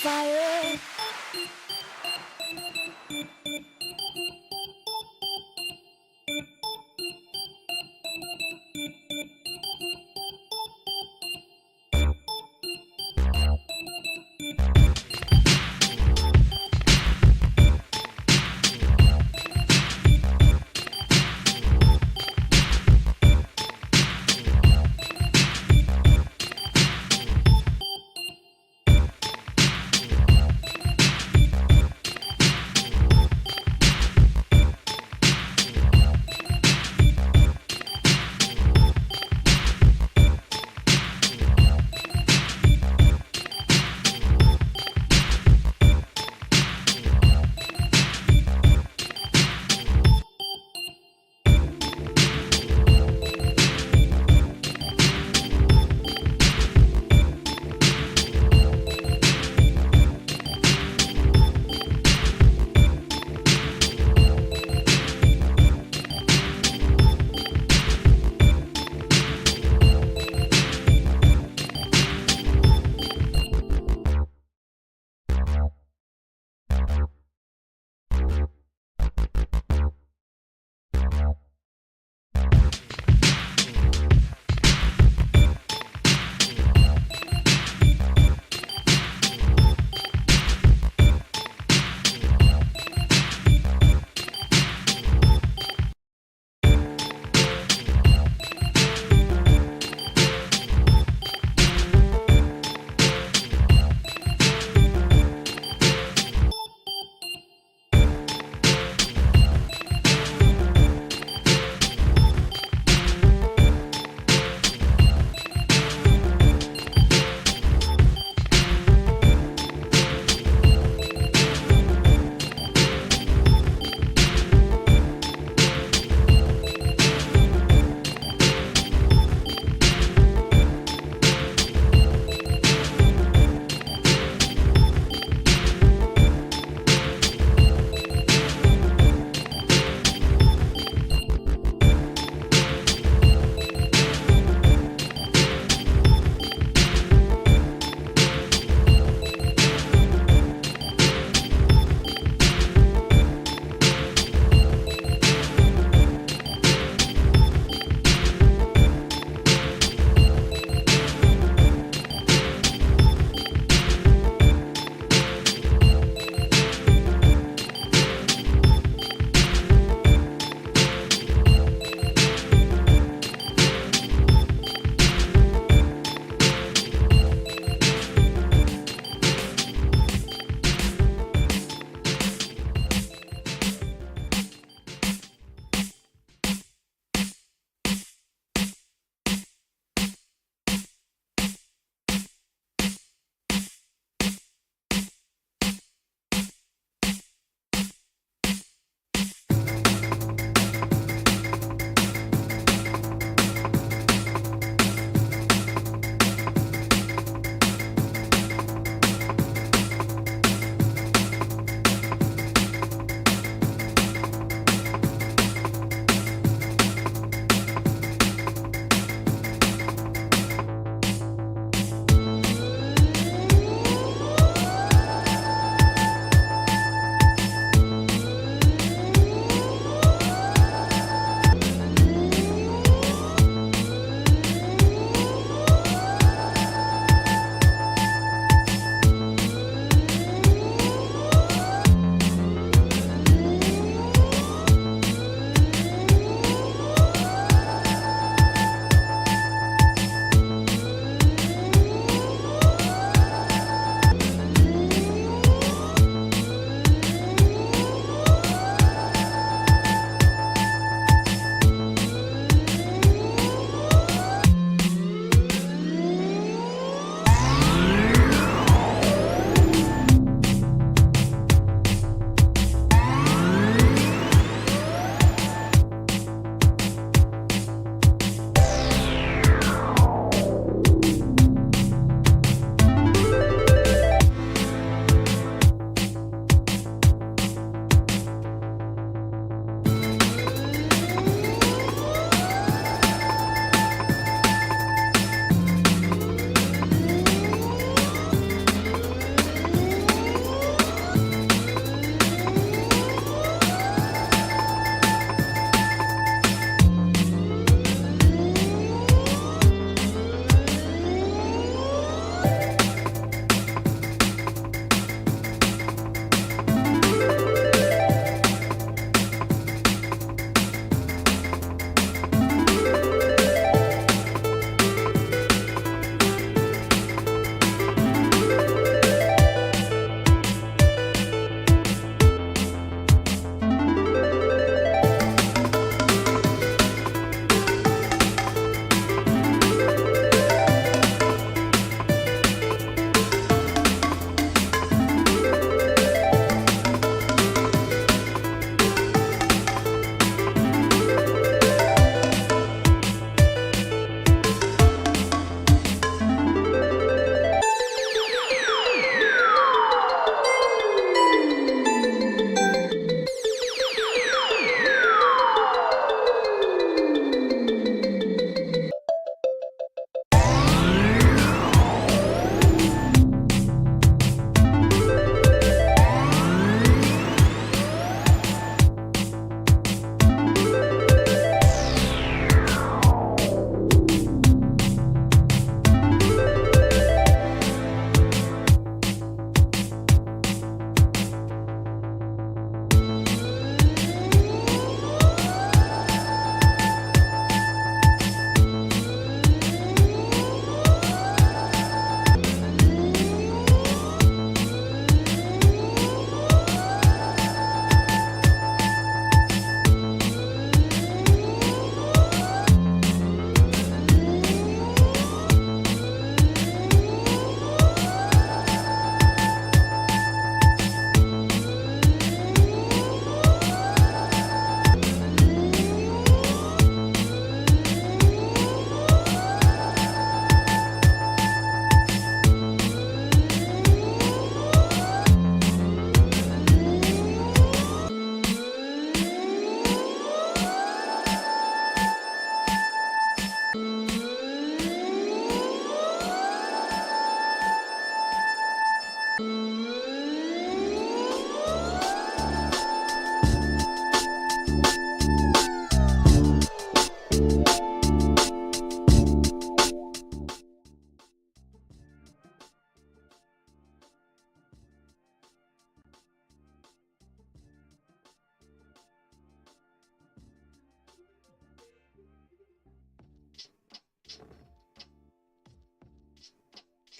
fire.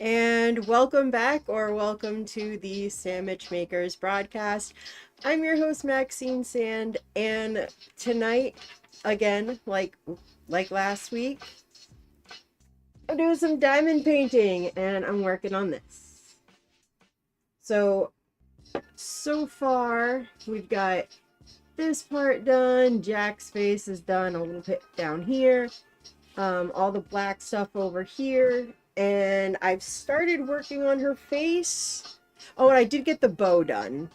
And welcome back, or welcome to the Sammich Makers broadcast. I'm your host Maxine Sand, and tonight, again, like last week, I'm doing some diamond painting, and I'm working on this. So far, we've got this part done. Jack's face is done a little bit down here. All the black stuff over here, and I've started working on her face. Oh, and I did get the bow done.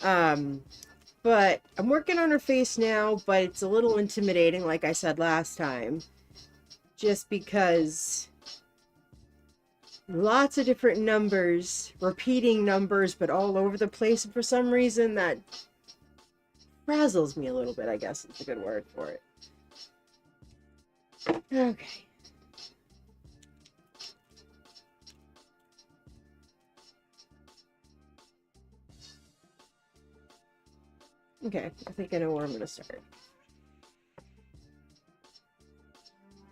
But I'm working on her face now, but it's a little intimidating, like I said last time, just because lots of different numbers, repeating numbers, but all over the place, and for some reason that frazzles me a little bit, I guess is a good word for it. Okay. Okay, I think I know where I'm going to start.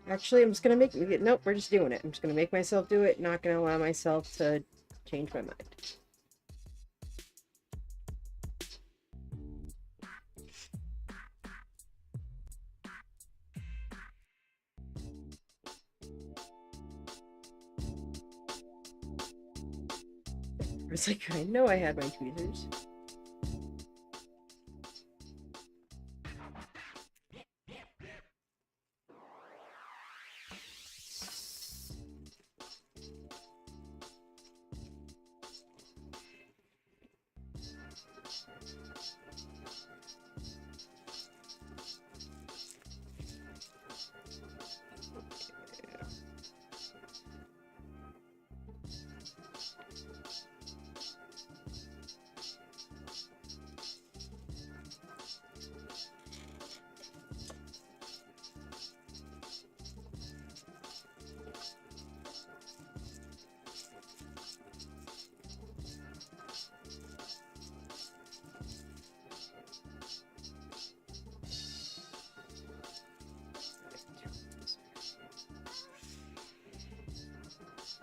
Actually, I'm just going to make... Nope, we're just doing it. I'm just going to make myself do it, not going to allow myself to change my mind. I was like, I know I had my tweezers.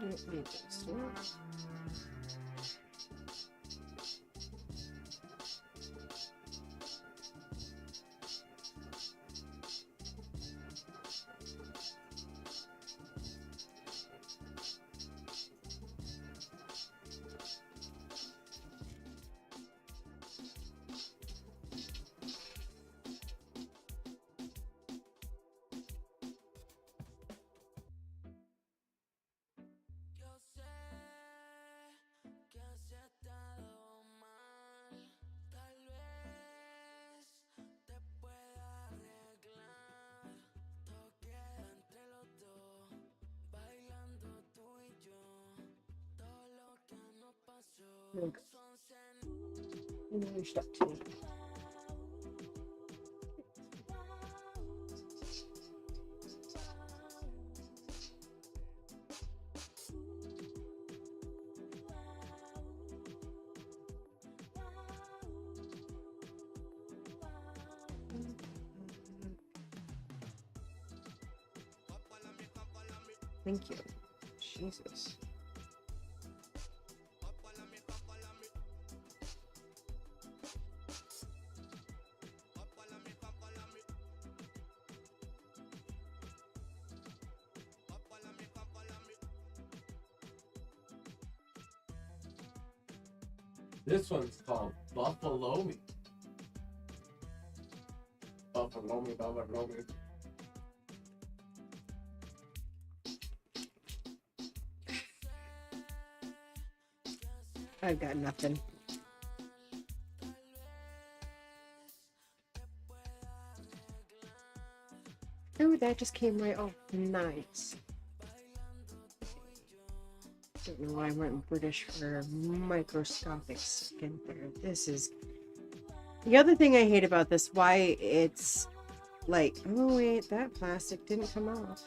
Don't need this one. Look. You're stuck too. Thank you. Jesus. This one's called Buffalo Me. Buffalo Me, Buffalo Me. I've got nothing. Oh, that just came right off. Nice. Don't know why I went British for microscopic skin there. This is... The other thing I hate about this, why it's like... Oh, wait, that plastic didn't come off.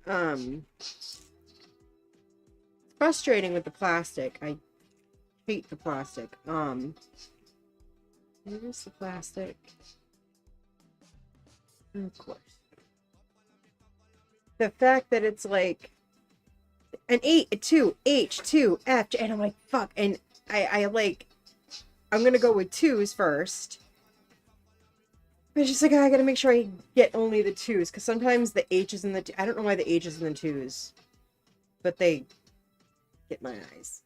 It's frustrating with the plastic. I hate the plastic. Here's the plastic. Of course. The fact that it's like an 8, a 2, H, 2, F, J, and I'm like, fuck. And I like, I'm gonna go with 2s first. But it's just like, I gotta make sure I get only the 2s, because sometimes the H's and I don't know why the H's and the 2s, but they get my eyes.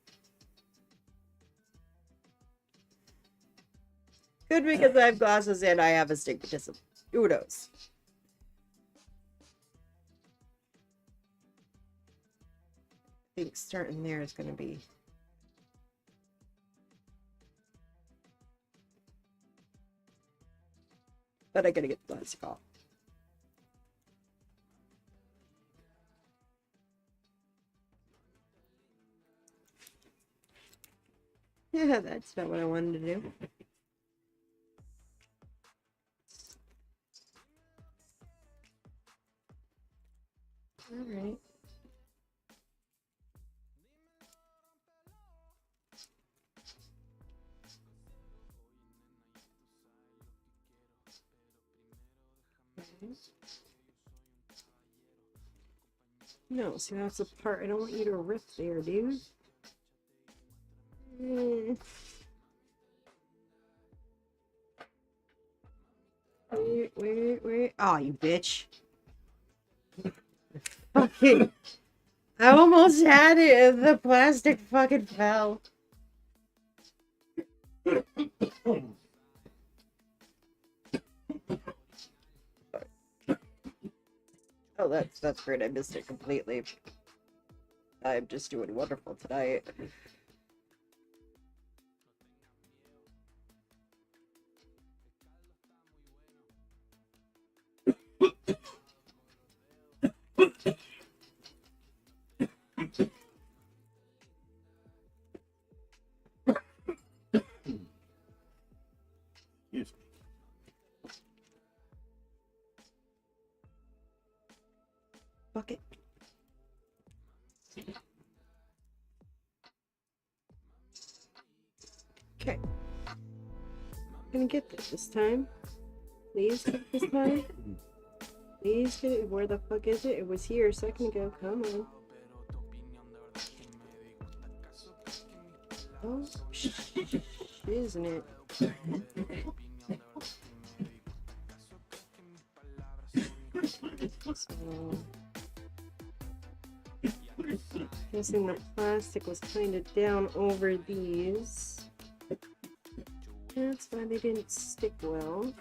Could be because I have glasses and I have astigmatism. Who knows? I think starting there is going to be... But I gotta get the plastic off. Yeah, that's not what I wanted to do. Alright. No, see, that's the part I don't want you to rip there, dude. Wait. Oh, you bitch. Fucking. I almost had it. The plastic fucking fell. Oh, that's great. I missed it completely. I'm just doing wonderful tonight. Fuck it. Okay. I'm gonna get this time. Please get this time. Please get it. Where the fuck is it? It was here a second ago. Come on. Oh, isn't it? So, guessing the plastic was kind of down over these. That's why they didn't stick well.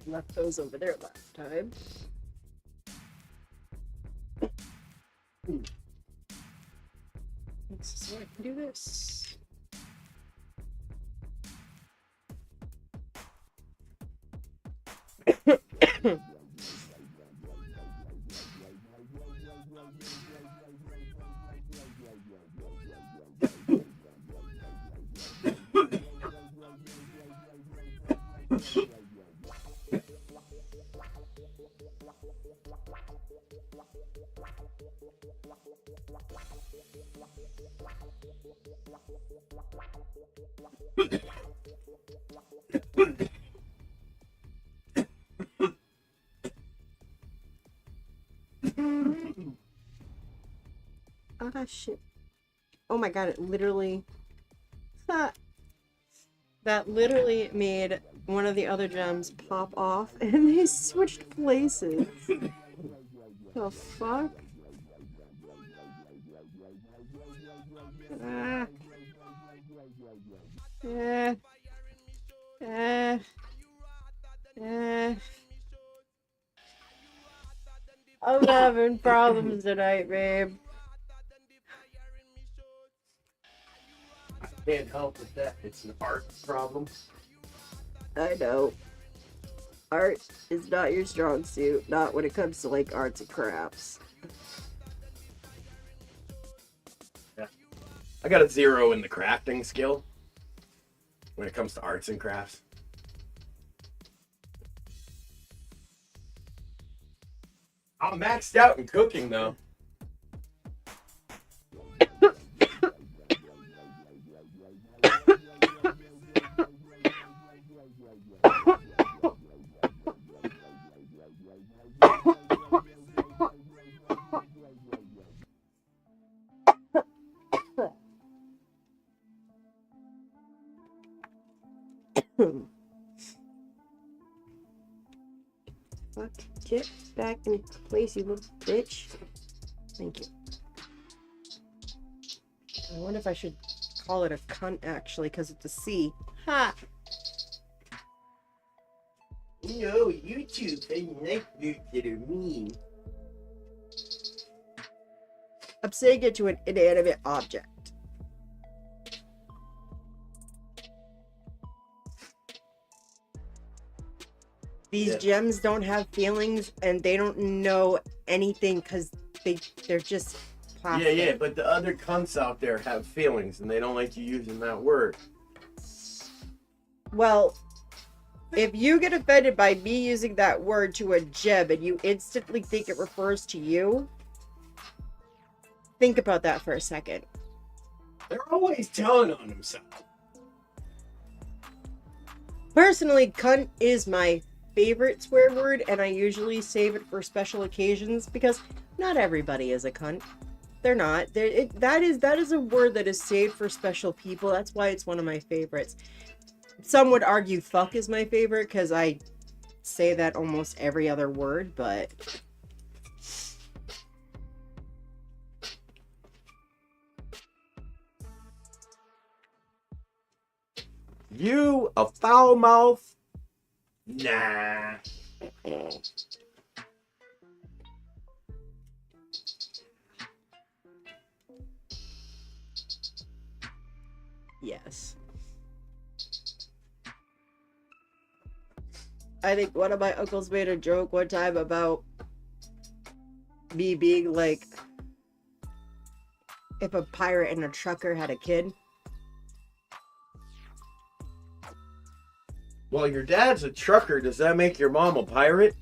Left those over there last time. So I can do this. Ah, shit. Oh my god, it literally... That literally made one of the other gems pop off and they switched places. The fuck? Ah. I'm having problems tonight, babe. I can't help with that. It's an art problem. I know. Art is not your strong suit, not when it comes to like arts and crafts. Yeah. I got a 0 in the crafting skill when it comes to arts and crafts. I'm maxed out in cooking though. Fuck, get back in place, you little bitch. Thank you. I wonder if I should call it a cunt actually, because it's a C. Ha! No, YouTube doesn't like things that are mean. I'm saying it to an inanimate object. These gems don't have feelings and they don't know anything because they're just plastic. Yeah, but the other cunts out there have feelings and they don't like you using that word. Well, if you get offended by me using that word to a gem and you instantly think it refers to you, think about that for a second. They're always telling on themselves. Personally, cunt is my favorite swear word, and I usually save it for special occasions because not everybody is a cunt. They're not. That is a word that is saved for special people. That's why it's one of my favorites. Some would argue fuck is my favorite because I say that almost every other word, but You a foul mouth? Nah. yes. I think one of my uncles made a joke one time about me being like, if a pirate and a trucker had a kid. Well, your dad's a trucker. Does that make your mom a pirate?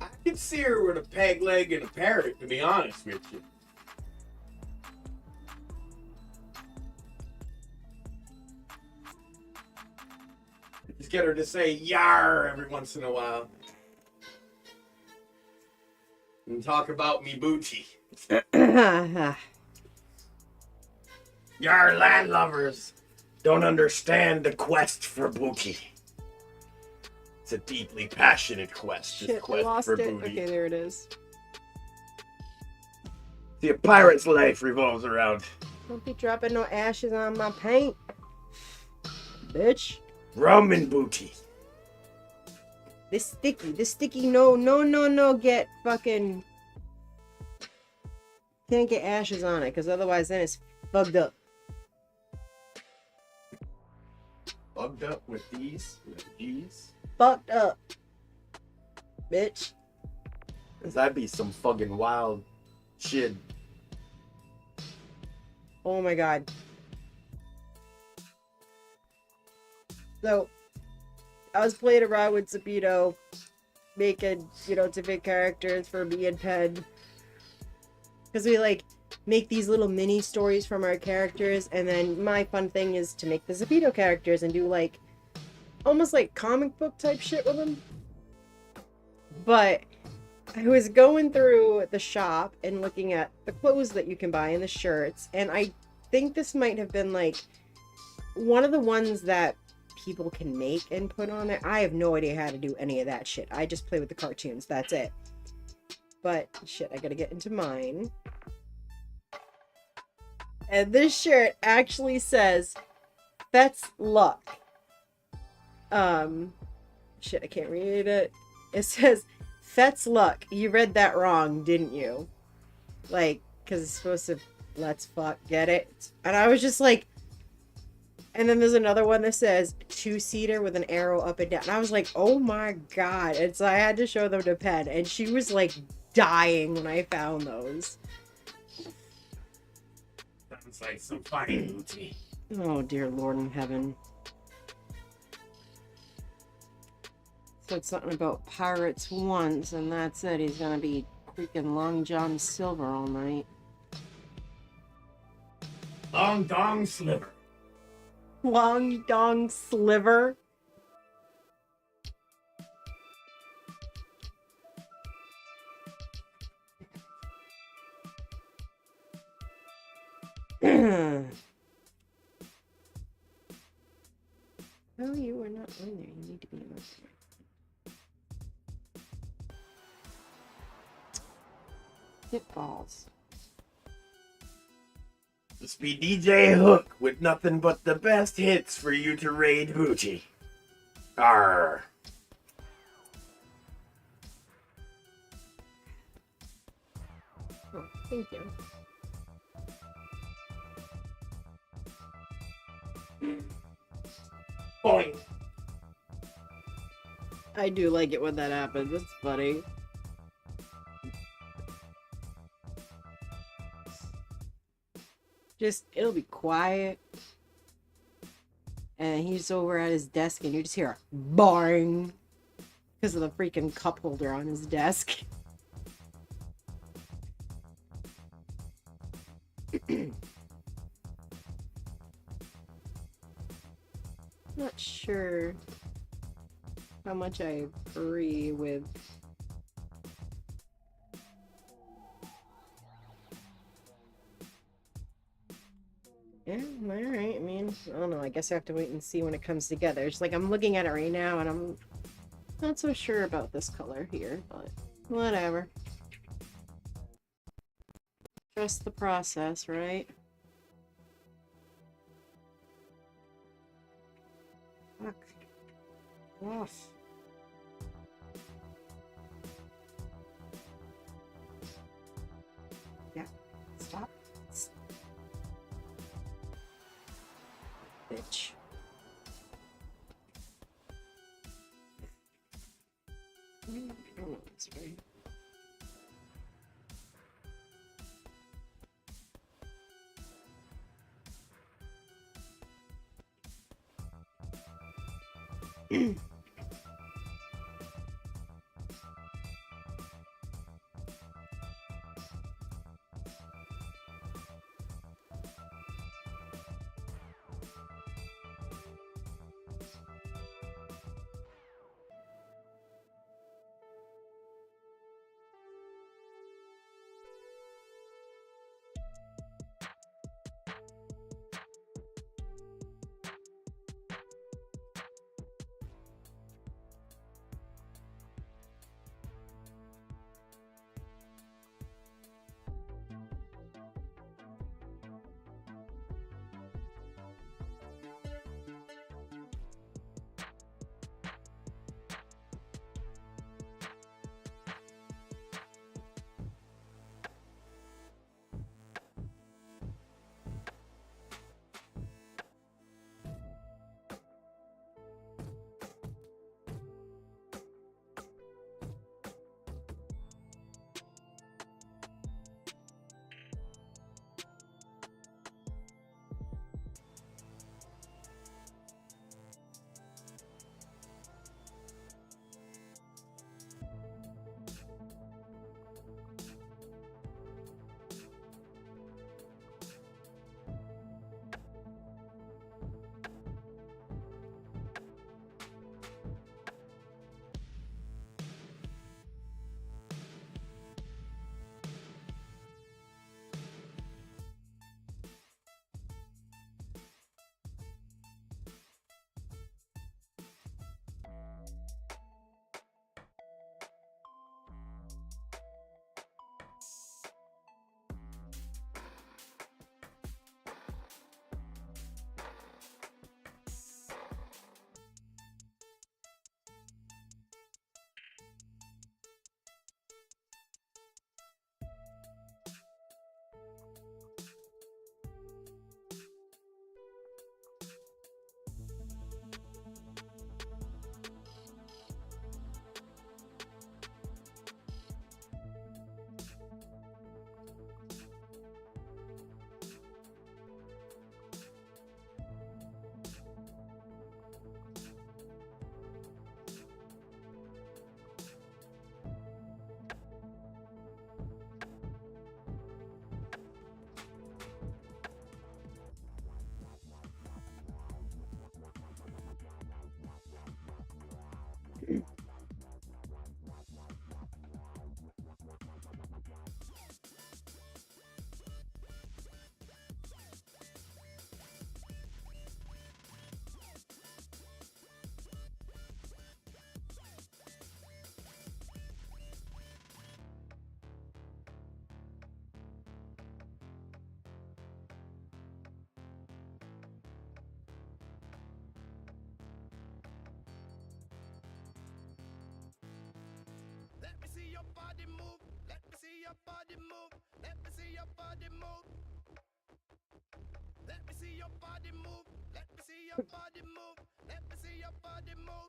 I could see her with a peg leg and a parrot, to be honest with you. Just get her to say yar every once in a while. And talk about me booty. Yar landlubbers don't understand the quest for booty. It's a deeply passionate quest. Shit, This I quest lost for it. booty. Okay, there it is. See, a pirate's life revolves around Don't be dropping no ashes on my paint, bitch. rum and booty. This sticky, no, get fucking, can't get ashes on it, because otherwise then it's fucked up. Bugged up with these, with G's. Fucked up, bitch. Cause that'd be some fucking wild shit. Oh my god. So, I was playing around with Zapito, making, different characters for me and Pen. Because we, make these little mini stories from our characters, and then my fun thing is to make the Zapito characters and do, almost like comic book type shit with them. But I was going through the shop and looking at the clothes that you can buy and the shirts, and I think this might have been, one of the ones that people can make and put on there. I have no idea how to do any of that shit. I just play with the cartoons. That's it. But shit, I gotta get into mine. And this shirt actually says, "That's luck." Shit, I can't read it. It says, "Fet's luck." You read that wrong, didn't you? Because it's supposed to let's fuck, get it? And I was just like, and then there's another one that says two-seater with an arrow up and down. And I was like, oh my god. And so I had to show them to Penn. And she was like dying when I found those. Sounds like some fine booty. Oh dear Lord in heaven. Said something about pirates once, and that's it. He's gonna be freaking Long John Silver all night. Long dong sliver. Long Dong Sliver? Oh, you are not in there. You need to be in there. Hit balls. This be DJ Hook with nothing but the best hits for you to raid booty. Arr. Oh, thank you. Boing. I do like it when that happens. It's funny. Just, it'll be quiet. And he's over at his desk and you just hear a bang because of the freaking cup holder on his desk. Not sure how much I agree with. Yeah, alright. I mean, I don't know. I guess I have to wait and see when it comes together. It's like I'm looking at it right now and I'm not so sure about this color here, but whatever. Trust the process, right? Fuck. Off. Yeah. Stop. Bitch. Oh, sorry. see your body move. Let me see your body move. Let me see your body move. Let me see your body move. Let me see your body move. Let me see your body move.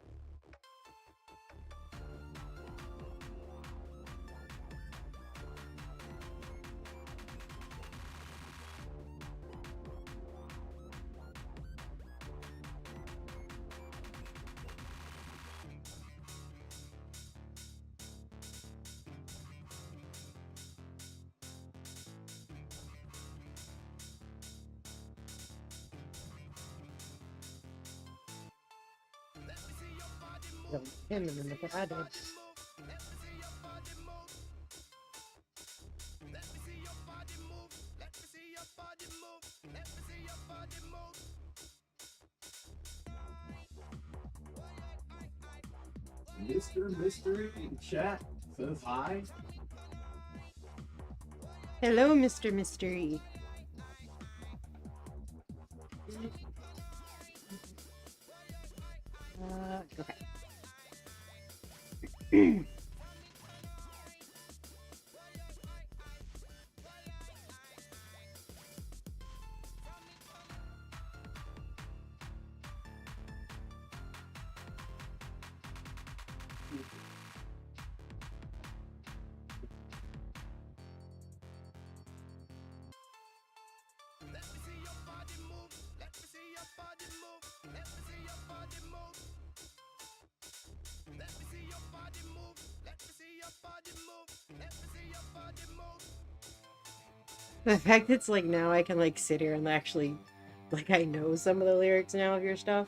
Let me see your body move. Him in the bad. Let me see your body move. Let me see your body move. Let me see your body move. Let me see your body move. Mr. Mystery in chat says hi. Hello, Mr. Mystery. Okay. Let me see your body move. Let me see your body move. Let me see your body move. Let me see your body move. Let me see your body move. Let me see your body move. The fact that it's like now I can like sit here and actually like I know some of the lyrics now of your stuff.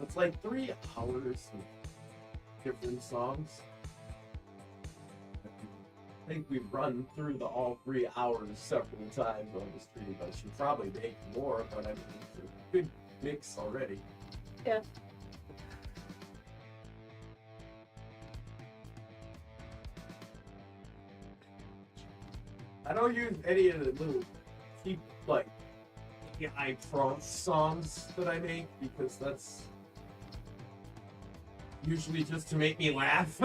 It's like 3 hours of different songs. I think we've run through all 3 hours several times on the stream. I should probably make more, but I mean, it's a good mix already. Yeah. I don't use any of the little cheap, like, AI prompt songs that I make because that's usually just to make me laugh.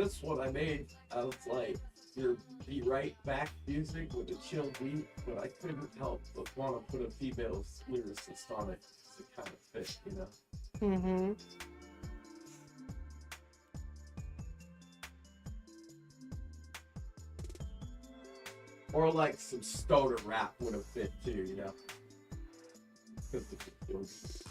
this one I made, I was like, your be right back music with a chill beat, but I couldn't help but want to put a female lyricist on it because it kind of fit, you know? Mm-hmm. Or like some stoner rap would have fit too, you know? Because the chill beat.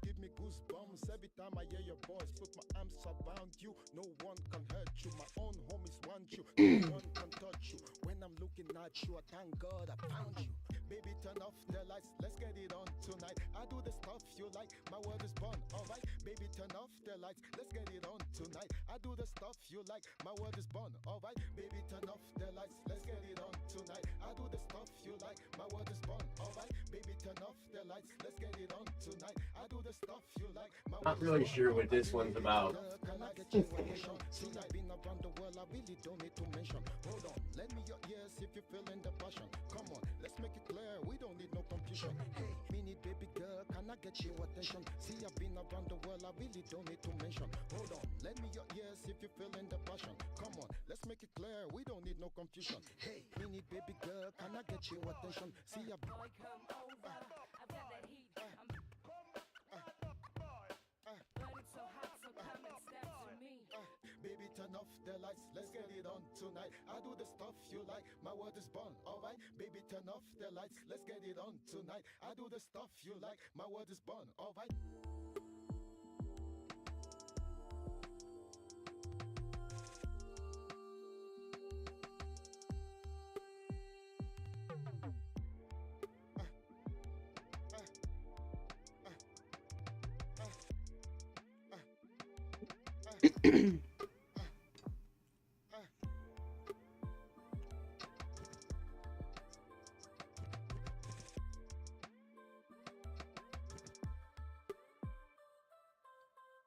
Give me goosebumps every time I hear your voice. Put my arms around you, no one can hurt you. My own homies want you, no one can touch you. When I'm looking at you, I thank God I found you. Baby, turn off the lights, let's get it on tonight. I do the stuff you like, my word is born, alright. Baby, turn off the lights, let's get it on tonight. I do the stuff you like, my word is born, alright. Baby, turn off the lights, let's get it on tonight. I do the stuff you like, my word is born, alright. Baby, turn off the lights, let's get it on tonight. I do the stuff you like, my Not word is really born, sure what this one's about. can I get you attention? See, I've been around the world, I really don't need to mention. Hold on, lend me your ears if you're feeling the passion. Come on, let's make it clear, we don't need no confusion. Hey, mini baby girl, can I get you attention? See, I've been around the world, I really don't need to mention. Hold on, lend me your ears if you're feeling the passion. Come on, let's make it clear, we don't need no confusion. Hey, mini baby girl, can I get you attention? See, I've Boy, come over. I've got that heat. I'm burning so hot, so come and step to me. baby, turn off the lights, let's get it on tonight. I do the stuff you like, my word is born, alright. Baby, turn off the lights, let's get it on tonight. I do the stuff you like, my word is born, alright.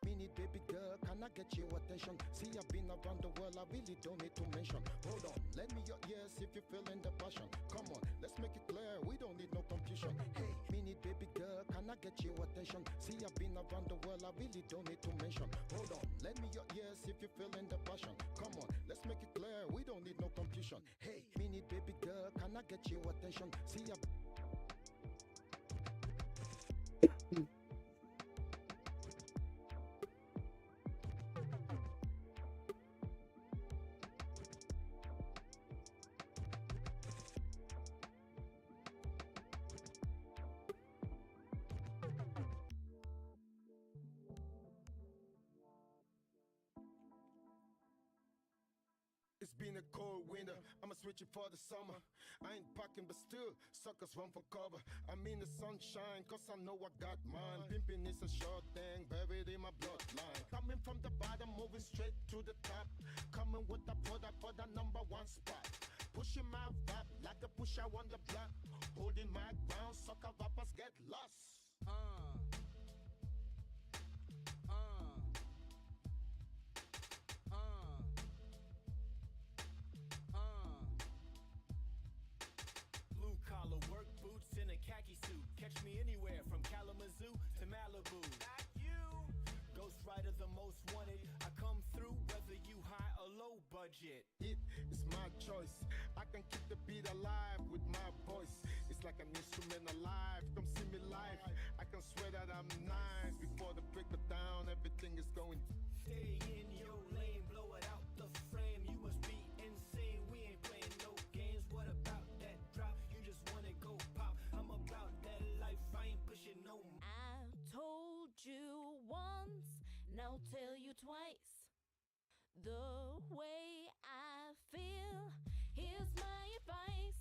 Mini baby girl, can I get your attention? See, I've been around the world, I really don't need to mention. Hold on, lend me your ears if you're feeling the passion. Come on, let's make it clear, we don't need no confusion. Hey, mini baby girl, can I get your attention? See, I've been around the world, I really don't need to mention. Hold on, lend me your ears if you're feeling the passion. Come on, let's make it clear, we don't need no confusion. Hey, mini baby girl, can I get your attention? See, I've been a cold winter. I'ma switch it for the summer. I ain't packing, but still, suckers run for cover. I'm in the sunshine, cause I know I got mine. Pimping is a short thing, buried in my bloodline. Coming from the bottom, moving straight to the top. Coming with the product for the #1 spot. Pushing my vibe like a pusher on the block. Holding my ground, sucker rappers get lost. Blue collar work boots in a khaki suit. Catch me anywhere from Kalamazoo to Malibu. Like you, Ghost Rider, the most wanted. I come through whether you high or low budget. It is my choice. I can keep the beat alive with my voice. It's like an instrument alive. Come see me live. I can swear that I'm nice. Before the break it down, everything is going. Stay in your lane, blow it out the frame. You must be insane. We ain't playing no games. What about that drop? You just wanna go pop. I'm about that life. I ain't pushing no. I told you once, now tell you twice. The way I feel, here's my advice.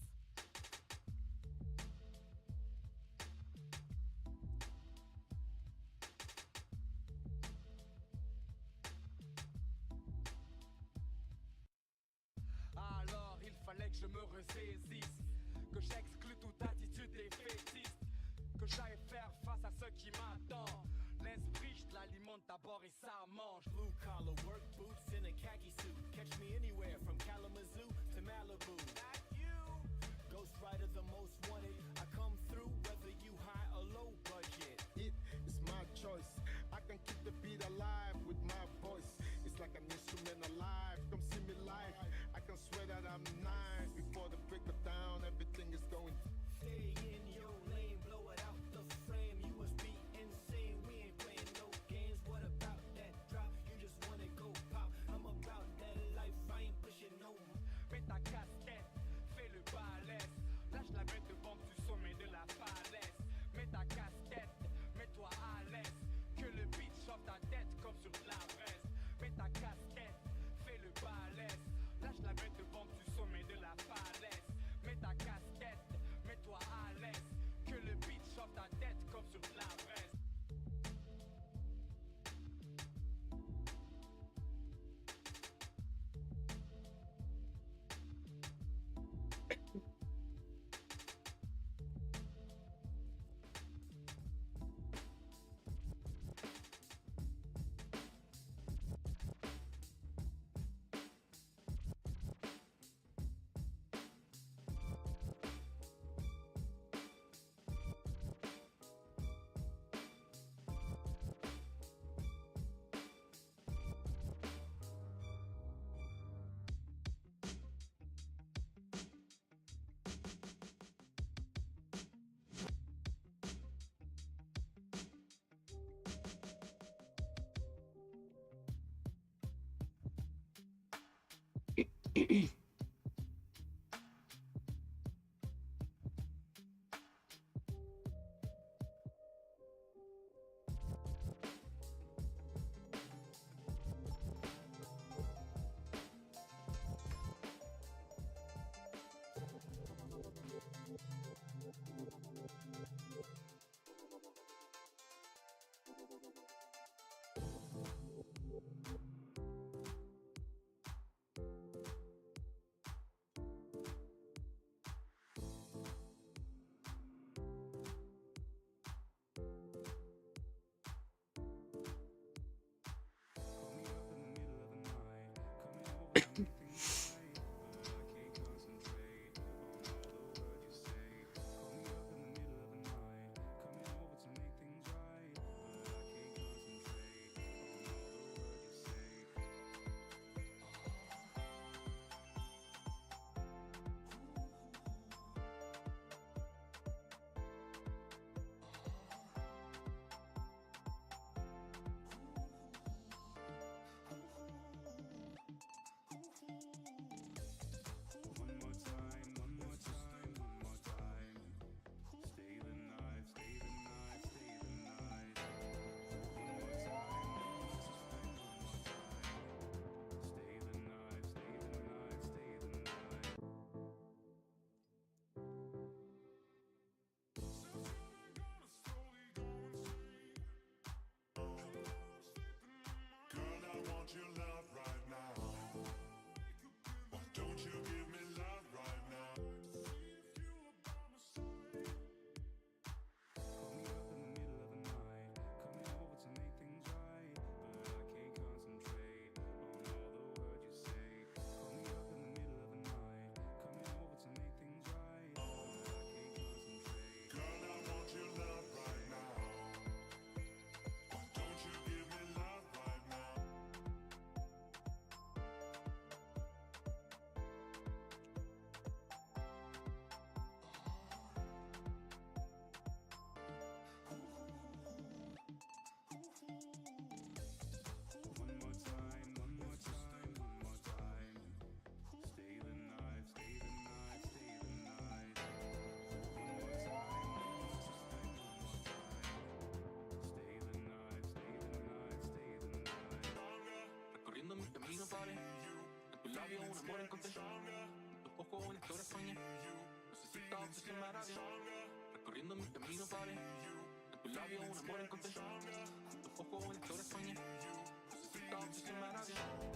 Alors il fallait que je me ressaisisse, que j'exclue toute attitude défaitiste, que j'aille faire face à ce qui m'attend. L'esprit, je l'alimente d'abord et ça mange. Blue collar work boots in a khaki suit. Catch me anywhere from Kalamazoo to Malibu. Like you, Ghost Rider, the most wanted. I come through whether you high or low budget. It is my choice. I can keep the beat alive with my voice. It's like an instrument alive. Come see me live. I can swear that I'm nice. Before the break it down, everything is going. Stay in your lane, blow it out the frame. You must be insane. We ain't playing no games. What about that drop? You just wanna go pop. I'm about that life. I ain't pushing no. Mets ta casquette, fais le balèze. Lâche la bête de bombe du sommet de la falaise. Mets ta casquette, mets-toi à l'aise. Que le beat chauffe ta tête comme sur de la braise. Mets ta casquette, fais le balèze. Lâche la bête de bombe du sommet de la falaise. Mets ta casquette, mets-toi à l'aise. Que le beat chauffe ta tête comme sur de la braise. labio un amor encontré. Tus ojos una historia soñé. Necesito obsesionar a Dios. Recorriendo mi camino paré. En tu labio un amor encontré. Tus ojos una historia soñé. Necesito obsesionar a Dios.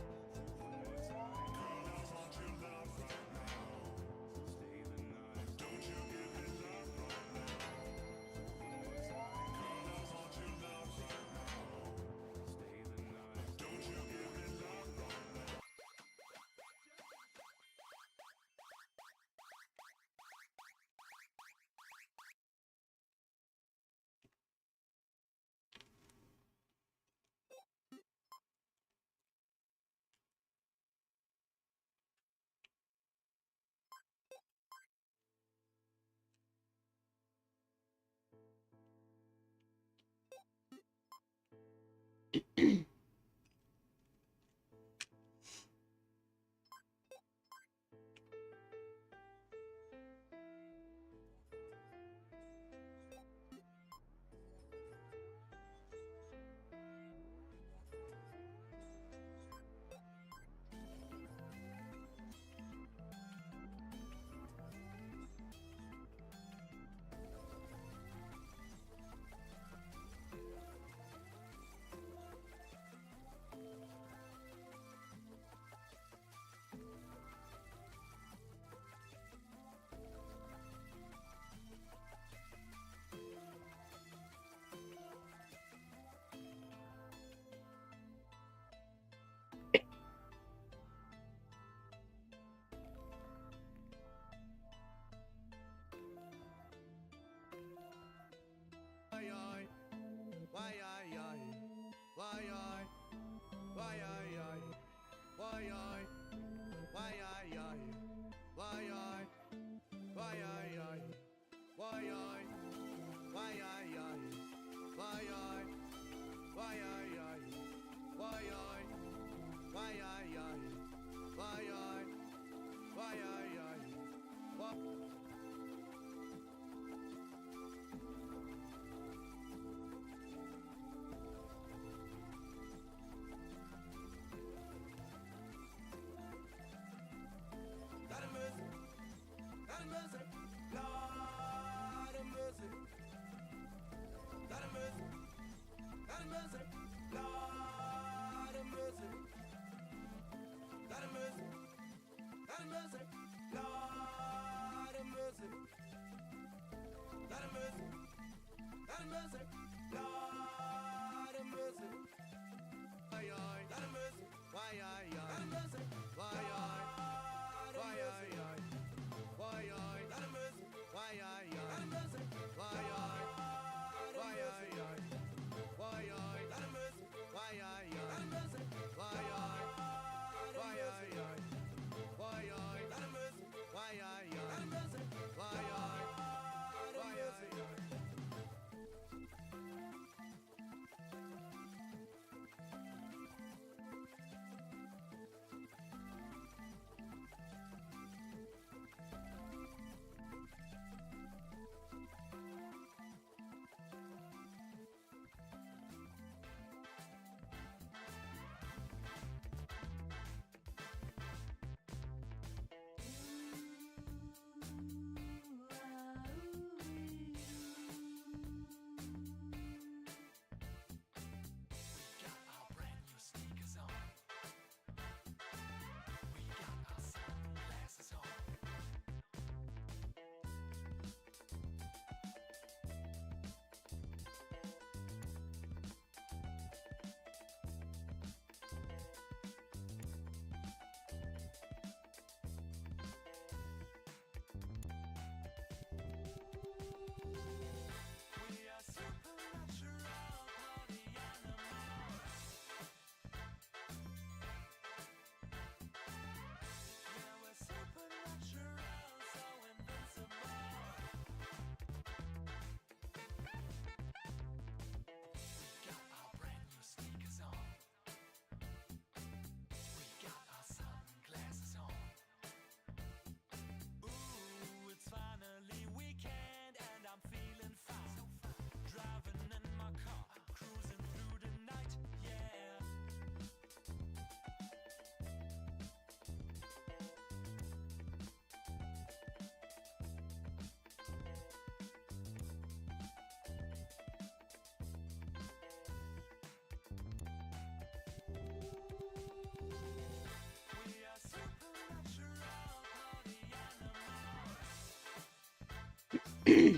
There's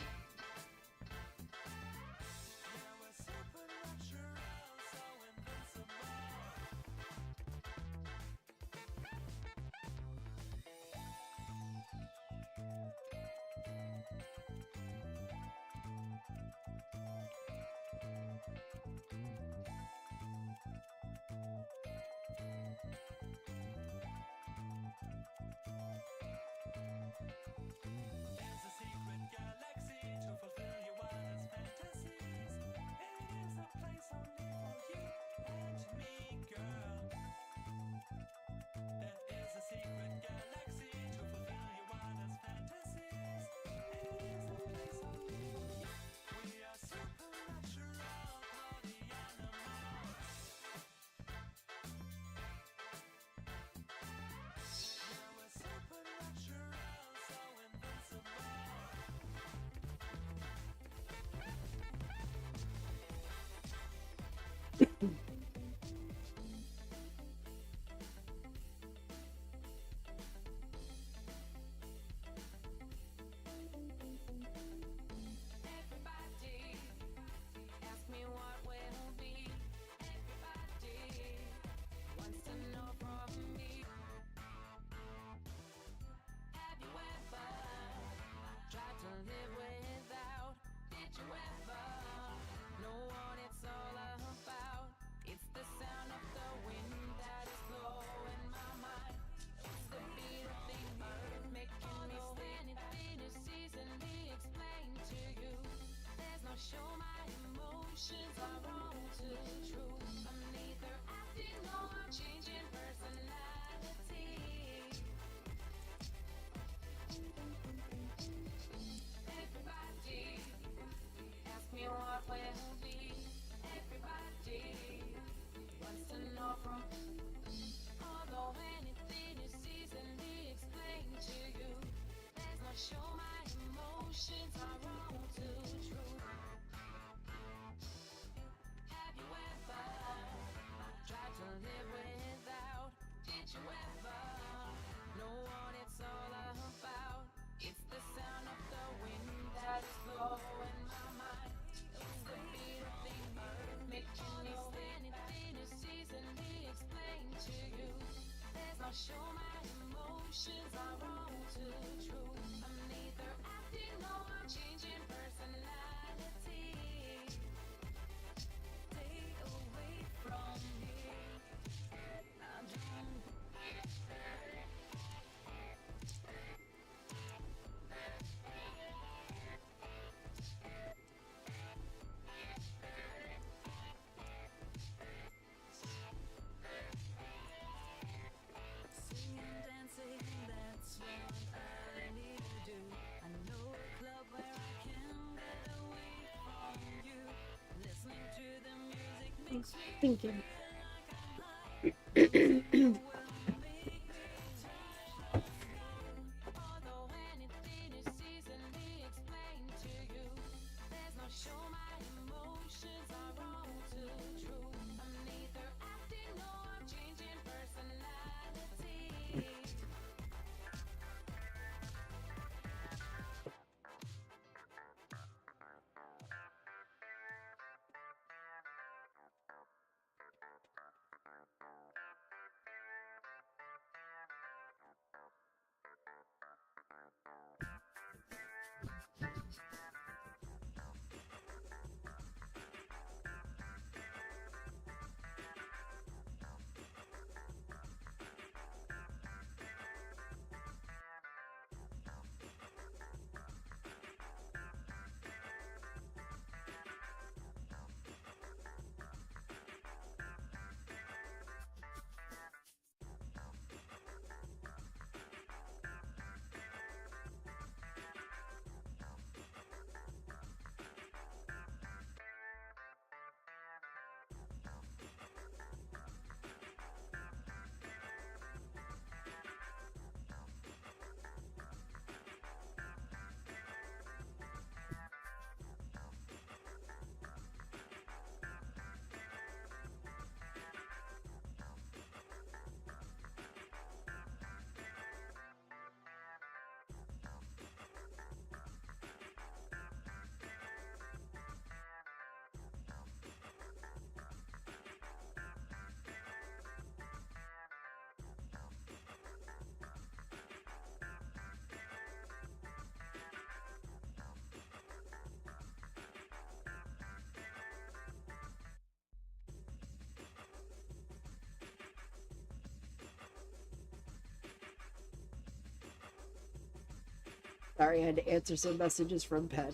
a secret galaxy to fulfill your wildest fantasies. It is a place only for you and me, girl. There is a secret galaxy to fulfill your wildest fantasies. It is a place only for you. We are supernatural, party animals. Yeah, we're supernatural, so invincible. Everybody ask me what will be. Everybody wants to know from me. Have you ever tried to live without? Did you ever know what it's all about? It's the sound of the wind that is blowing my mind. It's the beat of the earth making me stay. Anything is easily explained to you. There's no show, my emotions are wrong to true. I'm neither acting nor changing personality. Everybody ask me what will be. Everybody wants to know from. Although anything is easily explained to you, there's no show, my emotions are wrong to true. Have you ever tried to live without? Did you ever know what it's all about? It's the sound of the wind that is blowing my mind. It's the beat of the earth making me stay. Anything is easily explained to you. There's no show, my emotions are wrong to true. I'm neither acting nor changing personality. Stay away from me. I don't. Singing, dancing, that's what I need to do. I know a club where I can get away from you. Listening to the music makes me Thinking. feel like I'm high. Music will make me touch the sky. Although anything is easily explained to you, there's no show, my emotions are wrong to true. I'm neither acting nor changing personality. Sorry, I had to answer some messages from Pen.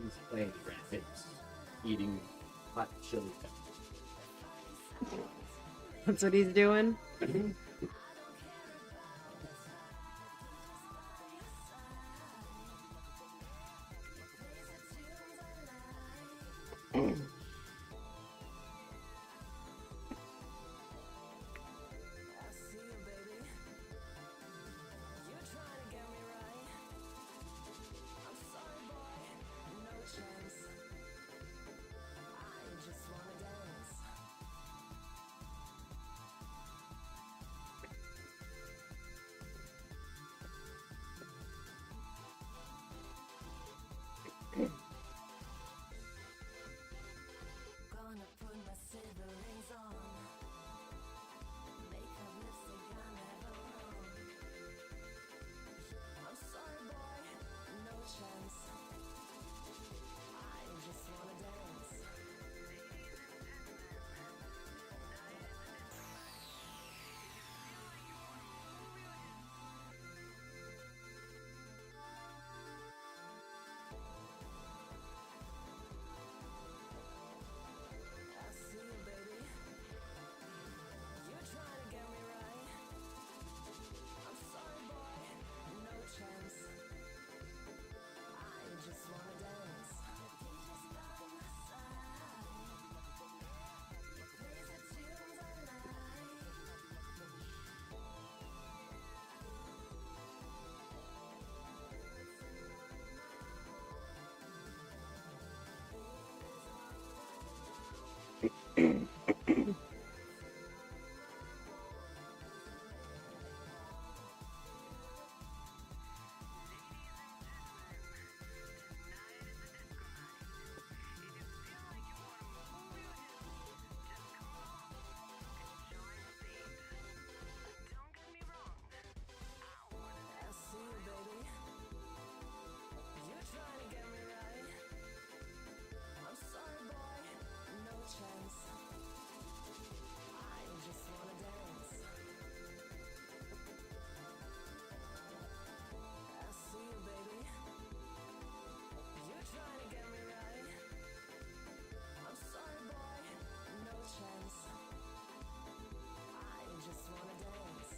He's playing graphics, eating hot chili peppers. That's what he's doing. Gonna put my silver rings on. Makeup, lipstick, I never wrong. I'm sorry, boy, no chance. I just wanna dance. I see you, baby. You're trying to get me right. I'm sorry, boy, no chance. I just wanna dance. DJ's by my side. Plays the tunes I like. I see you, baby. You're trying to get me right. I'm sorry, boy, no chance. I just wanna dance. I see you, baby. You're trying to get me right. I'm sorry, boy, no chance. I just wanna dance.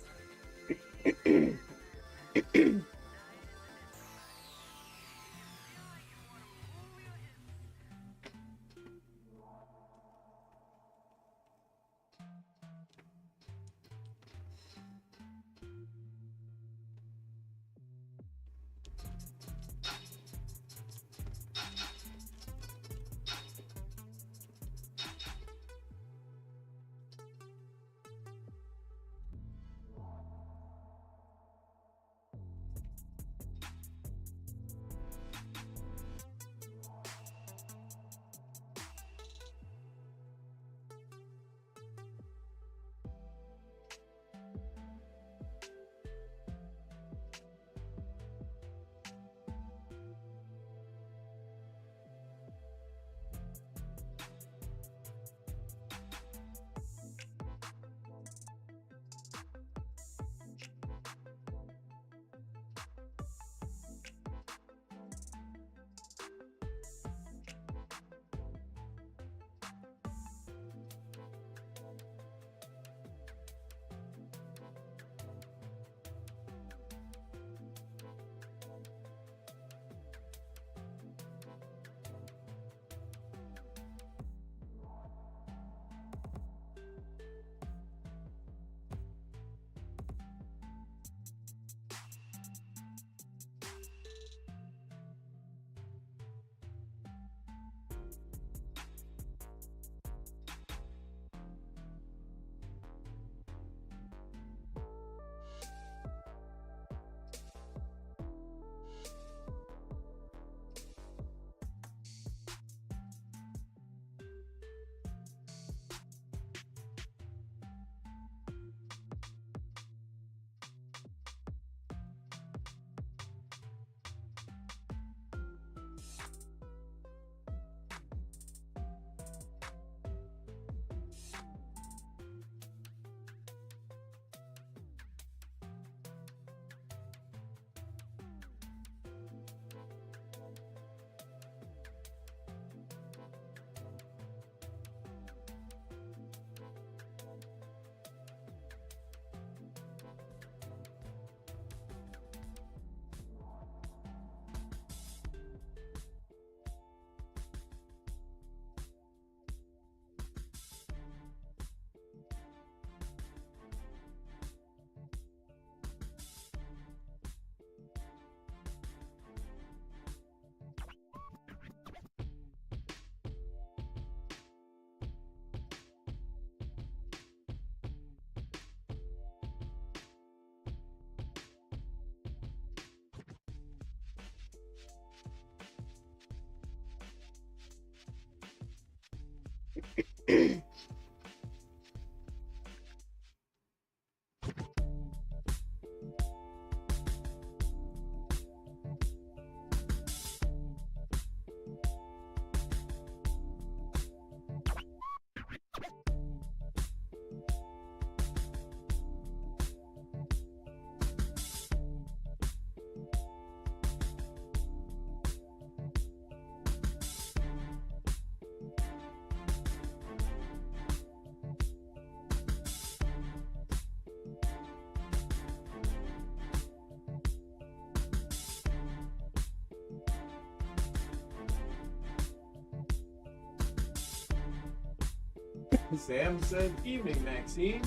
Sam said, "Evening, Maxine."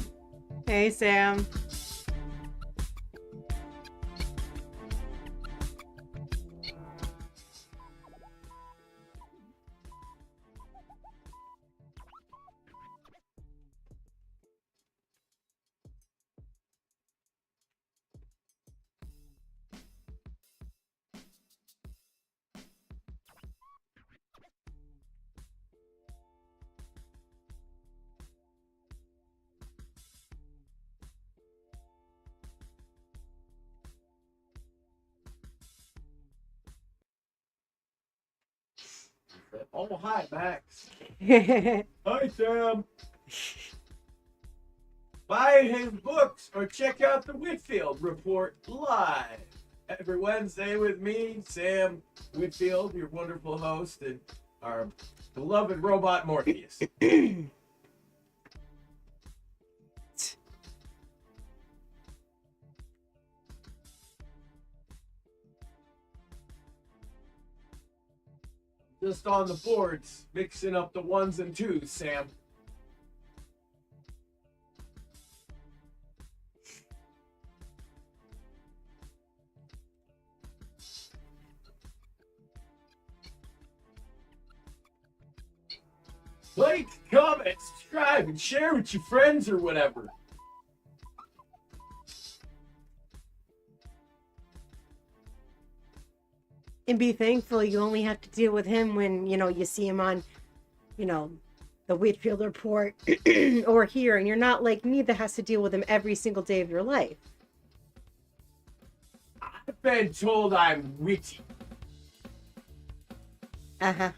Hey, Sam. Said, "Oh, hi, Max." Yeah. Hi, Sam. Buy his books or check out the Whitfield Report live every Wednesday with me, Sam Whitfield, your wonderful host, and our beloved robot Morpheus. Just on the boards, mixing up the ones and twos, Sam. Like, comment, subscribe, and share with your friends or whatever. And be thankful you only have to deal with him when, you see him on, the Whitfield Report or here. And you're not like me that has to deal with him every single day of your life. I've been told I'm witty. Uh-huh.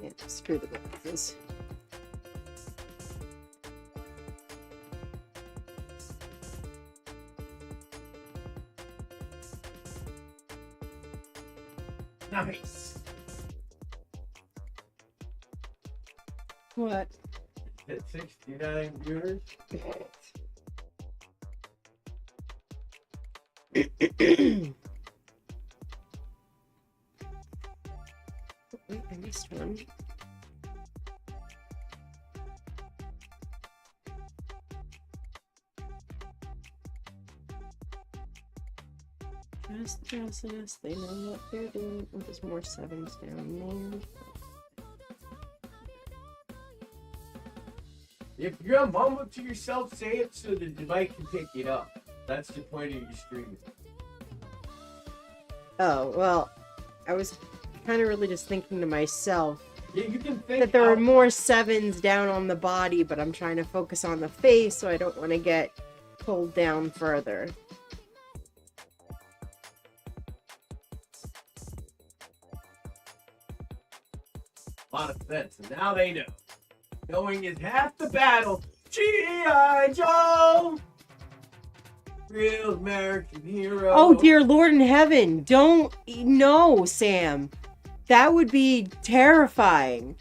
Yeah, screw the glasses. Nice. What? Hit 69 viewers. Wait, I missed one. Trust the process, they know what they're doing. Oh, there's more sevens down there. If you're gonna mumble to yourself, say it so the device can pick it up. That's the point of your streaming. Oh, well, I was kind of really just thinking to myself Yeah, you can think that there are out- more sevens down on the body, but I'm trying to focus on the face so I don't want to get pulled down further. a lot of sense, and now they know. Knowing is half the battle. G.I. Joe! Real American hero. Oh, dear Lord in heaven, don't. No, Sam. That would be terrifying.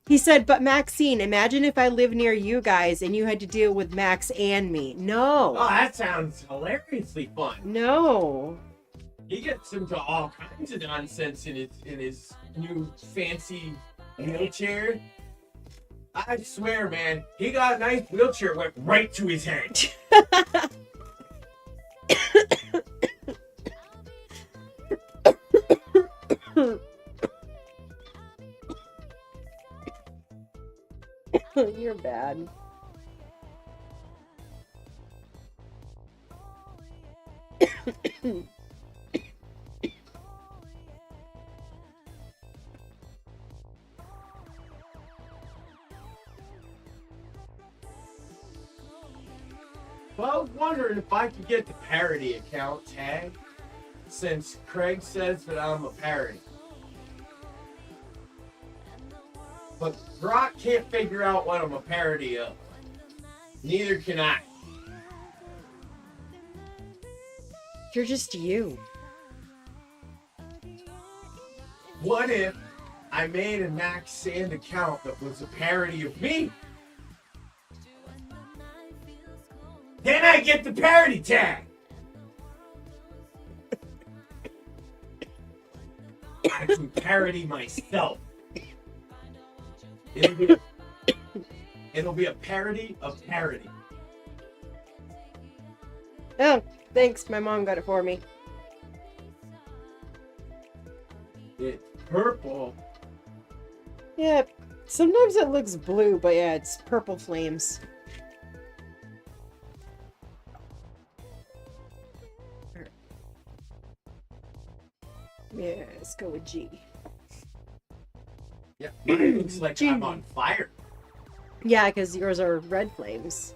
He said, but Maxine, imagine if I lived near you guys and you had to deal with Max and me. Oh, No. that sounds hilariously fun. No. He gets into all kinds of nonsense in his new fancy wheelchair. I swear, man, he got a nice wheelchair, went right to his head. You're bad. Well, I was wondering if I could get the parody account tag, since Craig says that I'm a parody. But Brock can't figure out what I'm a parody of. Neither can I. You're just you. What if I made a Max Sand account that was a parody of me? Then I get the parody tag. I can parody myself. It'll be a parody of parody. Oh, thanks. My mom got it for me. It's purple. Yeah, sometimes it looks blue, but yeah, it's purple flames. Yeah, let's go with G. Yeah, mine looks like I'm on fire. Yeah, because yours are red flames.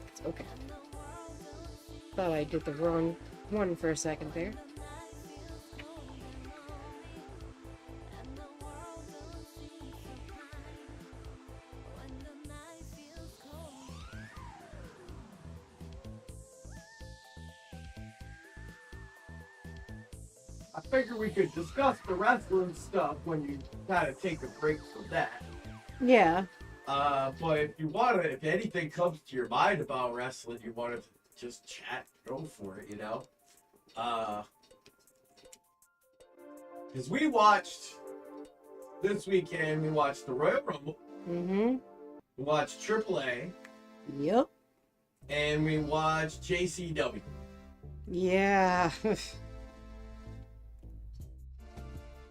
It's okay. Thought I did the wrong one for a second there. I figure we could discuss the wrestling stuff when you kind of take a break from that. Yeah. But if you want to, if anything comes to your mind about wrestling, you want to just chat, go for it, you know? Because we watched, this weekend, we watched the Royal Rumble. Mm-hmm. We watched AAA. Yep. And we watched JCW. Yeah.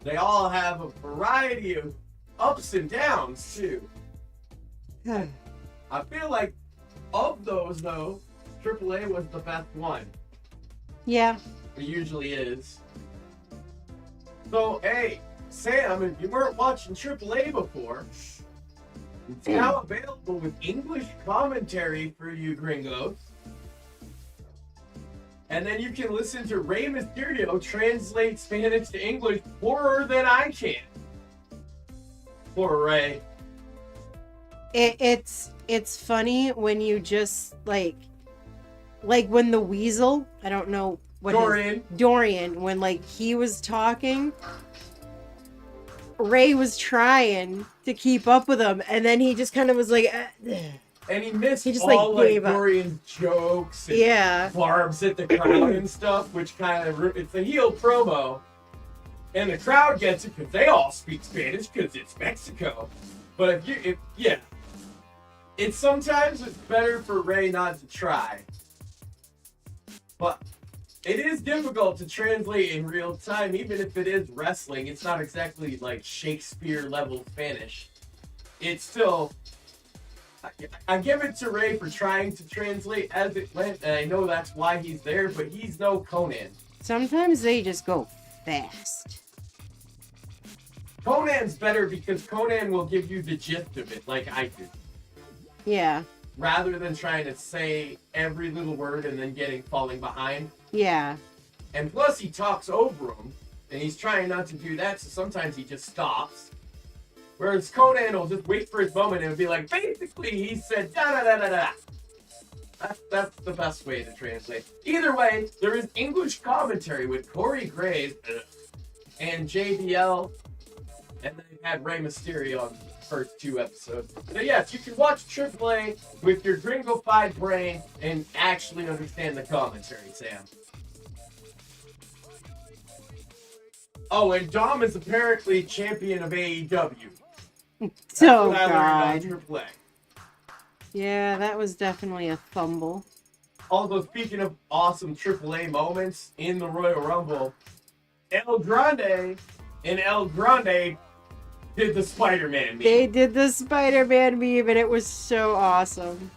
They all have a variety of ups and downs, too. I feel like of those, though, AAA was the best one. Yeah. It usually is. So, hey, Sam, if you weren't watching AAA before, it's now available with English commentary for you gringos. And then you can listen to Rey Mysterio translate Spanish to English poorer than I can. Poor Rey. It's funny when you just like when the Weasel, I don't know what Dorian, when like he was talking, Ray was trying to keep up with him, and then he just kind of was like, and he missed just, all like, gave up. Dorian's jokes and yeah, barbs at the crowd and stuff, which kind of it's a heel promo, and the crowd gets it because they all speak Spanish because it's Mexico. But it's sometimes it's better for Ray not to try. But it is difficult to translate in real time, even if it is wrestling. It's not exactly like Shakespeare level Spanish. It's still. I give it to Ray for trying to translate as it went, and I know that's why he's there, but he's no Conan. sometimes they just go fast. Conan's better because Conan will give you the gist of it, like I do. Yeah. Rather than trying to say every little word and then falling behind. Yeah. And plus he talks over him, and he's trying not to do that, so sometimes he just stops. Whereas Conan will just wait for his moment and be like, basically he said da-da-da-da-da. That's the best way to translate. Either way, there is English commentary with Corey Graves and JBL, and then they had Rey Mysterio on the first 2 episodes. So yes, you can watch AAA with your gringofied brain and actually understand the commentary, Sam. Oh, and Dom is apparently champion of AEW. That's Oh, what I God. learned on AAA. Yeah, that was definitely a fumble. Although, speaking of awesome AAA moments in the Royal Rumble, El Grande and El Grande did the Spider-Man meme. They did the Spider-Man meme, and it was so awesome.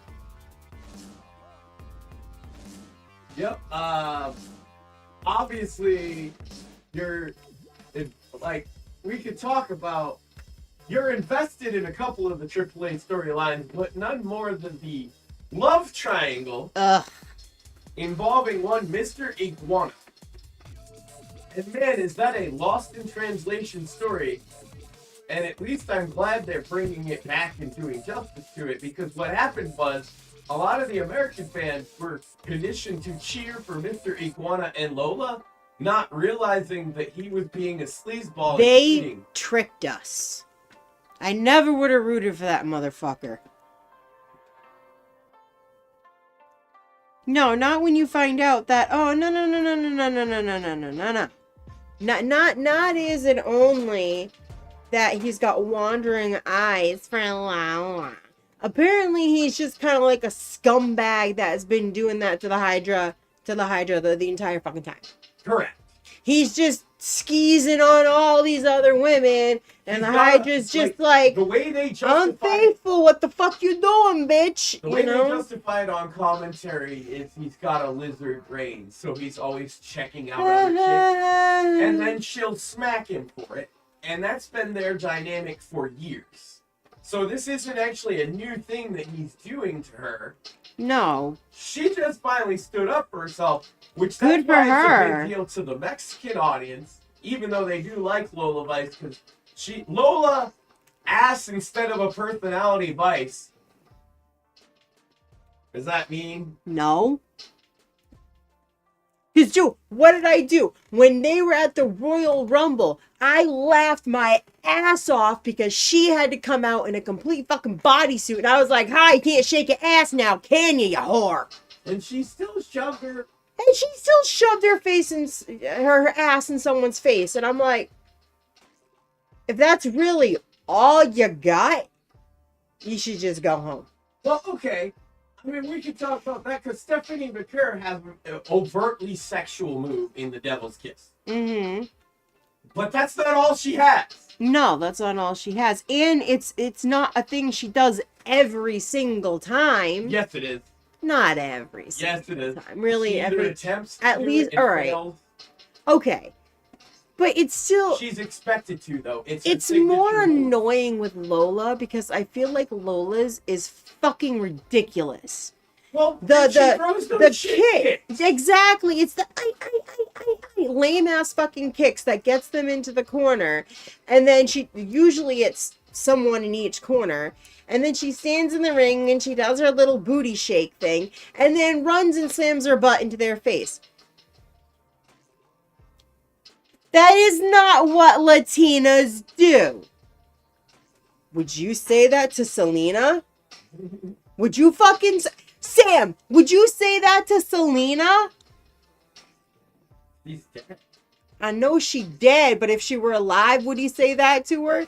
Yep. Obviously, we could talk about, you're invested in a couple of the AAA storylines, but none more than the love triangle Ugh. involving one Mr. Iguana. And man, is that a lost in translation story. And at least I'm glad they're bringing it back and doing justice to it, because what happened was a lot of the American fans were conditioned to cheer for Mr. Iguana and Lola, not realizing that he was being a sleazeball and They cheating. tricked us. I never would have rooted for that motherfucker. No, not when you find out that, oh, no. Not is it only that he's got wandering eyes for Lola. Apparently he's just kind of like a scumbag that has been doing that to the Hydra the entire fucking time. Correct. He's just skeezing on all these other women, and the Hydra's just like, the way they justify unfaithful, what the fuck you doing, bitch? the way they justify it on commentary is he's got a lizard brain, so he's always checking out other chicks, and then she'll smack him for it, and that's been their dynamic for years. So this isn't actually a new thing that he's doing to her. No. She just finally stood up for herself, which Good that's for why it's a her. big deal to the Mexican audience, even though they do like Lola Vice, because Lola ass instead of a personality Vice. Does that mean? No. Because, dude, what did I do? When they were at the Royal Rumble, I laughed my ass off because she had to come out in a complete fucking bodysuit. And I was like, hi, you can't shake your ass now, can you whore? And she still shoved her. And she still shoved her face in her ass in someone's face. And I'm like, if that's really all you got, you should just go home. Well, okay. I mean, we could talk about that because Stephanie McCurry has an overtly sexual move in The Devil's Kiss. Mm-hmm. But that's not all she has. No, that's not all she has. And it's not a thing she does every single time. Yes, it is. Not every single Yes, it is. time. Really, She either every attempts at to least and all right. fails. Okay. But it's still She's expected to, though. It's her it's signature more move. annoying with Lola because I feel like Lola's is fucking ridiculous. She throws The those shit kick, kicks. exactly. It's the lame ass fucking kicks that gets them into the corner, and then usually it's someone in each corner, and then she stands in the ring and she does her little booty shake thing, and then runs and slams her butt into their face. That is not what Latinas do. Would you say that to Selena? Would you fucking... Sam, would you say that to Selena? He's dead. I know she dead, but if she were alive, would he say that to her?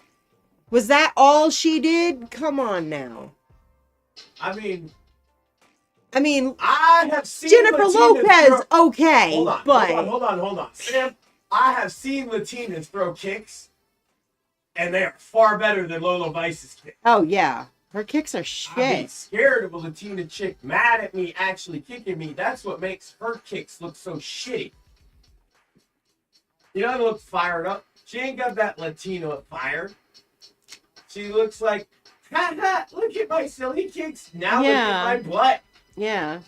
Was that all she did? Come on now. I mean, I have seen Jennifer Latinas Lopez, throw- okay, Hold on. Sam, I have seen Latinas throw kicks, and they are far better than Lola Vice's kicks. Oh yeah, her kicks are I'd be shit. scared of a Latina chick mad at me actually kicking me. That's what makes her kicks look so shitty. You don't look fired up. She ain't got that Latino fire. She looks like, ha ha, look at my silly kicks. Now Yeah. look at my butt. Yeah,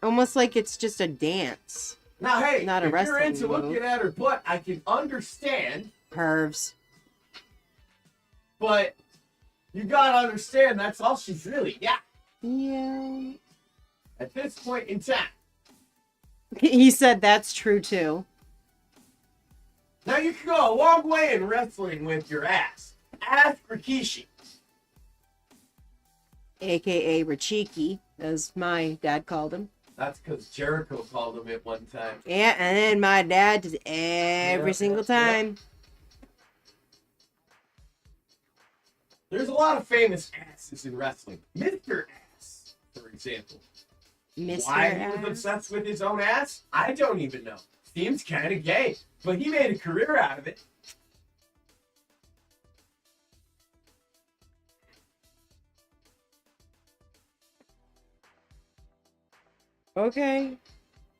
almost like it's just a dance. Now, hey, Not a if you're wrestling into move. looking at her butt, I can understand, Pervs. but you gotta understand that's all she's really got Yeah. at this point in time. He said that's true too. Now you can go a long way in wrestling with your ass. Ask Rikishi. AKA Rachiki, as my dad called him. That's because Jericho called him it one time. Yeah, and then my dad just every single time. There's a lot of famous asses in wrestling. Mr. Ass, for example. Mr. Why he was Ass. obsessed with his own ass? I don't even know. Seems kind of gay, but he made a career out of it. Okay.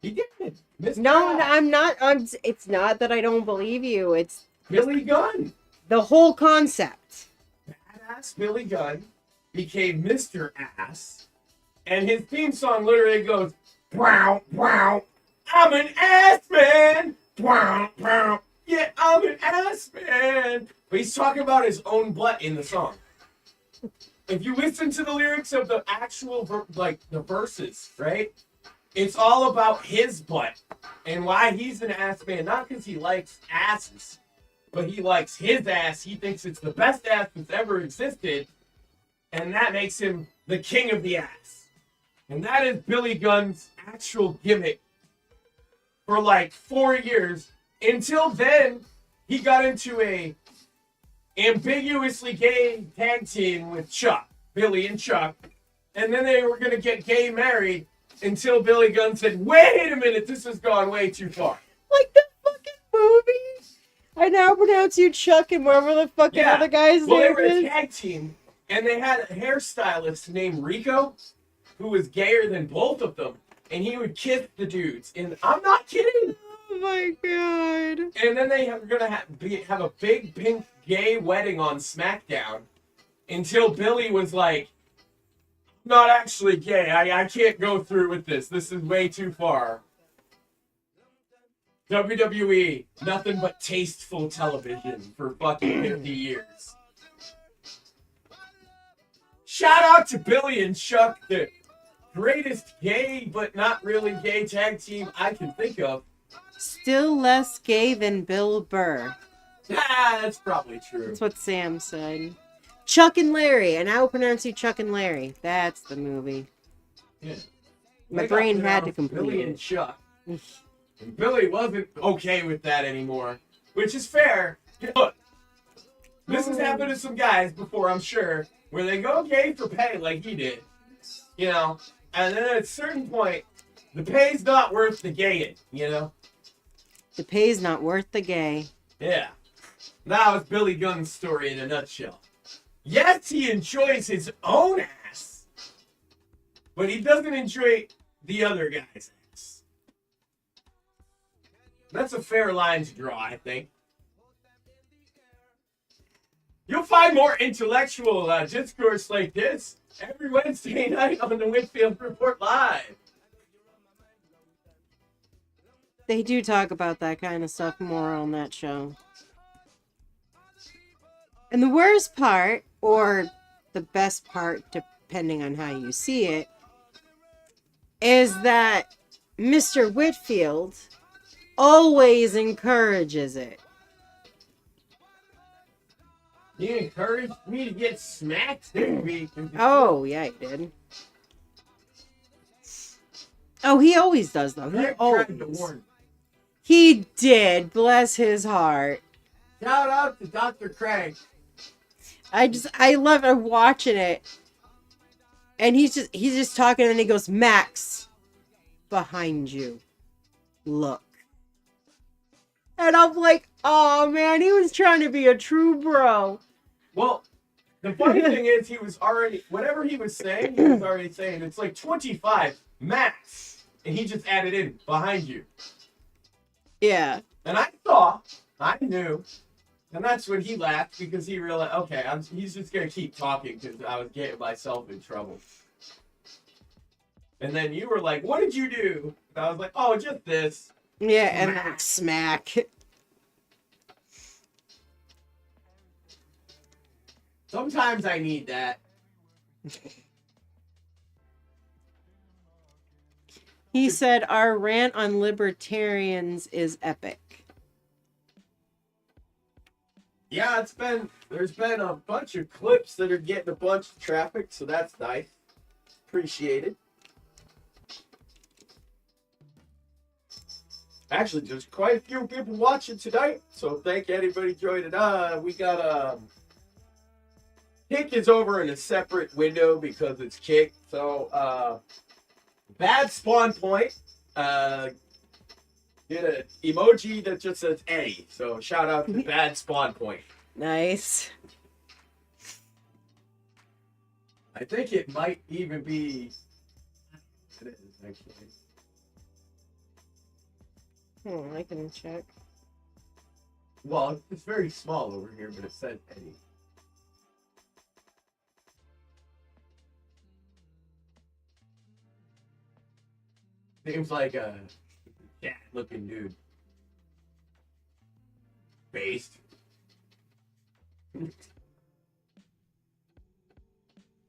He did. Mr. No, Ass. I'm not. It's not that I don't believe you. It's Billy Gunn. the whole concept. Badass Billy Gunn became Mr. Ass, and his theme song literally goes, "Wow, wow, I'm an ass man. Wow, wow, yeah, I'm an ass man." But he's talking about his own butt in the song. If you listen to the lyrics of the actual, the verses, right? It's all about his butt and why he's an ass man. Not because he likes asses, but he likes his ass. He thinks it's the best ass that's ever existed, and that makes him the king of the ass. And that is Billy Gunn's actual gimmick for like 4 years. Until then, he got into a ambiguously gay tag team with Chuck, Billy and Chuck, and then they were gonna get gay married until Billy Gunn said, "Wait a minute, this has gone way too far." Like the fucking movie. I now pronounce you Chuck and whatever the fucking other guy's Well, they name were a is. tag team, and they had a hairstylist named Rico, who was gayer than both of them, and he would kiss the dudes. And I'm not kidding. Oh my god. And then they were gonna have a big pink gay wedding on SmackDown, until Billy was like, "Not actually gay. I can't go through with this. This is way too far." WWE, nothing but tasteful television for fucking 50 years. Shout out to Billy and Chuck, the greatest gay but not really gay tag team I can think of. Still less gay than Bill Burr. Ah, that's probably true. That's what Sam said. Chuck and Larry, and I will pronounce you Chuck and Larry. That's the movie. Yeah. My They brain got had to pronounced complete Billy it. and Chuck. And Billy wasn't okay with that anymore, which is fair. Look, this has happened to some guys before, I'm sure, where they go gay for pay like he did, you know, and then at a certain point, the pay's not worth the gaying, you know? The pay's not worth the gay. Yeah. Now it's Billy Gunn's story in a nutshell. Yes, he enjoys his own ass, but he doesn't enjoy the other guy's ass. That's a fair line to draw, I think. You'll find more intellectual discourse like this every Wednesday night on the Whitfield Report Live. They do talk about that kind of stuff more on that show. And the worst part, or the best part, depending on how you see it, is that Mr. Whitfield always encourages it. He encouraged me to get smacked this week. Oh, yeah, he did. Oh, he always does, though. He Greg tried to always. warn me. He did. Bless his heart. Shout out to Dr. Craig. I love her watching it. And he's just talking and he goes, "Max, behind you. Look." And I'm like, oh man, he was trying to be a true bro. Well, the funny thing is, he was already, whatever he was saying, he was already saying, it's like 25, max. And he just added in, behind you. Yeah. And I knew. And that's when he laughed, because he realized, okay, he's just going to keep talking, because I was getting myself in trouble. And then you were like, what did you do? And I was like, oh, just this. Yeah, and then smack. Sometimes I need that. He said our rant on libertarians is epic. Yeah, there's been a bunch of clips that are getting a bunch of traffic, so that's nice. Appreciate it. Actually, there's quite a few people watching tonight, so thank anybody joining. We got Kick is over in a separate window because it's Kick. So bad spawn point. Get an emoji that just says Eddie. So shout out to bad spawn point. Nice. I think it might even be. It is actually. I can check. Well, it's very small over here, but it says Eddie. Seems like a cat-looking dude. Based.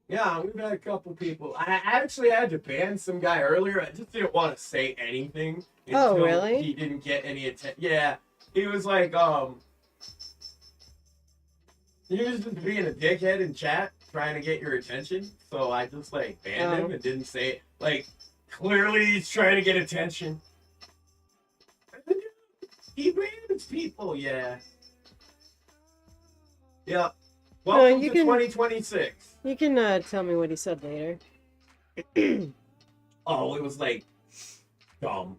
Yeah, we've had a couple people. I actually had to ban some guy earlier. I just didn't want to say anything Oh, until really? he didn't get any attention. Yeah, he was like, he was just being a dickhead in chat, trying to get your attention. So I just like banned him and didn't say it. Like, clearly he's trying to get attention. He bans people, yeah. Yep. Welcome you to can- 2026. You can tell me what he said later. Oh, it was like dumb.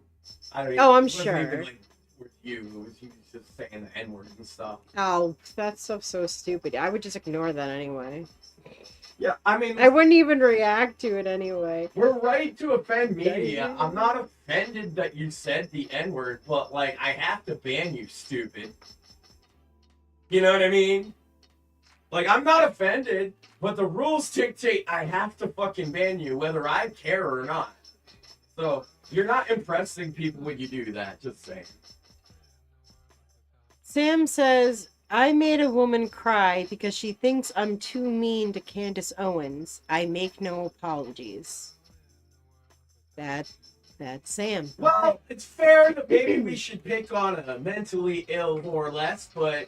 I don't Oh, I'm it wasn't sure. Even, like, with you, he was just saying the N-word and stuff. Oh, that stuff's so stupid. I would just ignore that anyway. Yeah, I mean, I wouldn't even react to it anyway. we're right to offend media. I'm not offended that you said the N-word, but like, I have to ban you, stupid. You know what I mean? Like, I'm not offended, but the rules dictate I have to fucking ban you, whether I care or not. So, you're not impressing people when you do that, just saying. Sam says, I made a woman cry because she thinks I'm too mean to Candace Owens. I make no apologies. That's Sam. Well, it's fair that maybe we should pick on a mentally ill more or less, but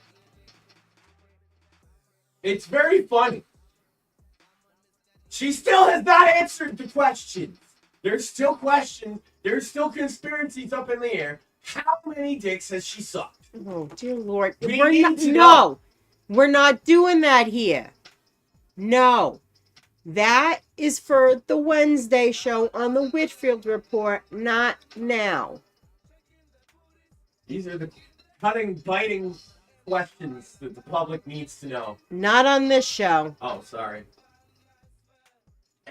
it's very funny. She still has not answered the questions. There's still questions. There's still conspiracies up in the air. How many dicks has she sucked? Oh, dear Lord. We We're need not, to no, know. we're not doing that here. No. That is for the Wednesday show on the Whitfield Report, not now. These are the cutting, biting questions that the public needs to know. Not on this show. Oh, sorry.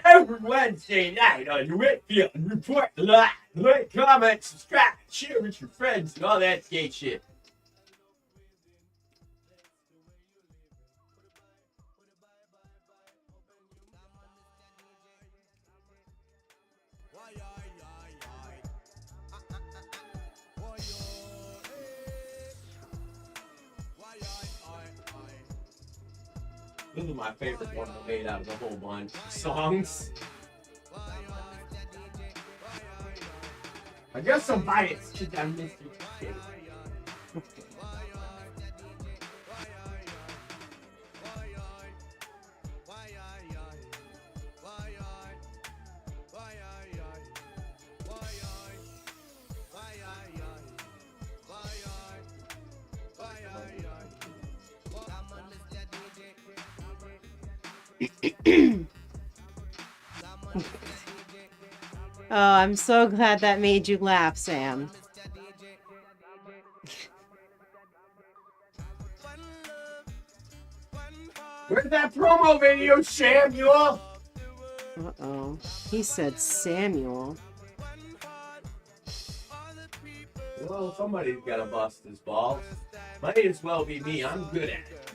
Every Wednesday night on the Whitfield Report Live. Like, comment, subscribe, share with your friends, and all that gay shit. This is my favorite one I made out of the whole bunch. Songs. I guess I'm biased because I'm Mr. Shit. Oh, I'm so glad that made you laugh, Sam. Where's that promo video, Samuel? Uh-oh. He said Samuel. Well, somebody's gotta bust his balls. Might as well be me. I'm good at it.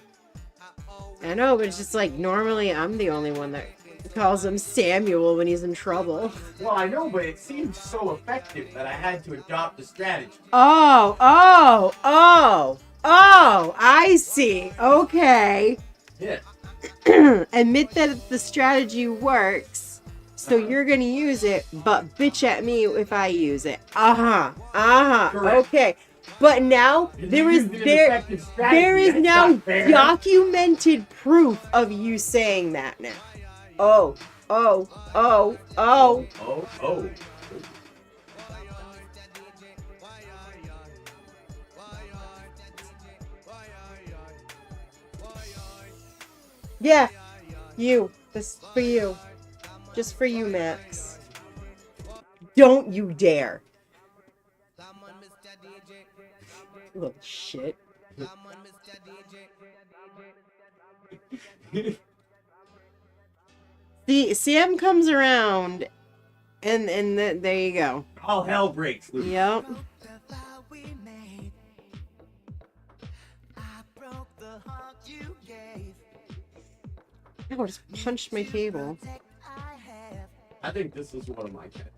I know, but it's just like normally I'm the only one that calls him Samuel when he's in trouble. Well, I know, but it seems so effective that I had to adopt the strategy. Oh, I see. Okay. Yeah. Admit that the strategy works, so you're gonna use it, but bitch at me if I use it. Correct. Okay. But now there is there is now documented proof of you saying that now. Oh, oh, oh, oh. Oh. Yeah, you. This is for you. Just for you, Max. Don't you dare. Little shit. See, Sam comes around, and there you go. All hell breaks loose. Yep. I just punched my table. I think this is one of my cats.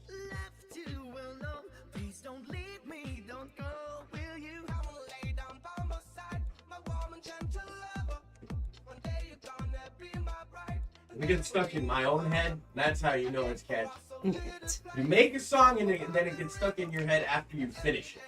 We get stuck in my own head. That's how you know it's catchy. You make a song and then it gets stuck in your head after you finish it.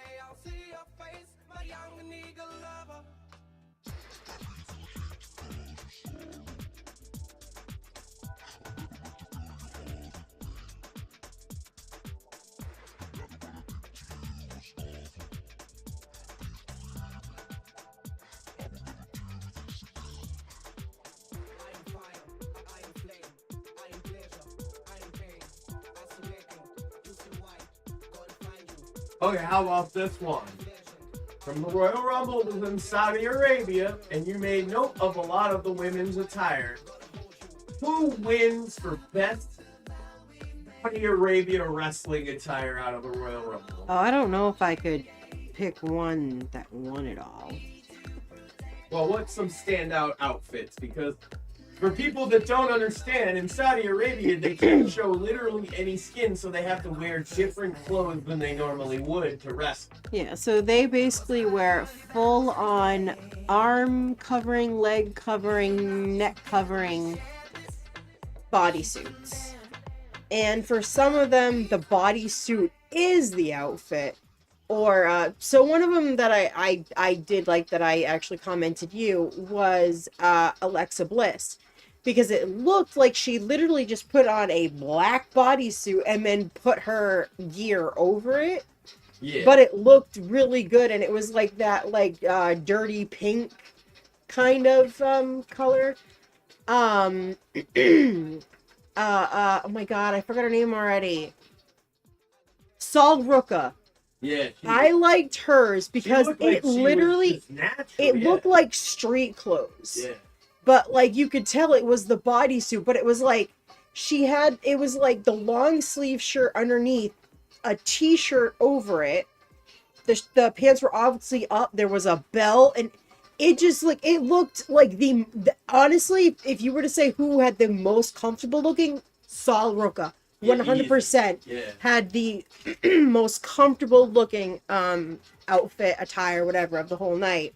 Okay, how about this one? From the Royal Rumble was in Saudi Arabia, and you made note of a lot of the women's attire. Who wins for best Saudi Arabia wrestling attire out of the Royal Rumble? Oh, I don't know if I could pick one that won it all. Well, what's some standout outfits? Because for people that don't understand, in Saudi Arabia, they can't show literally any skin, so they have to wear different clothes than they normally would to wrestle. Yeah, so they basically wear full-on arm covering, leg covering, neck covering bodysuits. And for some of them, the bodysuit is the outfit. Or, so one of them that I did like that I actually commented you was Alexa Bliss. Because it looked like she literally just put on a black bodysuit and then put her gear over it. Yeah. But it looked really good, and it was like that, dirty pink kind of color. Oh my god, I forgot her name already. Sol Ruka. Yeah. I liked hers because it literally, it looked like like street clothes. Yeah. But, like, you could tell it was the bodysuit, but it was like, it was like the long sleeve shirt underneath, a t-shirt over it. The pants were obviously up. There was a belt, and it just, like, it looked like honestly, if you were to say who had the most comfortable looking, Sol Ruka. 100% had the most comfortable looking outfit, attire, whatever, of the whole night.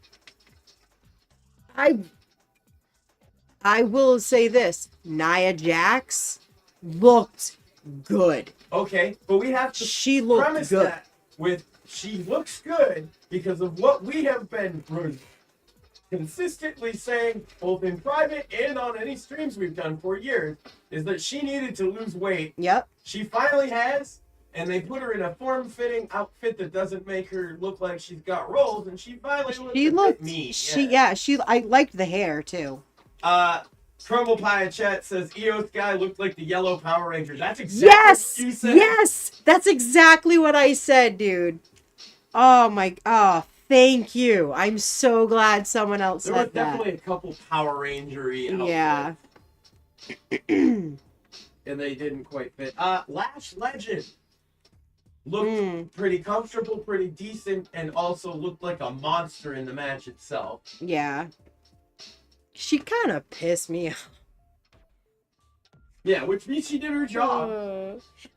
I will say this, Nia Jax looked good. Okay, but we have to She looked premise good. that with she looks good because of what we have been consistently saying, both in private and on any streams we've done for years, is that she needed to lose weight. Yep. She finally has, and they put her in a form-fitting outfit that doesn't make her look like she's got rolls, and she finally looked mean. I liked the hair too. Crumble Pie in chat says EOS guy looked like the yellow Power Ranger. That's exactly what you said. Yes, that's exactly what I said, dude. Thank you. I'm so glad someone else There said was definitely a couple Power Ranger-y outfits. Yeah. And they didn't quite fit. Lash Legend looked pretty comfortable, pretty decent, and also looked like a monster in the match itself. Yeah. She kind of pissed me off. Yeah, which means she did her job.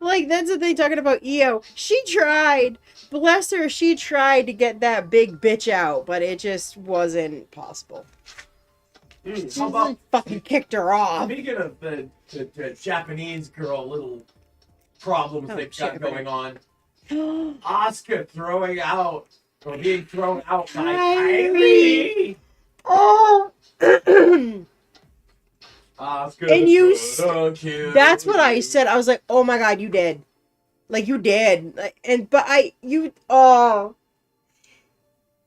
That's the thing talking about EO. She tried. Bless her, she tried to get that big bitch out, but it just wasn't possible. How about fucking kicked her off? Speaking of the Japanese girl little problems they've got going on, Asuka throwing out or being thrown out by Kyrie. Kyrie. Oh. Oscar And you so cute. That's what I said. I was like, oh my God, you did. Like, you did.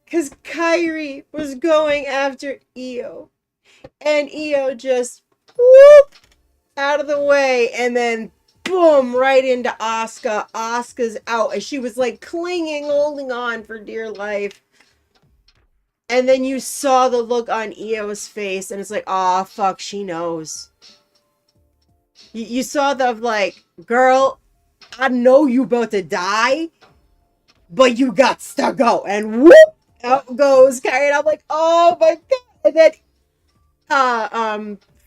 Because Kyrie was going after Io. And Io just, whoop, out of the way. And then, boom, right into Asuka. Asuka's out. And she was like clinging, holding on for dear life. And then you saw the look on Io's face. And it's like, oh, fuck, she knows. You saw the, like, girl, I know you about to die, but you got to go. And whoop, out goes Kyrie. And I'm like, oh my God. And then,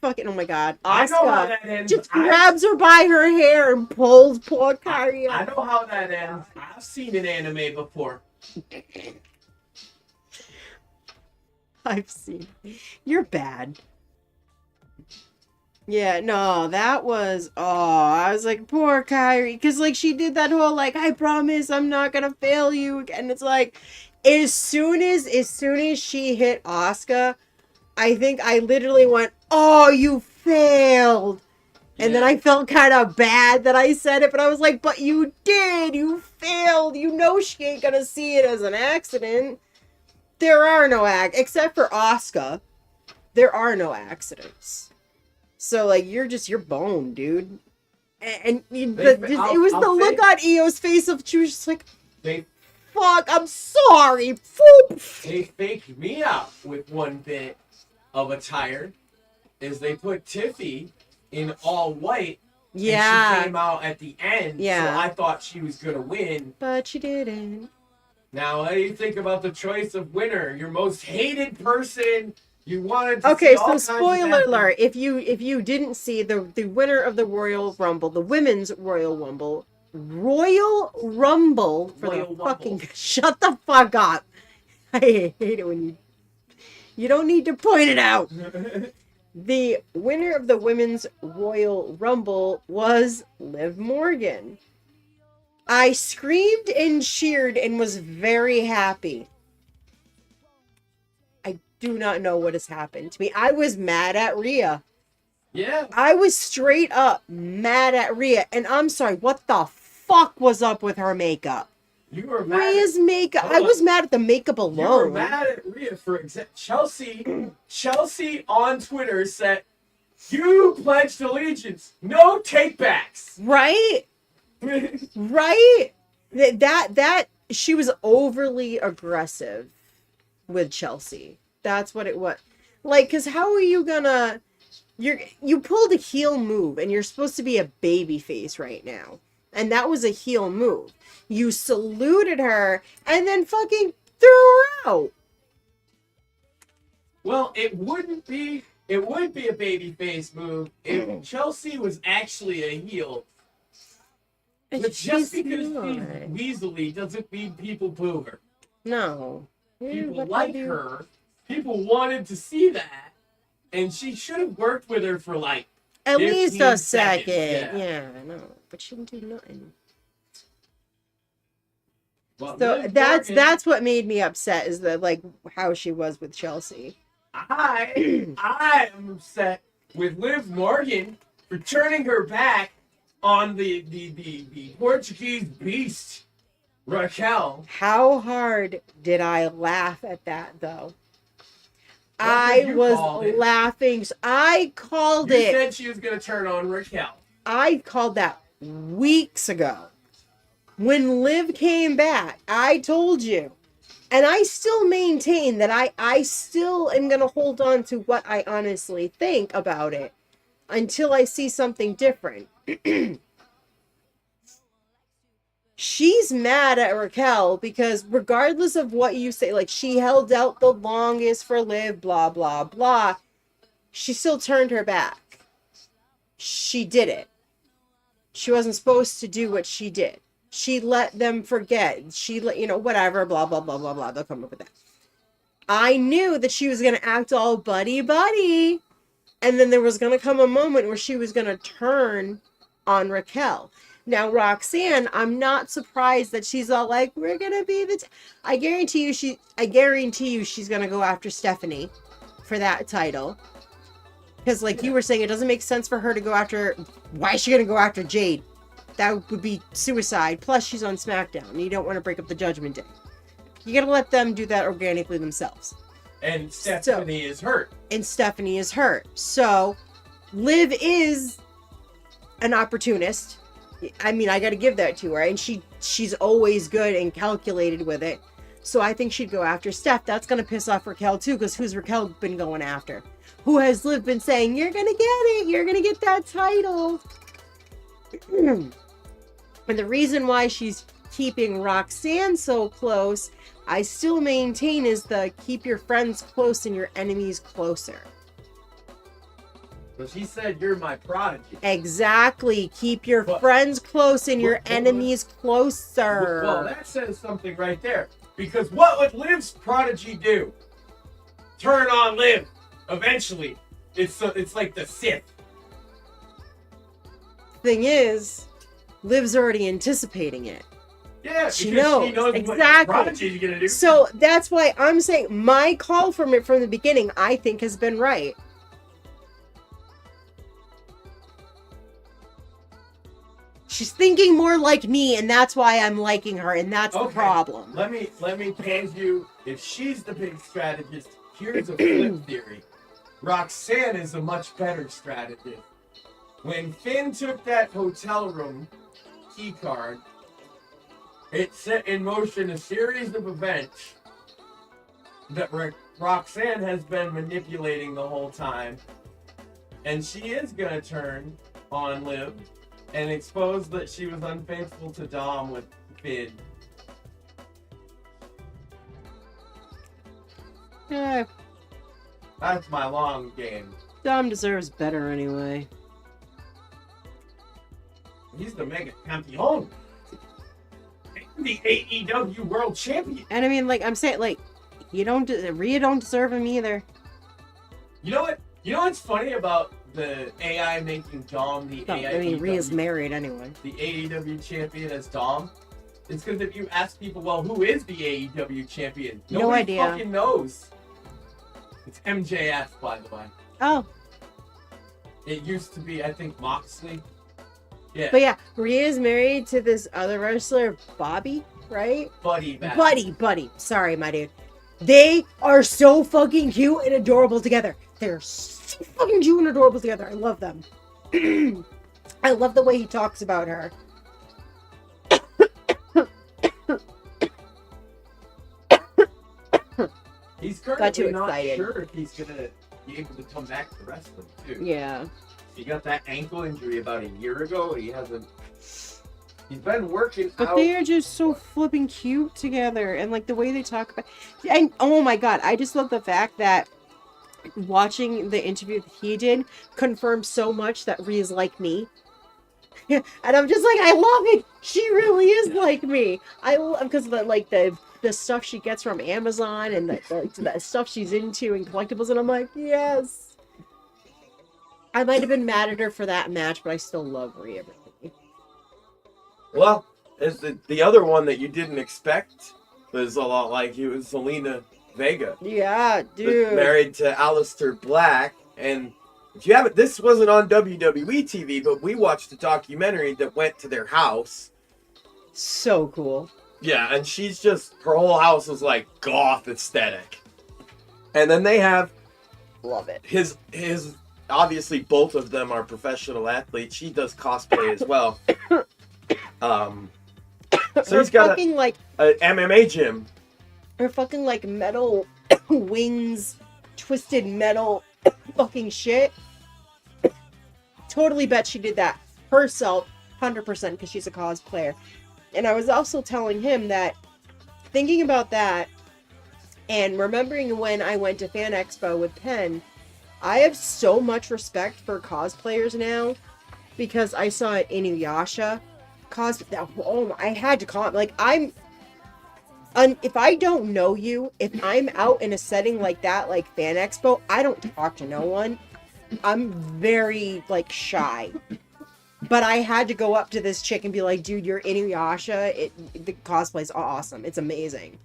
fucking, oh my God. I know how Asuka that ends. just grabs her by her hair and pulls poor Kyrie I out. know how that ends. I've seen an anime before. I've seen. You're bad. Yeah, no, that was, I was like, poor Kyrie, because, like, she did that whole, like, I promise I'm not gonna fail you, and it's like, as soon as she hit Asuka, I think I literally went, oh, you failed, and then I felt kind of bad that I said it, but I was like, but you did, you failed, you know she ain't gonna see it as an accident. There are no except for Asuka, there are no accidents. So, like, you're boned, dude. And it was the look on Io's face of she was just like, fuck, I'm sorry. They faked me out with one bit of attire. Is they put Tiffy in all white. Yeah. And she came out at the end. Yeah. So I thought she was going to win. But she didn't. Now, what do you think about the choice of winner? Your most hated person. You wanted to okay, see all so spoiler alert. If you didn't see the winner of the Royal Rumble, the women's Royal Rumble for the fucking shut the fuck up. I hate it when you don't need to point it out. The winner of the women's Royal Rumble was Liv Morgan. I screamed and cheered and was very happy. I do not know what has happened to me. I was mad at Rhea. Yeah. I was straight up mad at Rhea. And I'm sorry, what the fuck was up with her makeup? You were mad Rhea's makeup. I was mad at the makeup alone. You were mad at Rhea for Chelsea on Twitter said, you pledged allegiance. No takebacks. Right? Right? That she was overly aggressive with Chelsea. That's what it was. Like, because how are you gonna... You pulled a heel move, and you're supposed to be a baby face right now. And that was a heel move. You saluted her, and then fucking threw her out. Well, it would be a babyface move if Chelsea was actually a heel. But just because she's weaselly doesn't mean people boo her. No. People like her. People wanted to see that. And she should have worked with her for like at least a second. Yeah, I know. But she didn't do nothing. Well, so that's what made me upset is that like how she was with Chelsea. I am upset with Liv Morgan for turning her back on the Portuguese beast, Raquel. How hard did I laugh at that though? I was laughing. I called it. You said she was going to turn on Raquel. I called that weeks ago. When Liv came back, I told you. And I still maintain that I still am going to hold on to what I honestly think about it until I see something different. She's mad at Raquel because regardless of what you say, like she held out the longest for Liv, blah, blah, blah. She still turned her back. She did it. She wasn't supposed to do what she did. She let them forget. She let, whatever, blah, blah, blah, blah, blah. They'll come up with that. I knew that she was going to act all buddy-buddy. And then there was going to come a moment where she was going to turn on Raquel. Now Roxanne, I'm not surprised that she's all like, "We're gonna be the." I guarantee you, she's gonna go after Stephanie for that title. Because, like you were saying, it doesn't make sense for her to go after. Why is she gonna go after Jade? That would be suicide. Plus, she's on SmackDown, and you don't want to break up the Judgment Day. You gotta let them do that organically themselves. And Stephanie is hurt. And Stephanie is hurt. So, Liv is an opportunist. I mean, I gotta give that to her. And she's always good and calculated with it. So I think she'd go after Steph. That's gonna piss off Raquel too, because who's Raquel been going after? Who has Liv been saying, "You're gonna get it, you're gonna get that title." And the reason why she's keeping Roxanne so close, I still maintain, is the keep your friends close and your enemies closer. So she said, "You're my prodigy." Exactly. Keep your friends close and your enemies closer. Well, that says something right there. Because what would Liv's prodigy do? Turn on Liv. Eventually. It's like the Sith. Thing is, Liv's already anticipating it. Yeah, She because knows. she knows Exactly. what prodigy's gonna do. So that's why I'm saying my call from it from the beginning, I think, has been right. She's thinking more like me, and that's why I'm liking her, and that's the problem. Let me pose you. If she's the big strategist, here's a flip theory. Roxanne is a much better strategist. When Finn took that hotel room key card, it set in motion a series of events that Roxanne has been manipulating the whole time. And she is going to turn on Liv and expose that she was unfaithful to Dom with Finn. Yeah, That's my long game. Dom deserves better anyway. He's the mega champion. The AEW world champion. And I mean, like, I'm saying, like, Rhea don't deserve him either. You know what? You know what's funny about the AI making Dom the No, I mean, Rhea's married anyway. The AEW champion as Dom? It's because if you ask people, well, who is the AEW champion? No Nobody idea. fucking knows. It's MJF, by the way. Oh. It used to be, I think, Moxley. Yeah. But yeah, Rhea's married to this other wrestler, Bobby, right? Buddy back. Buddy. Sorry, my dude. They are so fucking cute and adorable together. They're so fucking cute and adorable together. I love them. I love the way he talks about her. He's Got too currently not excited. sure if he's going to be able to come back to wrestling, too. Yeah. He got that ankle injury about a year ago. He hasn't. He's been working But out. they are just so flipping cute together, and like the way they talk about, and oh my god, I just love the fact that watching the interview that he did confirmed so much that Rhea's like me. And I'm just like, I love it. She really is like me. I love because the stuff she gets from Amazon and the stuff she's into and collectibles, and I'm like, yes. I might have been mad at her for that match, but I still love Rhea. Well, as the other one that you didn't expect was a lot like you, was Zelina Vega. Yeah, dude. Married to Aleister Black. And if you haven't, this wasn't on WWE TV, but we watched a documentary that went to their house. So cool. Yeah, and she's just, her whole house is like goth aesthetic. And then they have Love it. his obviously both of them are professional athletes. She does cosplay as well. So he's got fucking like a MMA gym. her fucking like metal wings, twisted metal fucking shit. Totally bet she did that herself, 100%, because she's a cosplayer. And I was also telling him that, thinking about that, and remembering when I went to Fan Expo with Penn, I have so much respect for cosplayers now, because I saw an Inuyasha I had to call it. Like, if I don't know you, if I'm out in a setting like that, like Fan Expo, I don't talk to no one. I'm very, like, shy. But But I had to go up to this chick and be like, dude, you're Inuyasha. The cosplay's awesome. It's amazing.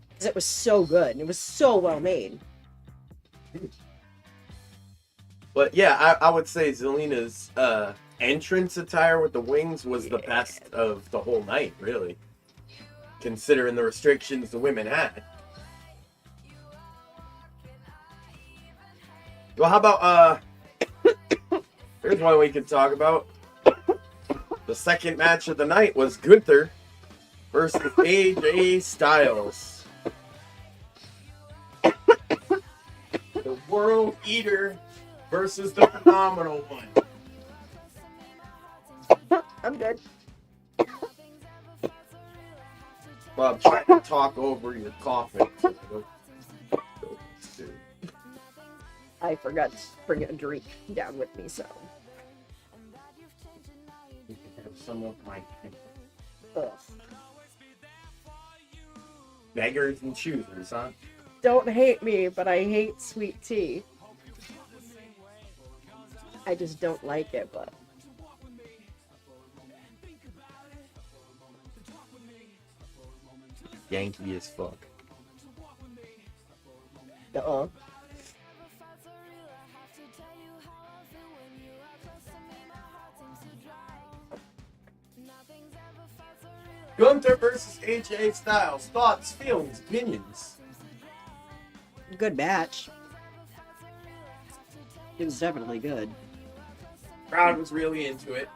Because it was so good. And it was so well made. But yeah, I would say Zelina's entrance attire with the wings was the best of the whole night, really. Considering the restrictions the women had. Well, how about, here's one we could talk about. The second match of the night was Gunther versus AJ Styles. The World Eater versus the Phenomenal One. I'm good. Well, I'm trying to talk over your coughing. I forgot to bring a drink down with me, so. You can have some of my Ugh. beggars and choosers, huh? Don't hate me, but I hate sweet tea. I just don't like it, but. Yankee as fuck. Uh-uh. Gunther versus AJ Styles. Thoughts, feelings, opinions. Good match. It was definitely good. Crowd was really into it.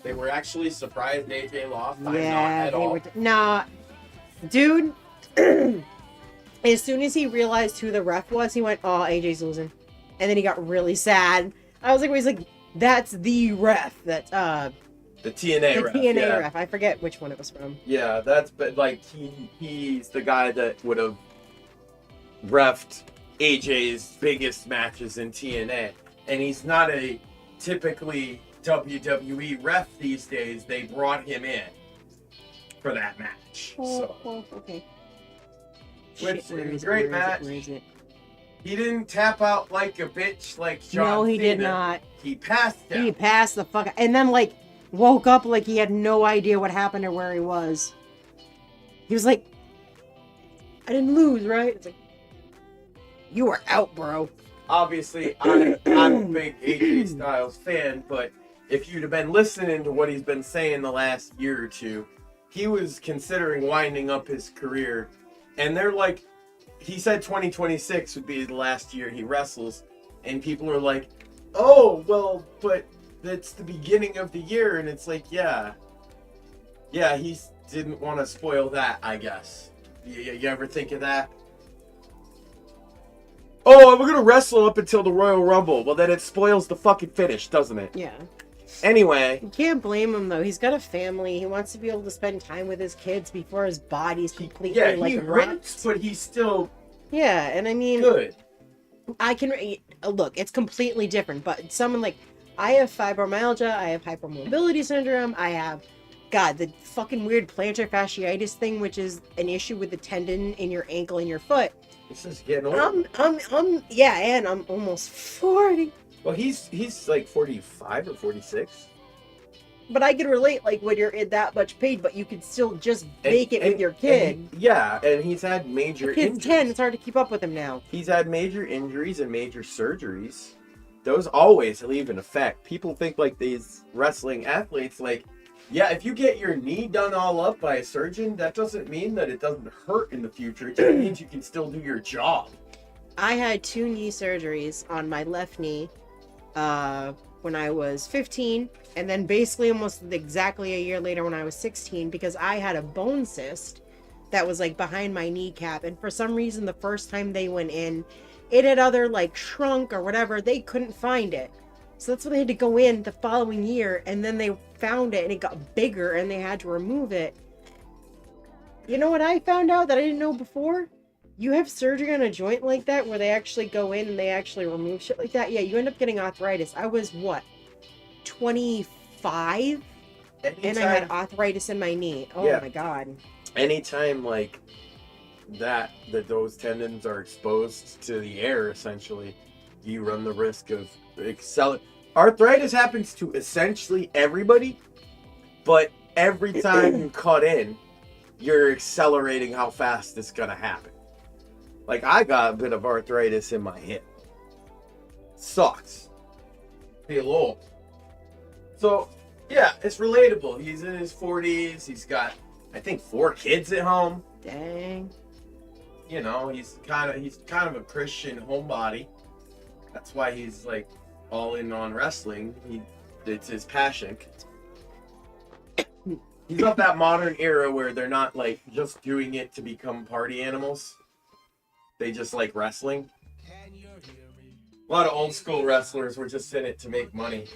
They were actually surprised AJ lost. I'm not Yeah, at they all. were. Nah, dude. As soon as he realized who the ref was, he went, "Oh, AJ's losing," and then he got really sad. I was like, "He's like, that's the ref. That's The TNA the ref. TNA yeah. ref. I forget which one it was from." Yeah, that's but like he's the guy that would have refed AJ's biggest matches in TNA, and he's not a typically WWE ref these days. They brought him in for that match, so Okay. Which Shit, where is is it? great Where is it? match. Where is it? he didn't tap out like a bitch like John No, he did Cena. not. He passed out. He passed the fuck, and then like woke up like he had no idea what happened or where he was. He was like, "I didn't lose, right?" It's like, "You were out, bro." Obviously, I'm a big AJ Styles fan, but if you'd have been listening to what he's been saying the last year or two, he was considering winding up his career. And they're like, he said 2026 would be the last year he wrestles. And people are like, oh, well, but that's the beginning of the year. And it's like, yeah, he didn't want to spoil that, I guess. You ever think of that? Oh, we're gonna wrestle up until the Royal Rumble. Well, then it spoils the fucking finish, doesn't it? Yeah. Anyway, You can't blame him though. He's got a family. He wants to be able to spend time with his kids before his body's completely yeah, like he wrecked. hurts, but he's still Yeah, and I mean, good. I can look. It's completely different. But someone like I have fibromyalgia. I have hypermobility syndrome. I have, God, the fucking weird plantar fasciitis thing, which is an issue with the tendon in your ankle and your foot. This is getting old. Yeah, and I'm almost 40. Well, he's like 45 or 46. But I can relate, like, when you're in that much pain, but you can still just make it with your kid. And he's had major The kid's injuries. 10, it's hard to keep up with him now. He's had major injuries and major surgeries. Those always leave an effect. People think like these wrestling athletes, like, yeah, if you get your knee done all up by a surgeon, that doesn't mean that it doesn't hurt in the future. It just means you can still do your job. I had 2 knee surgeries on my left knee when I was 15, and then basically almost exactly a year later when I was 16, because I had a bone cyst that was like behind my kneecap, and for some reason the first time they went in, it had either like shrunk or whatever. They couldn't find it. So that's why they had to go in the following year, and then they found it and it got bigger and they had to remove it. You know what I found out that I didn't know before? You have surgery on a joint like that where they actually go in and they actually remove shit like that. Yeah, you end up getting arthritis. I was what, 25? And I had arthritis in my knee. Oh Yeah. my god. Anytime like that those tendons are exposed to the air, essentially, you run the risk of arthritis happens to essentially everybody, but every time you cut in, you're accelerating how fast it's gonna happen. Like, I got a bit of arthritis in my hip. Sucks. Feel old. So, yeah, it's relatable. He's in his 40s. He's got, I think, 4 kids at home. Dang. You know, he's kind of a Christian homebody. That's why he's like all in on wrestling. It's his passion. He's of that modern era where they're not like just doing it to become party animals. They just like wrestling. A lot of old school wrestlers were just in it to make money.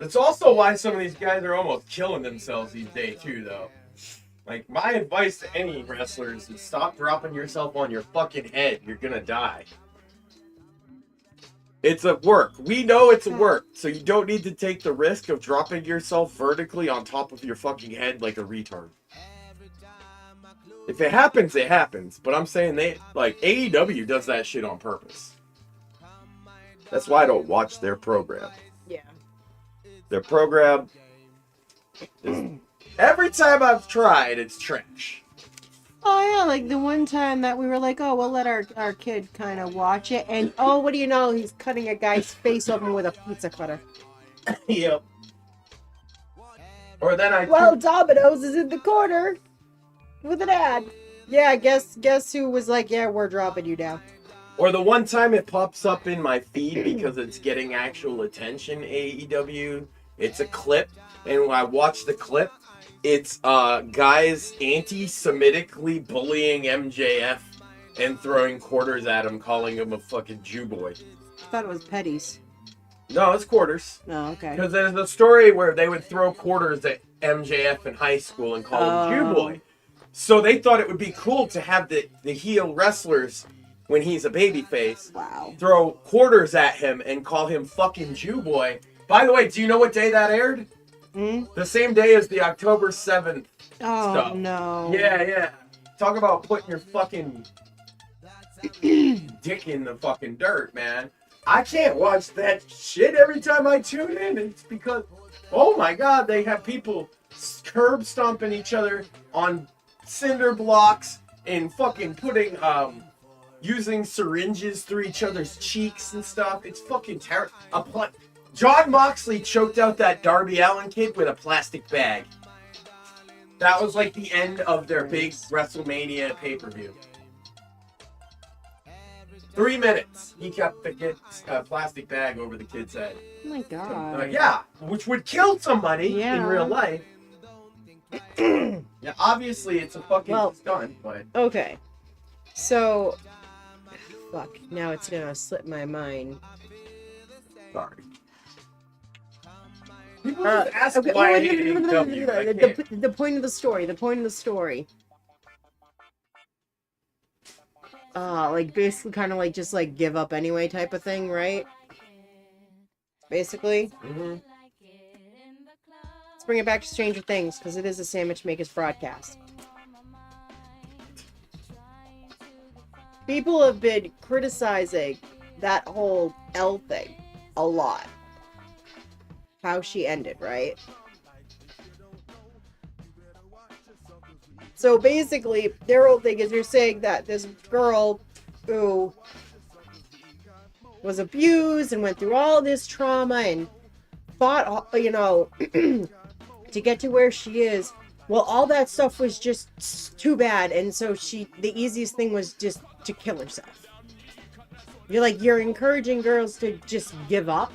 It's also why some of these guys are almost killing themselves these days too, though. Like, my advice to any wrestlers is stop dropping yourself on your fucking head. You're gonna die. It's a work. We know it's a work, so you don't need to take the risk of dropping yourself vertically on top of your fucking head like a retard. If it happens, it happens. But I'm saying AEW does that shit on purpose. That's why I don't watch their program. Yeah. Their program is... Every time I've tried, it's trash. Oh yeah, like the one time that we were like, oh, we'll let our kid kind of watch it, and oh, what do you know? He's cutting a guy's face open with a pizza cutter. Yep. Or then Well, Domino's is in the corner with an ad. Yeah, guess who was like, yeah, we're dropping you down. Or the one time it pops up in my feed because it's getting actual attention, AEW. It's a clip, and when I watch the clip, it's guys anti-Semitically bullying MJF and throwing quarters at him, calling him a fucking Jew boy. I thought it was Petties. No, it's quarters. Oh, okay. Because there's a story where they would throw quarters at MJF in high school and call him Jew boy. So they thought it would be cool to have the heel wrestlers, when he's a babyface, throw quarters at him and call him fucking Jew boy. By the way, do you know what day that aired? The same day as the October 7th stuff. Oh, no. Yeah. Talk about putting your fucking dick in the fucking dirt, man. I can't watch that shit every time I tune in. It's because, oh my god, they have people curb stomping each other on cinder blocks and fucking putting, using syringes through each other's cheeks and stuff. It's fucking terrible. John Moxley choked out that Darby Allin kid with a plastic bag. That was like the end of their big WrestleMania pay-per-view. 3 minutes. He kept the kid's plastic bag over the kid's head. Oh my god. Yeah, which would kill somebody in real life. Yeah, obviously it's a fucking stunt, but... Okay. So... Fuck. Now it's gonna slip my mind. Sorry. People just ask why I hate AEW. The point of the story. Like basically kind of like just like give up anyway type of thing, right? Basically. Mm-hmm. Let's bring it back to Stranger Things, because it is a Sammich Makers broadcast. People have been criticizing that whole Elle thing a lot. How she ended, right? So basically, their whole thing is you're saying that this girl who was abused and went through all this trauma and fought, you know, to get to where she is. Well, all that stuff was just too bad, and so the easiest thing was just to kill herself. You're encouraging girls to just give up.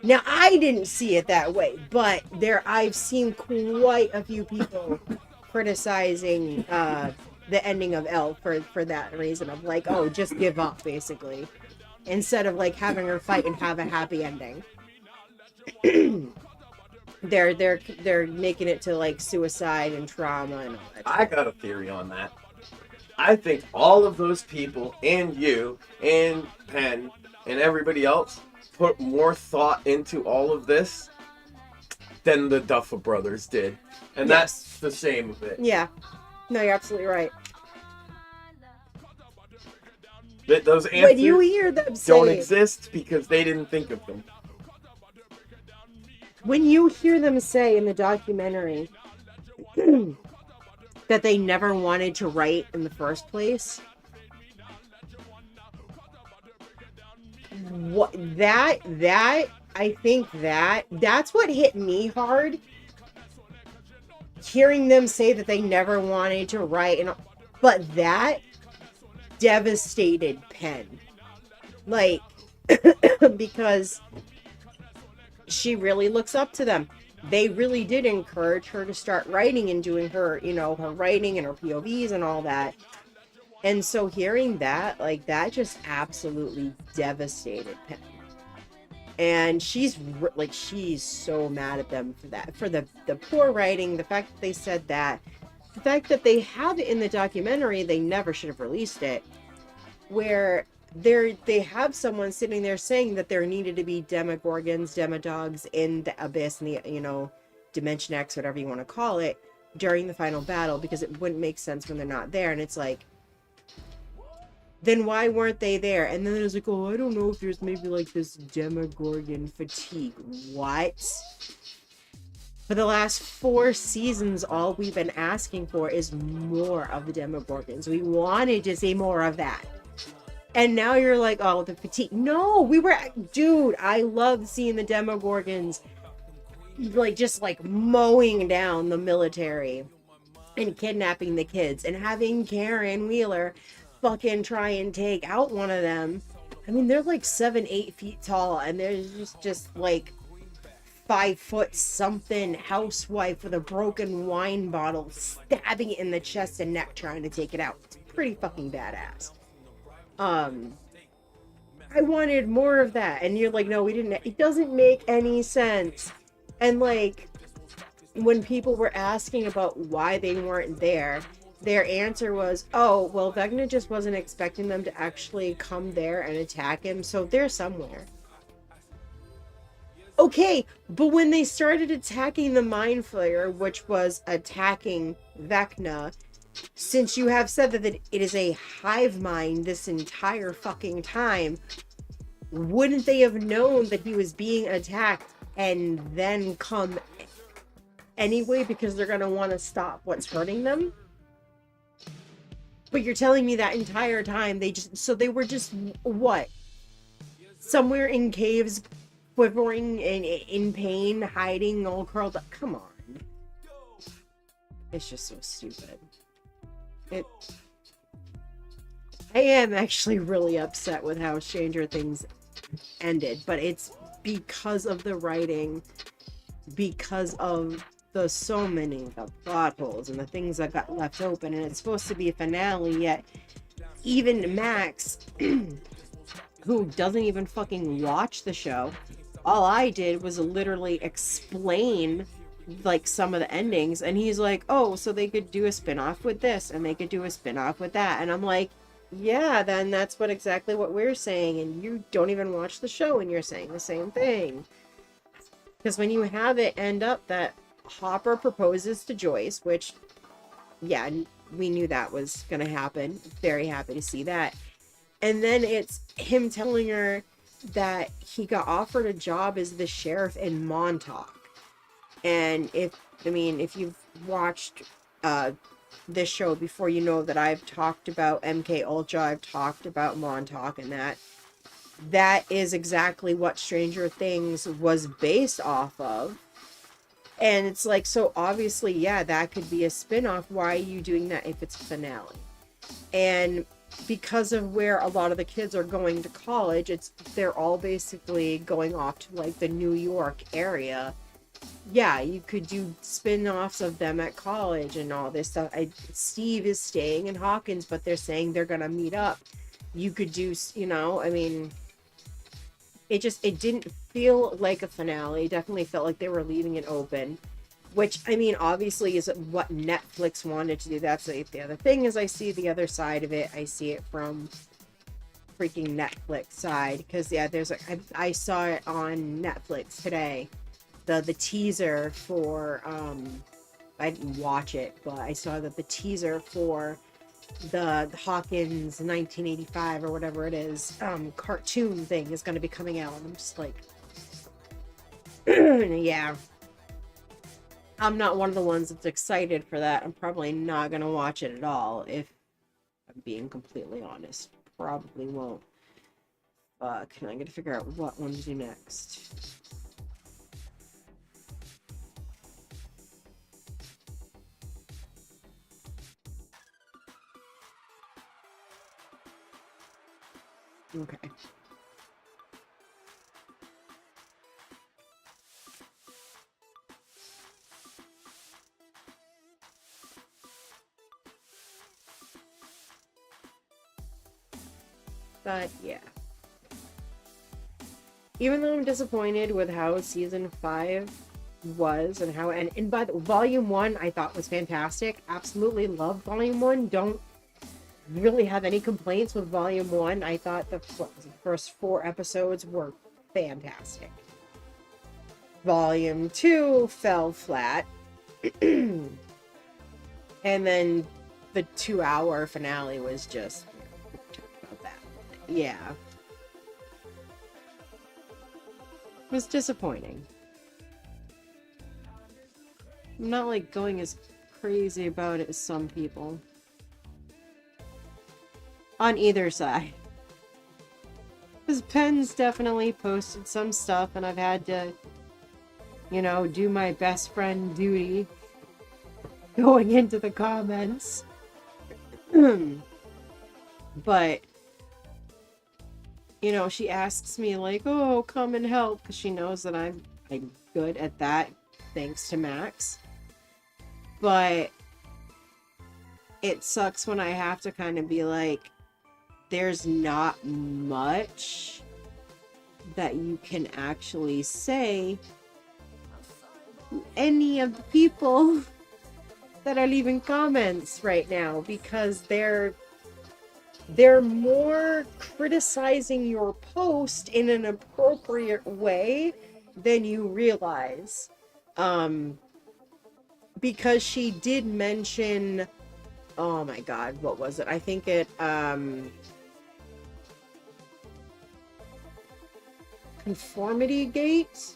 Now, I didn't see it that way, but I've seen quite a few people criticizing the ending of Elle for that reason of like, oh, just give up, basically, instead of like having her fight and have a happy ending. They're making it to like suicide and trauma and all that. I got a theory on that. I think all of those people and you and Penn and everybody else put more thought into all of this than the Duffer brothers did. And that's the same of it. Yeah. No, you're absolutely right. That those When you answers hear them don't say, exist because they didn't think of them. when you hear them say in the documentary that they never wanted to write in the first place, what that I think that's what hit me hard. Hearing them say that they never wanted to write, but that devastated Penn, like, because she really looks up to them. They really did encourage her to start writing and doing her, her writing and her POVs and all that. And so hearing that, like, that just absolutely devastated Penn. And she's so mad at them for that, for the poor writing, the fact that they said that, the fact that they have it in the documentary, they never should have released it, where they have someone sitting there saying that there needed to be demogorgons, demodogs in the abyss, and the Dimension X, whatever you want to call it, during the final battle, because it wouldn't make sense when they're not there. And it's like, then why weren't they there? And then there's like, oh, I don't know if there's maybe like this demogorgon fatigue. What? For the last 4 seasons, all we've been asking for is more of the demogorgons. We wanted to see more of that. And now you're like, oh, the fatigue. No, dude, I love seeing the demogorgons like just like mowing down the military and kidnapping the kids and having Karen Wheeler fucking try and take out one of them. I mean, they're like 7-8 feet tall, and they're just like 5 foot something housewife with a broken wine bottle stabbing it in the chest and neck trying to take it out. It's pretty fucking badass. I wanted more of that, and you're like, no, we didn't. It doesn't make any sense. And like, when people were asking about why they weren't there, their answer was, oh, well, Vecna just wasn't expecting them to actually come there and attack him, so they're somewhere. Okay, but when they started attacking the Mind Flayer, which was attacking Vecna, since you have said that it is a hive mind this entire fucking time, wouldn't they have known that he was being attacked and then come anyway, because they're going to want to stop what's hurting them? But you're telling me that entire time they were just what? Somewhere in caves, quivering in pain, hiding, all curled up. Come on. It's just so stupid. I am actually really upset with how Stranger Things ended, but it's because of the writing, because of the plot holes and the things that got left open, and it's supposed to be a finale, yet even Max, who doesn't even fucking watch the show, all I did was literally explain like some of the endings, and he's like, oh, so they could do a spin-off with this and they could do a spin-off with that, and I'm like, yeah, then that's exactly what we're saying, and you don't even watch the show and you're saying the same thing. Because when you have it end up that Hopper proposes to Joyce, which, yeah, we knew that was gonna happen, very happy to see that, and then it's him telling her that he got offered a job as the sheriff in Montauk. And if you've watched this show before, you know that I've talked about MK Ultra, I've talked about Montauk, and that is exactly what Stranger Things was based off of. And it's like, so obviously, yeah, that could be a spin-off. Why are you doing that if it's a finale? And because of where a lot of the kids are going to college, they're all basically going off to like the New York area. Yeah, you could do spin-offs of them at college and all this stuff. Steve is staying in Hawkins, but they're saying they're gonna meet up. You could do, it didn't feel like a finale. It definitely felt like they were leaving it open, which, obviously is what Netflix wanted to do. That's the other thing, is I see the other side of it. I see it from freaking Netflix side, because yeah, I saw it on Netflix today, the teaser for I didn't watch it, but I saw that the teaser for the Hawkins 1985 or whatever it is, cartoon thing is going to be coming out. And I'm just like, yeah. I'm not one of the ones that's excited for that. I'm probably not going to watch it at all, if I'm being completely honest. Probably won't. Fuck, and I gotta figure out what one to do next. Okay. But yeah. Even though I'm disappointed with how season 5 was and how and by the volume 1 I thought was fantastic. Absolutely loved volume 1. Don't really have any complaints with volume 1. I thought the first 4 episodes were fantastic. Volume 2 fell flat. And then the 2-hour finale was just, we talked about that. Yeah. It was disappointing. I'm not like going as crazy about it as some people. On either side. Because Penn's definitely posted some stuff and I've had to, you know, do my best friend duty going into the comments. But, you know, she asks me like, oh, come and help, because she knows that I'm good at that, thanks to Max. But it sucks when I have to kind of be like, there's not much that you can actually say to any of the people that are leaving comments right now, because they're more criticizing your post in an appropriate way than you realize. Because she did mention, oh my god, what was it? I think it, Conformity Gate,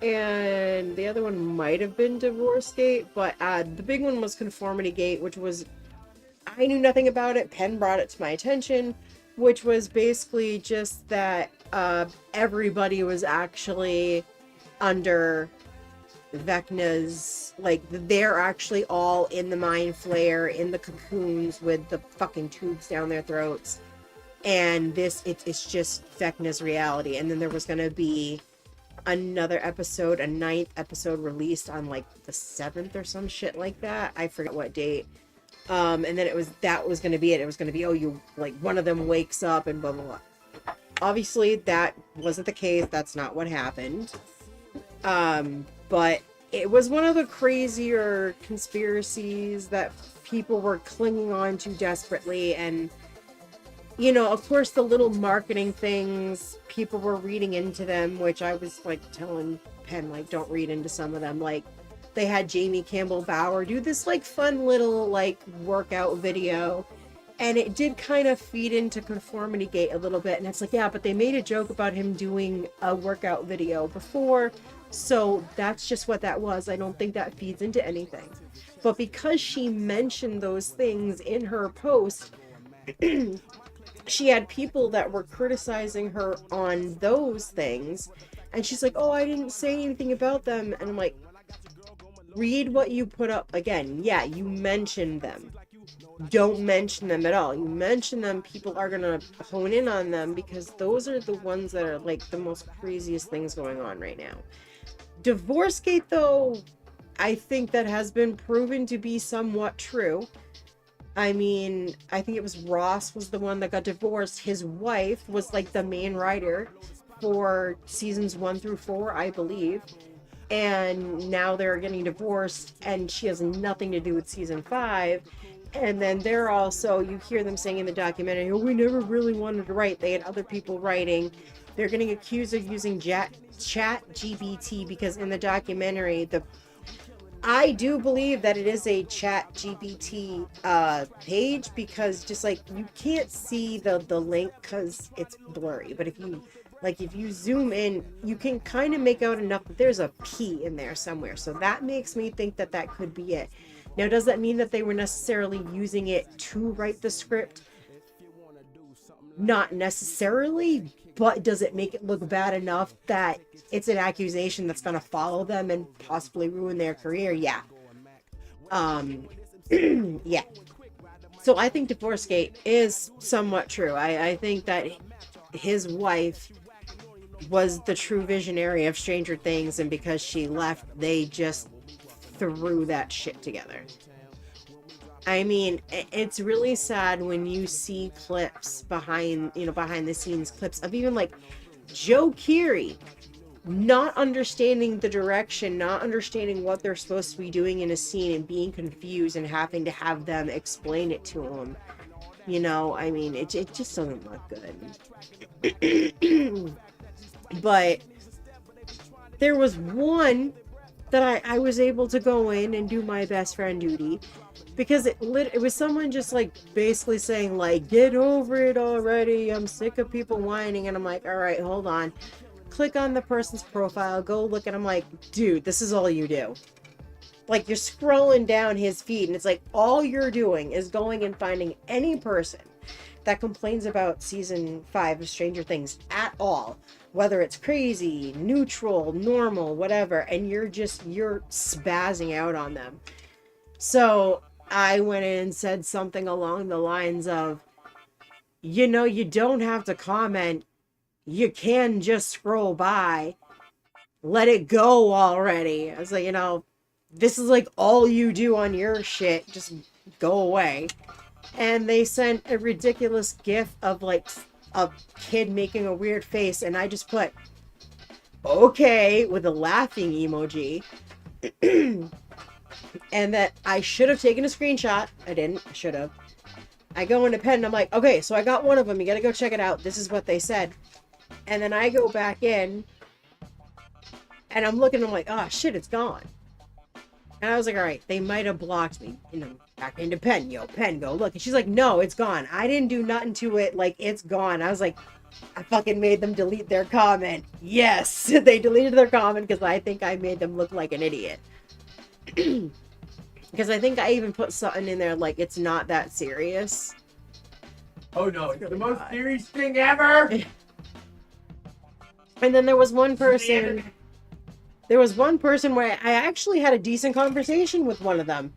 and the other one might have been Divorce Gate, but the big one was Conformity Gate, which was, I knew nothing about it. Penn brought it to my attention, which was basically just that everybody was actually under Vecna's, like, they're actually all in the Mind Flayer, in the cocoons with the fucking tubes down their throats. And it's just Vecna's reality. And then there was going to be another episode, a 9th episode released on like the 7th or some shit like that. I forget what date. And then that was going to be it. It was going to be, oh, you, like, one of them wakes up and blah, blah, blah. Obviously, that wasn't the case. That's not what happened. But it was one of the crazier conspiracies that people were clinging on to desperately. And, you know, of course, the little marketing things, people were reading into them, which I was, like, telling Penn, like, don't read into some of them. Like, they had Jamie Campbell Bower do this, like, fun little, like, workout video. And it did kind of feed into Conformity Gate a little bit. And it's like, yeah, but they made a joke about him doing a workout video before. So that's just what that was. I don't think that feeds into anything. But because she mentioned those things in her post, she had people that were criticizing her on those things. And she's like, oh, I didn't say anything about them. And I'm like, read what you put up. Again, yeah, you mentioned them. Don't mention them at all. You mention them, people are gonna hone in on them, because those are the ones that are like the most craziest things going on right now. Divorcegate, though, I think that has been proven to be somewhat true. I mean, I think it was Ross was the one that got divorced. His wife was like the main writer for seasons 1 through 4, I believe. And now they're getting divorced, and she has nothing to do with season 5. And then they're also, you hear them saying in the documentary, oh, we never really wanted to write. They had other people writing. They're getting accused of using chat GBT, because in the documentary, I do believe that it is a chat GPT page, because just like you can't see the link because it's blurry, but if you zoom in, you can kind of make out enough that there's a P in there somewhere. So that makes me think that that could be it. Now, does that mean that they were necessarily using it to write the script? Not necessarily, but does it make it look bad enough that it's an accusation that's going to follow them and possibly ruin their career? Yeah. Yeah. So I think Divorcegate is somewhat true. I think that his wife was the true visionary of Stranger Things, and because she left, they just threw that shit together. I mean, it's really sad when you see clips behind the scenes clips of even like Joe Keery not understanding the direction, not understanding what they're supposed to be doing in a scene, and being confused and having to have them explain it to him. I mean, it just doesn't look good. But there was one that I was able to go in and do my best friend duty, because it was someone just like basically saying like, get over it already, I'm sick of people whining. And I'm like, all right, hold on, click on the person's profile, go look, and I'm like, dude, this is all you do. Like, you're scrolling down his feed and it's like all you're doing is going and finding any person that complains about season 5 of Stranger Things at all, whether it's crazy, neutral, normal, whatever, and you're spazzing out on them. So I went in and said something along the lines of, you don't have to comment. You can just scroll by. Let it go already. I was like, this is like all you do on your shit. Just go away. And they sent a ridiculous gif of like a kid making a weird face, and I just put okay with a laughing emoji. And that I should have taken a screenshot. I didn't. I should have. I go into pen and I'm like, okay, so I got one of them. You gotta go check it out. This is what they said. And then I go back in and I'm looking, I'm like, oh shit, it's gone. And I was like, all right, they might have blocked me. Back into pen, pen, go look. And she's like, no, it's gone. I didn't do nothing to it. Like, it's gone. I was like, I fucking made them delete their comment. Yes, they deleted their comment because I think I made them look like an idiot. Because I think I even put something in there like, it's not that serious. Oh no, it's the most serious thing ever! And then there was one person where I actually had a decent conversation with one of them,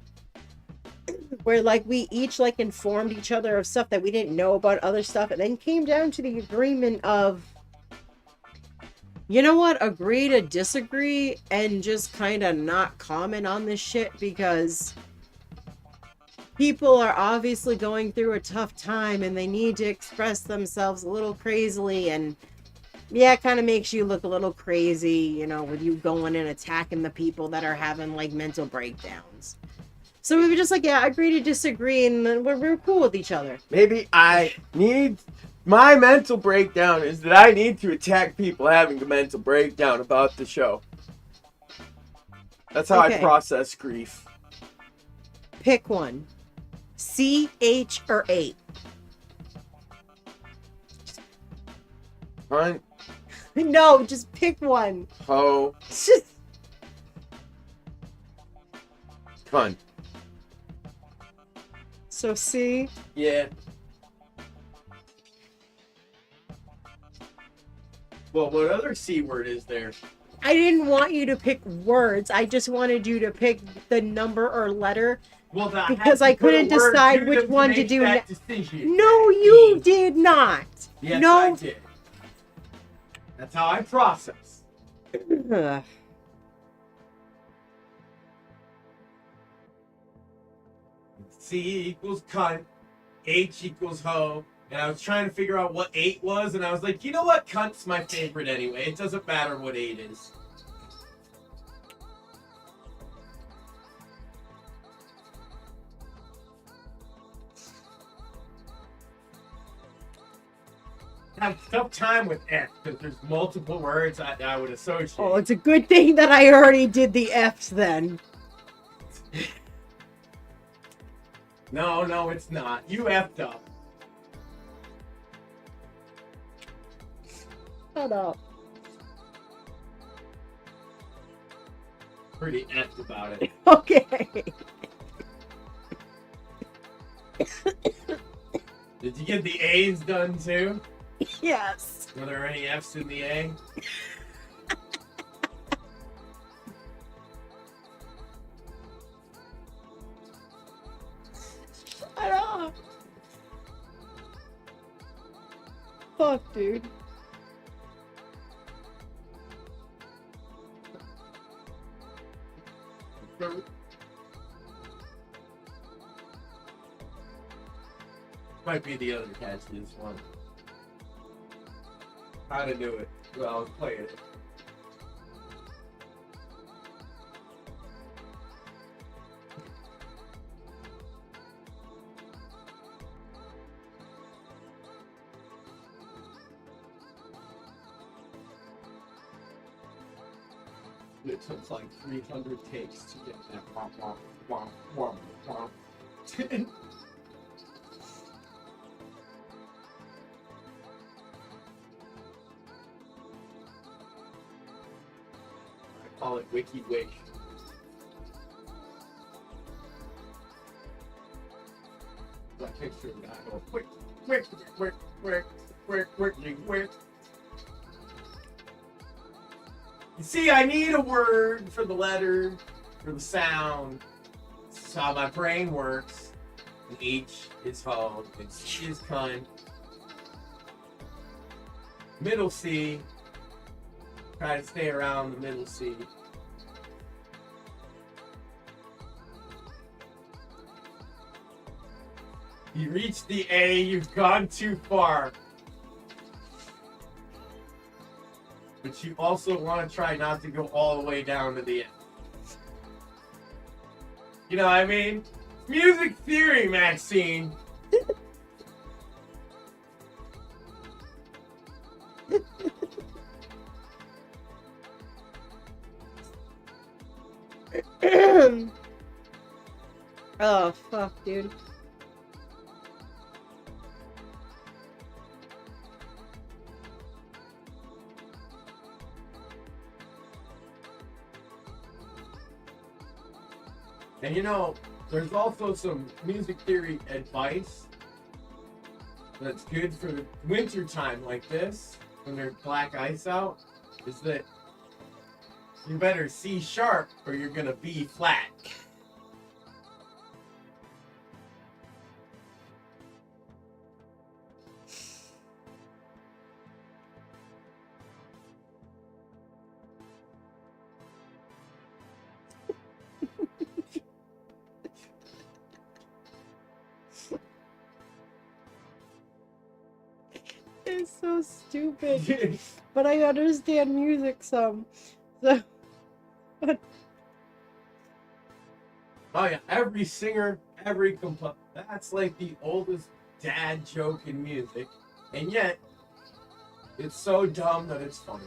where like we each like informed each other of stuff that we didn't know about other stuff, and then came down to the agreement of, you know what, agree to disagree and just kind of not comment on this shit, because people are obviously going through a tough time and they need to express themselves a little crazily, and yeah, it kind of makes you look a little crazy, with you going and attacking the people that are having like mental breakdowns. So we were just like, yeah, agree to disagree, and then we're cool with each other. Maybe my mental breakdown is that I need to attack people having a mental breakdown about the show. That's how I process grief. Pick one. C, H, or 8. Cunt. No, just pick one. Ho. Just... Cunt. So C? Yeah. Well, what other C word is there? I didn't want you to pick words. I just wanted you to pick the number or letter. Well, because I couldn't decide which one to do. No, you did not. Yes, no. I did. That's how I process. C equals cunt, H equals hoe, and I was trying to figure out what 8 was, and I was like, you know what, cunt's my favorite anyway. It doesn't matter what 8 is. I have a tough time with F because there's multiple words I would associate. Oh, it's a good thing that I already did the F's then. No, it's not. You effed up. Shut up. Pretty effed about it. Okay. Did you get the A's done too? Yes. Were there any F's in the A? Shut up. Fuck, dude. Might be the other catch to this one. How to do it? Well, I was playing it. It took like 300 takes to get that womp womp womp womp womp. I call it Wiki Wick. That picture of that go quick, quick, quick, quick, quick, quick, quick. You see, I need a word for the letter, for the sound. This is how my brain works. An H is ho, and C is cunt. Middle C. Try to stay around the middle C. You reached the A, you've gone too far. But you also want to try not to go all the way down to the end. You know what I mean? Music theory, Maxine. Oh, fuck, dude. And you know, there's also some music theory advice that's good for the winter time like this, when there's black ice out, is that you better C sharp or you're gonna B flat. It's so stupid. But I understand music some. So Oh yeah, every singer, every composer, that's like the oldest dad joke in music. And yet, it's so dumb that it's funny.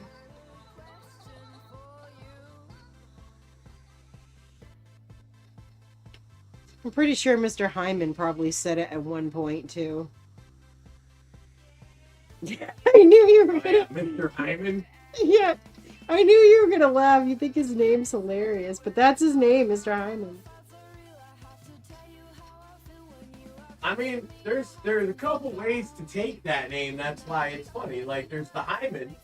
I'm pretty sure Mr. Hyman probably said it at one point too. I knew you were Oh, gonna. yeah, Mr. Hyman. Yeah, I knew you were gonna laugh. You think his name's hilarious, but that's his name, Mr. Hyman. I mean, there's a couple ways to take that name. That's why it's funny. Like, there's the Hyman.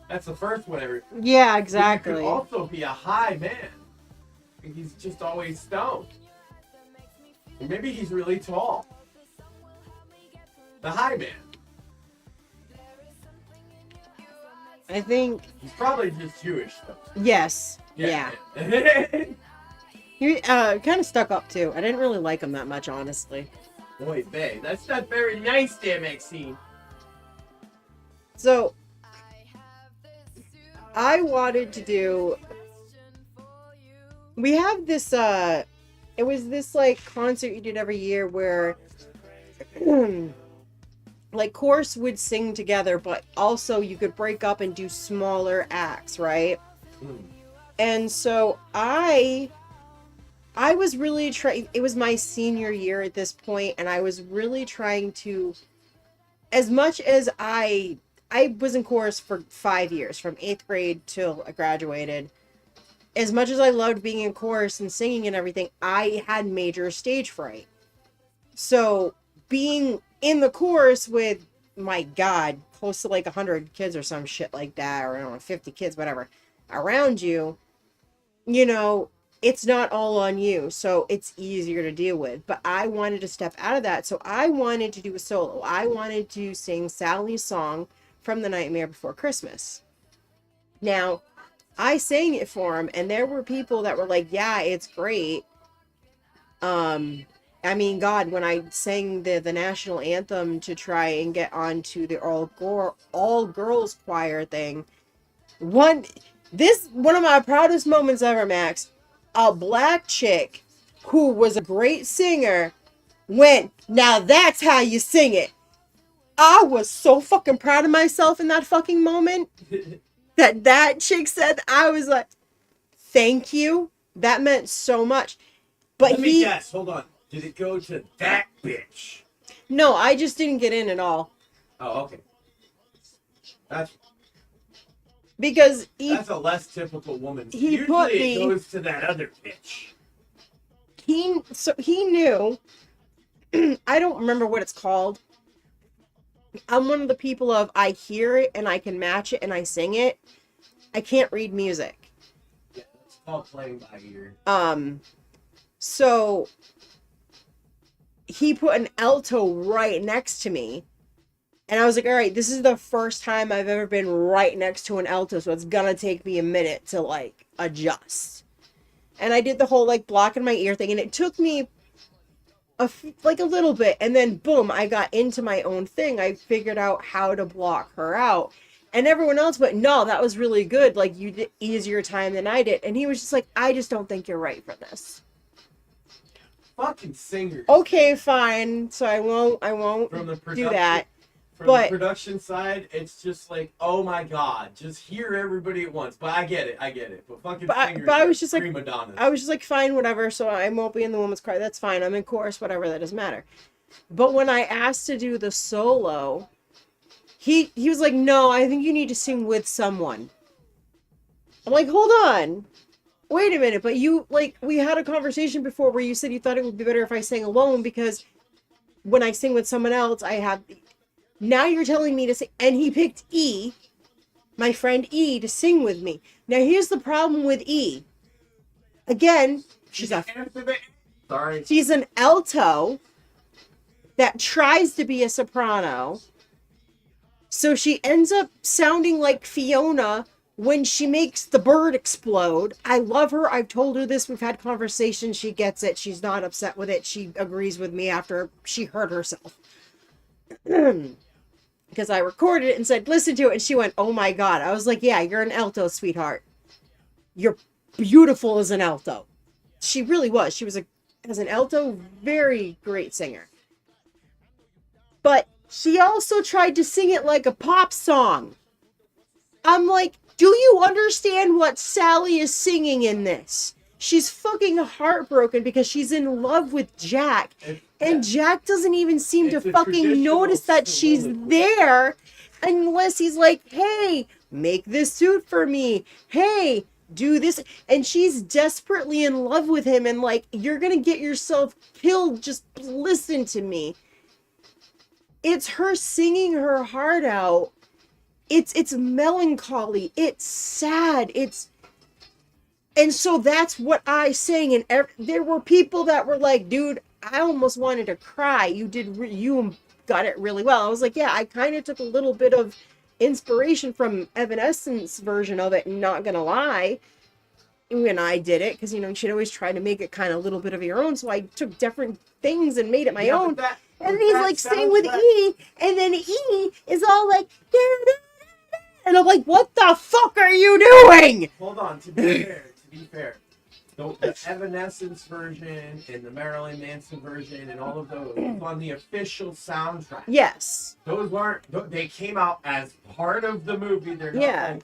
That's the first one ever. Yeah, But you exactly. could also be a high man. He's just always stoned. Or maybe he's really tall. The high man. I think He's probably just Jewish, though. yes. Yeah. He kind of stuck up too. I didn't really like him that much, honestly. Boy, babe, that's not very nice, there, Maxine. So I wanted to do. We have this. It was this like concert you did every year where, like, chorus would sing together, but also you could break up and do smaller acts, right? Mm. And so I I was really trying, it was my senior year at this point, and I was really trying to, as much as I was in chorus for 5 years, from 8th grade till I graduated. As much as I loved being in chorus and singing and everything, I had major stage fright. So being in the chorus with, my God, close to like 100 kids or some shit like that, or I don't know, 50 kids, whatever, around you, you know, it's not all on you. So it's easier to deal with. But I wanted to step out of that. So I wanted to do a solo. I wanted to sing Sally's song from The Nightmare Before Christmas. Now, I sang it for him, and there were people that were like, yeah, it's great. I mean, God, when I sang the national anthem to try and get onto the all girls choir thing, one of my proudest moments ever, Max, a black chick who was a great singer went, now that's how you sing it. I was so fucking proud of myself in that fucking moment. that chick said, I was like, thank you. That meant so much. But Let me guess. Hold on. Did it go to that bitch? No, I just didn't get in at all. Oh, okay. Because that's a less typical woman. He Usually put it goes to that other bitch. He knew. I don't remember what it's called. I'm one of the people of, I hear it and I can match it and I sing it. I can't read music. Yeah, it's called playing by ear. So he put an alto right next to me. And I was like, all right, this is the first time I've ever been right next to an alto, so it's gonna take me a minute to, like, adjust. And I did the whole, like, blocking my ear thing, and it took me a little bit, and then, boom, I got into my own thing. I figured out how to block her out. And everyone else went, no, that was really good. Like, you did easier time than I did. And he was just like, I just don't think you're right for this. Fucking singers. Okay, fine. So I won't do that. From the production side, it's just like, oh my God, just hear everybody at once. But I get it. But fucking singers I was just like, prima donnas. I was just like, fine, whatever. So I won't be in the woman's choir. That's fine. I'm in chorus, whatever. That doesn't matter. But when I asked to do the solo, he was like, no, I think you need to sing with someone. I'm like, hold on. Wait a minute. But you, like, we had a conversation before where you said you thought it would be better if I sang alone because when I sing with someone else, I have... Now you're telling me to sing, and he picked E, my friend E, to sing with me. Now here's the problem with E. Again, she's an alto that tries to be a soprano. So she ends up sounding like Fiona when she makes the bird explode. I love her. I've told her this. We've had conversations. She gets it. She's not upset with it. She agrees with me after she hurt herself. Because I recorded it and said, listen to it. And she went, oh my God. I was like, yeah, you're an alto, sweetheart. You're beautiful as an alto. She really was. She was, as an alto, very great singer. But she also tried to sing it like a pop song. I'm like, do you understand what Sally is singing in this? She's fucking heartbroken because she's in love with Jack. And Jack doesn't even seem to fucking notice that she's there unless he's like, hey, make this suit for me. Hey, do this. And she's desperately in love with him and like, you're going to get yourself killed. Just listen to me. It's her singing her heart out. It's melancholy. It's sad. And so that's what I sang. And there were people that were like, dude, I almost wanted to cry. You got it really well. I was like, yeah, I kind of took a little bit of inspiration from Evanescence's version of it, not gonna lie, when I did it, because, you should always try to make it kind of a little bit of your own, so I took different things and made it my own. And he's like, sing with E, and then E is all like, and I'm like, what the fuck are you doing? Hold on, to be fair. The Evanescence version and the Marilyn Manson version and all of those on the official soundtrack. Yes. Those weren't, they came out as part of the movie. They're not like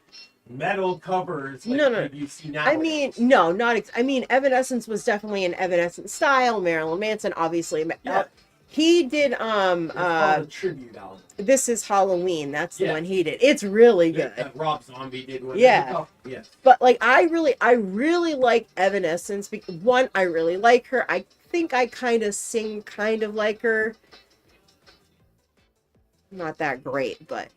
metal covers like No. you see now. I mean, no, I mean, Evanescence was definitely an Evanescence style. Marilyn Manson, obviously. Yeah. He did, It's called a tribute album. This Is Halloween. That's the Yeah. one he did. It's really good. Rob Zombie did one. Yeah. Yeah. But like, I really like Evanescence. Because one, I really like her. I think I kind of sing kind of like her. Not that great, but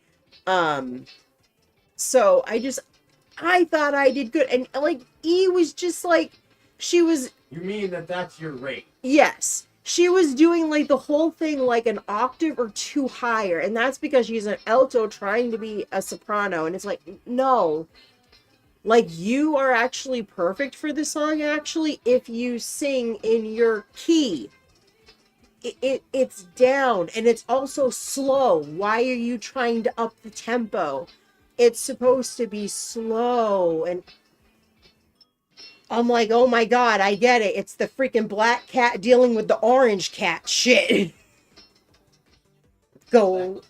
so I thought I did good. And like, E was just like, she was, You mean that's your rate? yes, she was doing like the whole thing like an octave or two higher, and that's because she's an alto trying to be a soprano, and it's like, no, like, you are actually perfect for the song actually if you sing in your key. It's down, and it's also slow. Why are you trying to up the tempo? It's supposed to be slow. And I'm like, oh my god, I get it. It's the freaking black cat dealing with the orange cat shit. Go.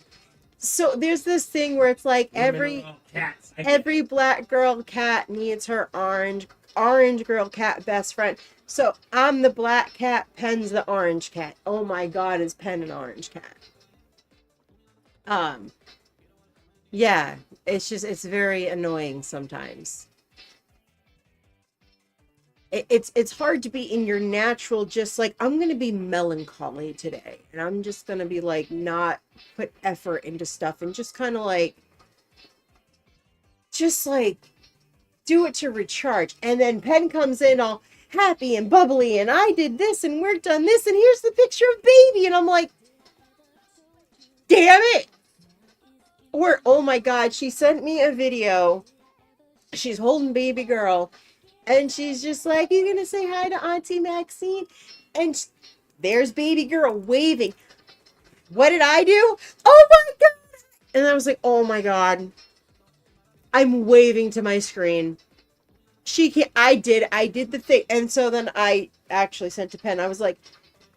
So there's this thing where it's like every black girl cat needs her orange girl cat best friend. So I'm the black cat, Pen's the orange cat. Oh my god, is Pen an orange cat? Yeah, it's very annoying sometimes. It's hard to be in your natural, just like, I'm gonna be melancholy today, and I'm just gonna be like, not put effort into stuff, and just kind of like, do it to recharge. And then Pen comes in all happy and bubbly, and I did this and worked on this, and here's the picture of baby, and I'm like, damn it. Or, oh my god, she sent me a video. She's holding baby girl, and she's just like, you gonna say hi to Auntie Maxine? And there's baby girl waving. What did I do? Oh my god. And I was like, oh my god, I'm waving to my screen. She can't. I did the thing. And so then I actually sent to Pen. I was like,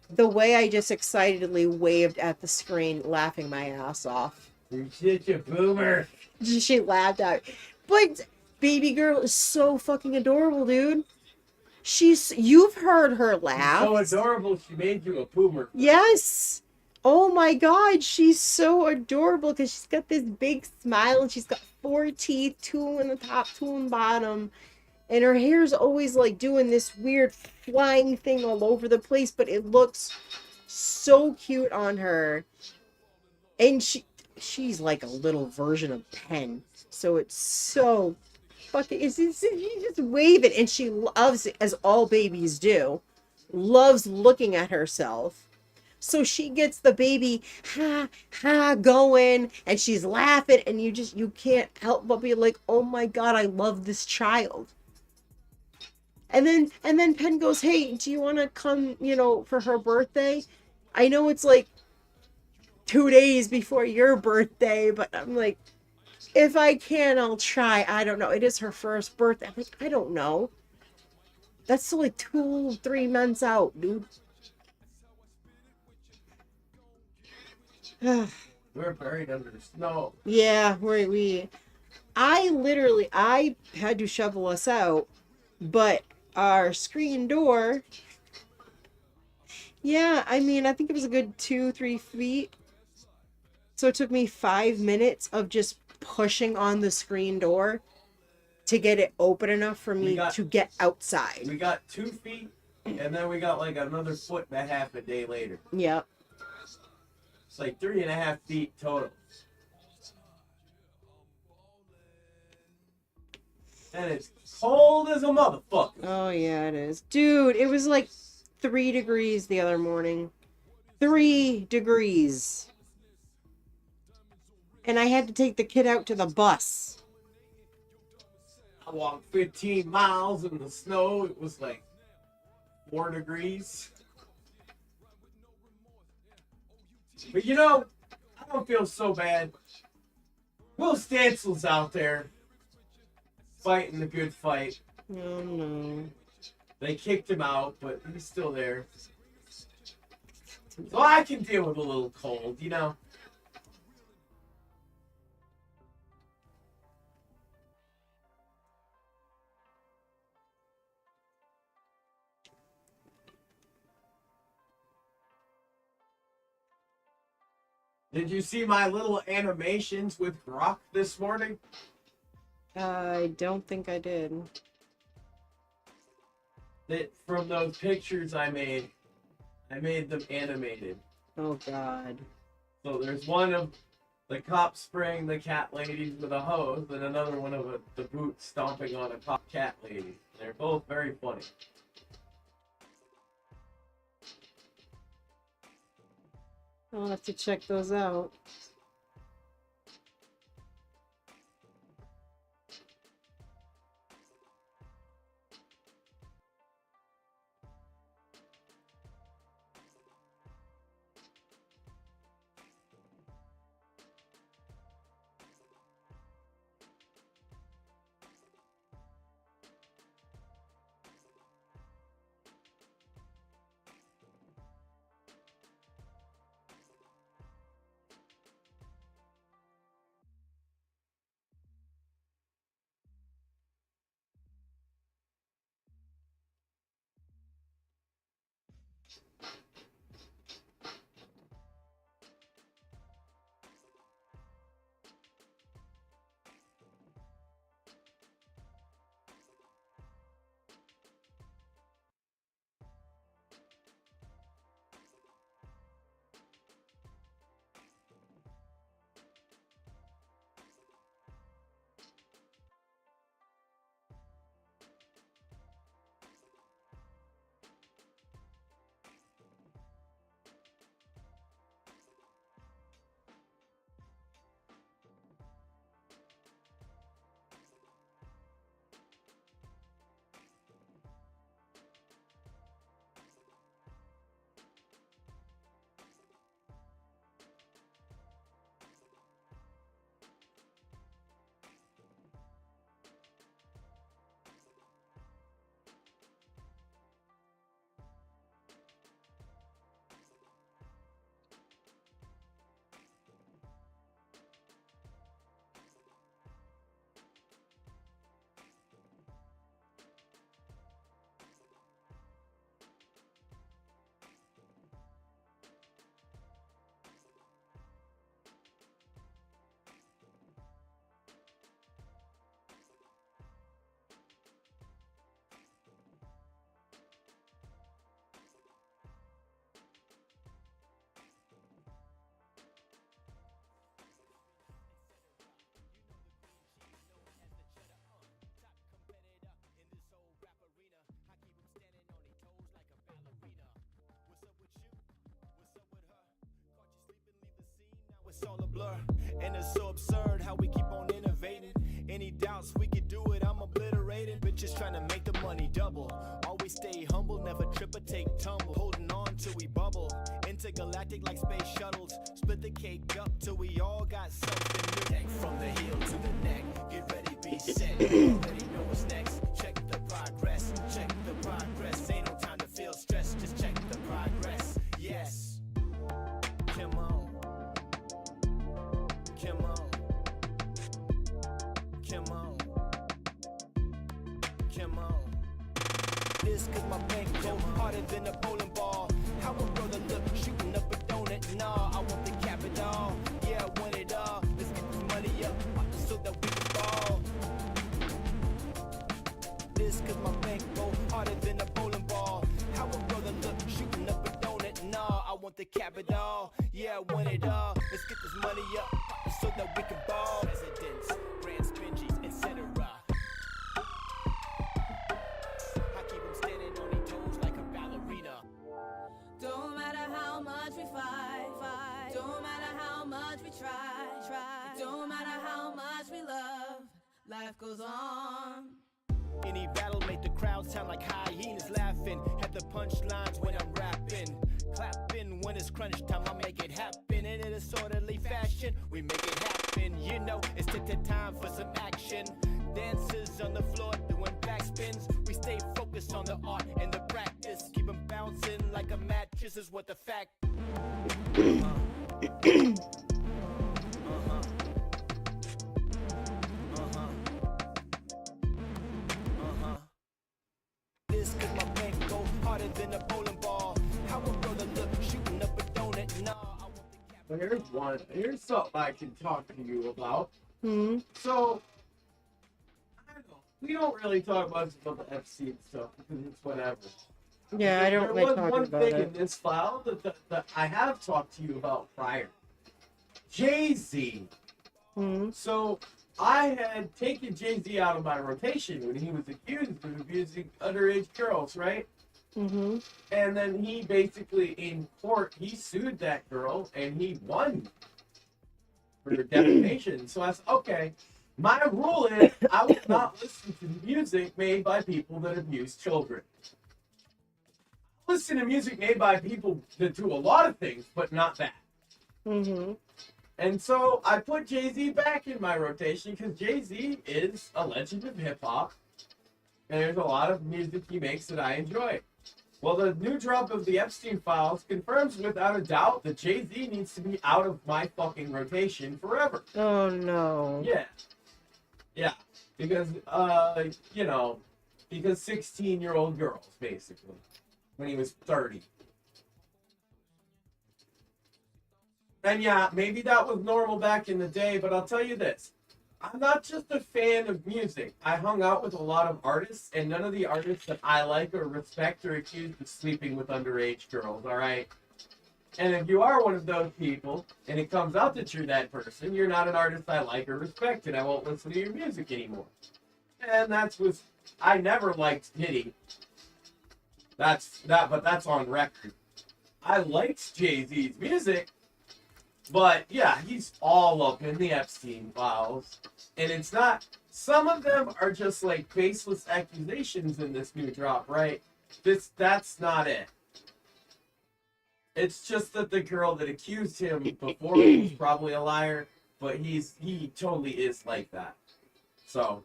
the way I just excitedly waved at the screen, laughing my ass off. You're such a boomer. She laughed out. But baby girl is so fucking adorable, dude. You've heard her laugh. She's so adorable, she made you a boomer. Yes. Oh my god, she's so adorable because she's got this big smile, and she's got 4 teeth, 2 in the top, 2 in the bottom. And her hair's always like doing this weird flying thing all over the place, but it looks so cute on her. And she's like a little version of Pen. So it's so fucking, she's just waving, and she loves it, as all babies do. Loves looking at herself. So she gets the baby going, and she's laughing, and you can't help but be like, oh my god, I love this child. And then Pen goes, hey, do you want to come, for her birthday? I know it's like 2 days before your birthday, but I'm like, if I can, I'll try. I don't know. It is her first birthday. I'm like, I don't know. That's still like 2-3 months out, dude. We're buried under the snow. Yeah, I had to shovel us out, but our screen door, yeah, I mean, I think it was a good 2-3 feet. So it took me 5 minutes of just pushing on the screen door to get it open enough for me to get outside. We got 2 feet, and then we got like another 1.5 feet a day later. Yep. It's like 3.5 feet total. And it's cold as a motherfucker. Oh yeah, it is. Dude, it was like 3 degrees the other morning. 3 degrees. And I had to take the kid out to the bus. I walked 15 miles in the snow. It was like 4 degrees. But I don't feel so bad. Will Stansel's out there fighting the good fight. Oh no. They kicked him out, but he's still there. So I can deal with a little cold, Did you see my little animations with Brock this morning? I don't think I did. That from those pictures I made them animated. Oh God. So there's one of the cop spraying the cat ladies with a hose, and another one of the boot stomping on a cop cat lady. They're both very funny. I'll have to check those out. It's all a blur, and it's so absurd how we keep on innovating. Any doubts we could do it, I'm obliterating. Bitches trying to make the money double. Always stay humble, never trip or take tumble. Holding on till we bubble. Intergalactic like space shuttles. Split the cake up till we all got something new. From the heel to the neck, get ready, be set. Already know what's next. Check the progress, check the progress. Ain't no time to feel stressed, just check the progress. Yes, come on. Come on, come on, come on. This cause my bank go harder than a bowling ball. How a brother look shooting up a donut? Nah, I want the capital. Yeah, I want it all. Let's get this money up so that we can ball. This cause my bank go harder than a bowling ball. How a brother look shooting up a donut? Nah, I want the capital. Yeah, I want it all. Let's get this money up so that we can ball. Residents, brand spingies, etc. I keep them standing on their toes like a ballerina. Don't matter how much we fight. Don't matter how much we try. Don't matter how much we love. Life goes on. Any battle make the crowd sound like hyenas laughing. Had the punchlines when I'm rapping. Clapping when it's crunch time, I make it happen. In a disorderly fashion, we make it happen. You know, it's the time for some action. Dancers on the floor doing backspins. We stay focused on the art and the practice. Keep them bouncing like a mattress is what the fact. This cause my bank go harder than a bowling ball. How a brother look shooting up a donut? Nah, I want the cap. Well, here's one. Here's something I can talk to you about. Hmm. So, I don't know. We don't really talk much about the Epstein stuff because it's whatever. Yeah, I don't There like was talking one about thing in it. this file that I have talked to you about prior. Jay-Z. Hmm. So, I had taken Jay-Z out of my rotation when he was accused of abusing underage girls, right? Mm-hmm. And then he basically, in court, he sued that girl and he won for defamation. So I said, okay, my rule is I will not listen to music made by people that abuse children. Listen to music made by people that do a lot of things, but not that. Mm-hmm. And so I put Jay-Z back in my rotation because Jay-Z is a legend of hip-hop. And there's a lot of music he makes that I enjoy. Well, the new drop of the Epstein files confirms without a doubt that Jay-Z needs to be out of my fucking rotation forever. Oh no. Yeah. Yeah. Because, because 16-year-old girls, basically, when he was 30. And yeah, maybe that was normal back in the day, but I'll tell you this. I'm not just a fan of music. I hung out with a lot of artists, and none of the artists that I like or respect are accused of sleeping with underage girls, all right? And if you are one of those people, and it comes out that you're that person, you're not an artist I like or respect, and I won't listen to your music anymore. And I never liked Diddy. But that's on record. I liked Jay-Z's music, but yeah, he's all up in the Epstein files. And it's not, some of them are just like baseless accusations in this new drop, right? That's not it. It's just that the girl that accused him before was probably a liar, but he totally is like that. So,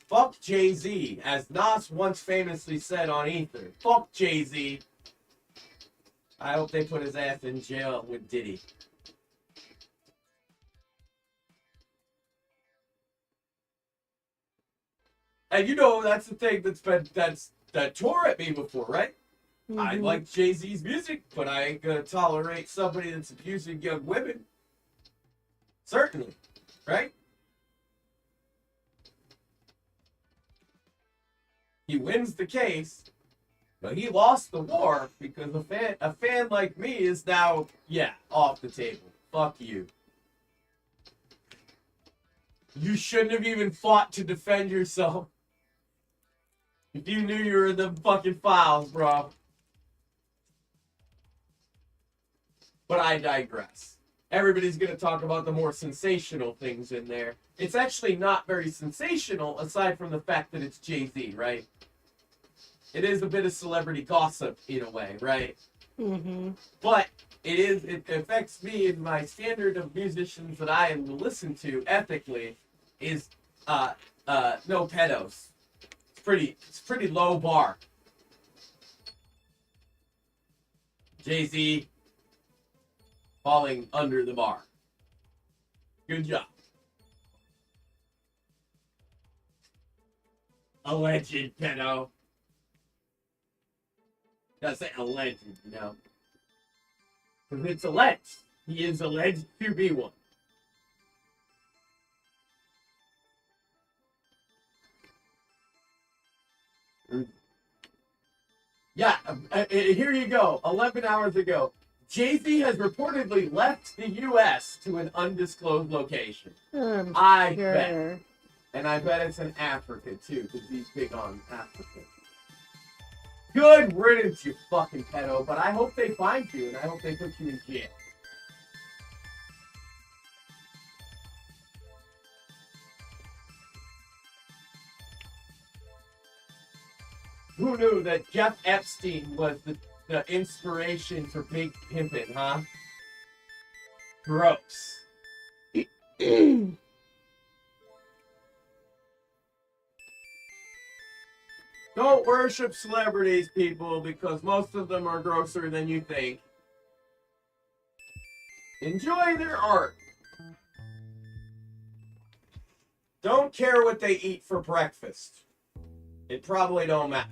fuck Jay-Z, as Nas once famously said on Ether. Fuck Jay-Z. I hope they put his ass in jail with Diddy. And you know that's the thing that tore at me before, right? I Mhm. like Jay-Z's music, but I ain't gonna tolerate somebody that's abusing young women. Certainly, right? He wins the case, but he lost the war because a fan like me is now, yeah, off the table. Fuck you. You shouldn't have even fought to defend yourself. If you knew you were in the fucking files, bro. But I digress. Everybody's going to talk about the more sensational things in there. It's actually not very sensational, aside from the fact that it's Jay-Z, right? It is a bit of celebrity gossip, in a way, right? Mhm. But it affects me in my standard of musicians that I listen to ethically is no pedos. It's pretty low bar. Jay-Z falling under the bar. Good job. Alleged pedo. Gotta say alleged, you know. Because it's alleged. He is alleged to be one. Yeah, here you go. 11 hours ago. Jay-Z has reportedly left the U.S. to an undisclosed location. I bet. Sure. And I bet it's in Africa, too, because he's big on Africa. Good riddance, you fucking pedo, but I hope they find you, and I hope they put you in jail. Who knew that Jeff Epstein was the inspiration for Big Pimpin', huh? Gross. Don't worship celebrities, people, because most of them are grosser than you think. Enjoy their art. Don't care what they eat for breakfast. It probably don't matter.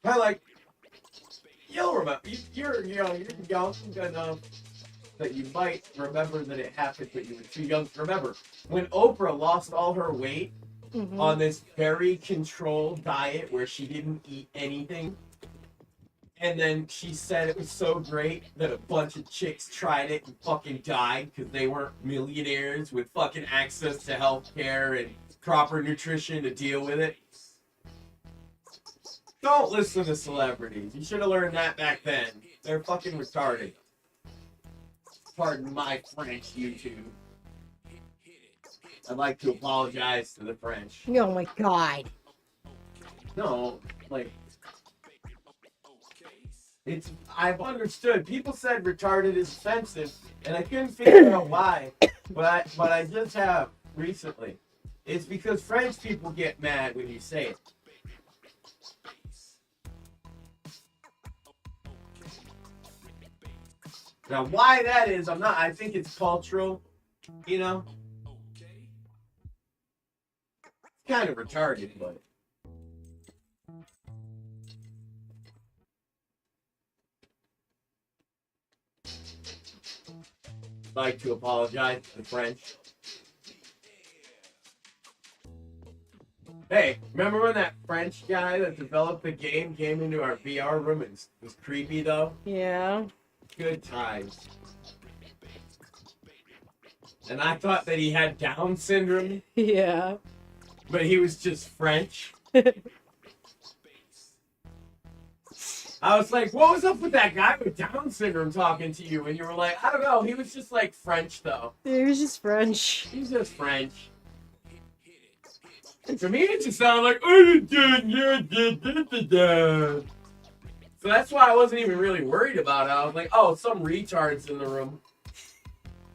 kind of like you'll remember. You're young enough that you might remember that it happened, but you were too young to remember. When Oprah lost all her weight on this very controlled diet where she didn't eat anything, and then she said it was so great that a bunch of chicks tried it and fucking died because they weren't millionaires with fucking access to health care and proper nutrition to deal with it. Don't listen to celebrities. You should have learned that back then. They're fucking retarded. Pardon my French, YouTube. I'd like to apologize to the French. Oh my god. No, like, it's, I've understood. People said retarded is offensive, and I couldn't figure out why. But I just have recently. It's because French people get mad when you say it. Now, why that is, I think it's cultural, you know? It's kind of retarded, but. I'd like to apologize to the French. Hey, remember when that French guy that developed the game came into our VR room and was creepy, though? Yeah. Good times. And I thought that he had Down syndrome, Yeah. but he was just French. I was like, what was up with that guy with Down syndrome talking to you? And you were like, I don't know, he was just like French, though. He was just French. He's just French. To me, it just sounded like, so that's why I wasn't even really worried about it. I was like, oh, some retard's in the room.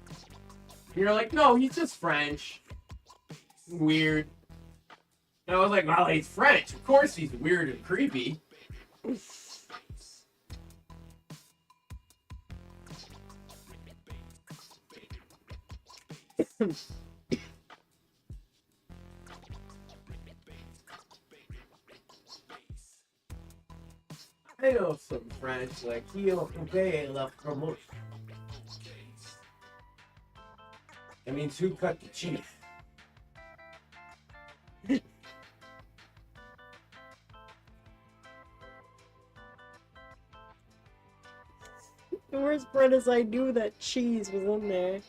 And you're like, no, he's just French. Weird. And I was like, well, he's French. Of course he's weird and creepy. I know some French, like, Kio Poupée la promote. That means who cut the cheese? The worst part is I knew that cheese was in there.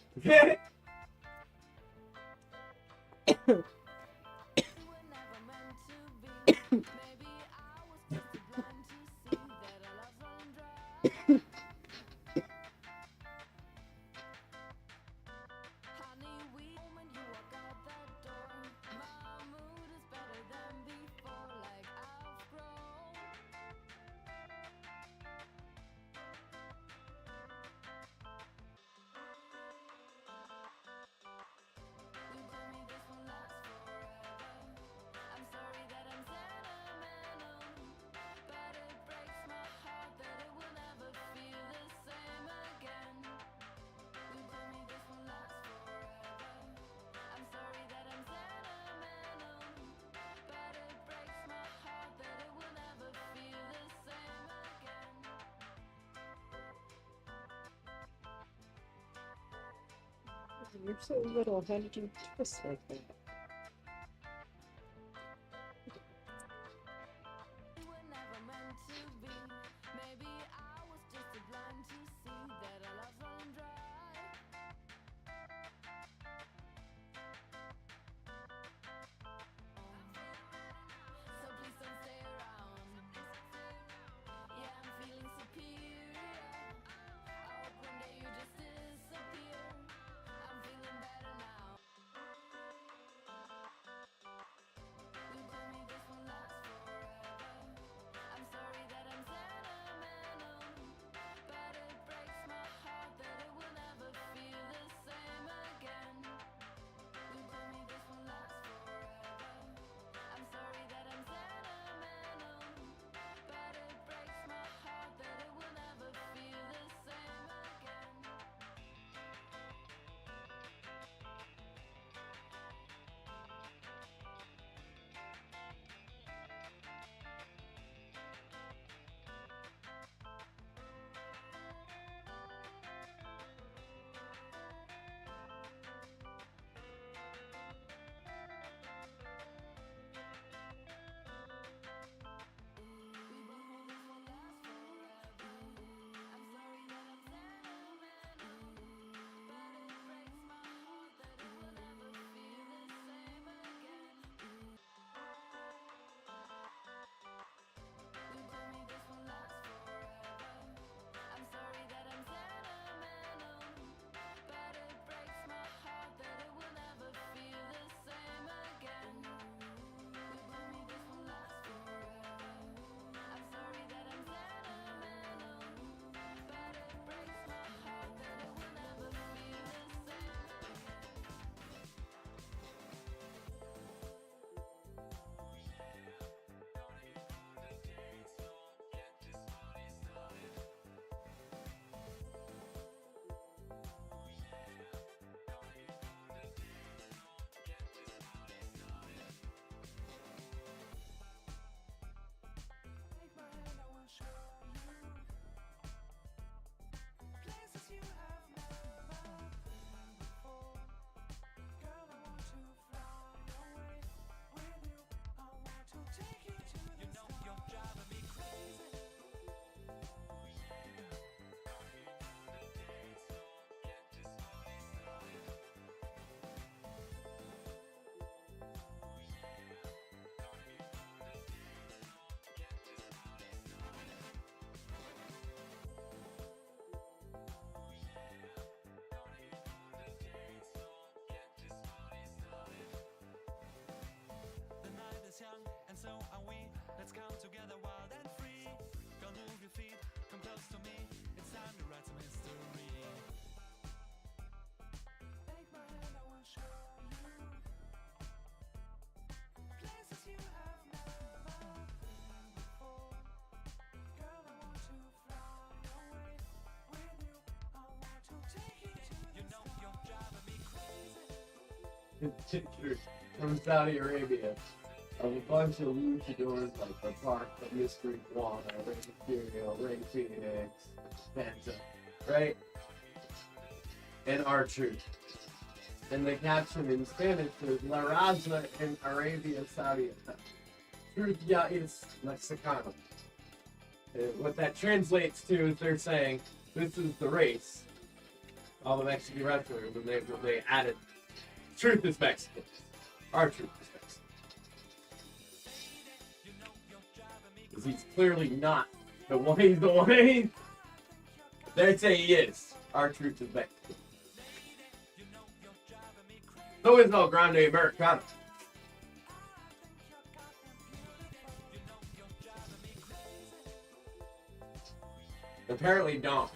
You're so little. How did you twist like that? close to me. It's time to write some history. Take my hand, I will show you places you have never been before. Girl, I want to fly away with you. I want to take you to the You know stars. you're driving me crazy. Picture from Saudi Arabia of a bunch of luchadors like the Park, the Mystery Guana, Rey Mysterio, Rey Phoenix, Penta, right? And R-Truth. And the caption in Spanish is La Raza in Arabia Saudita. Truth ya es Mexicano. And what that translates to is they're saying this is the race. All the Mexican wrestlers, and they added Truth is Mexican. R-Truth is Mexican. Because he's clearly not the one they say he is. R-Truth is Mexican. So is El Grande Americano. Apparently Dom.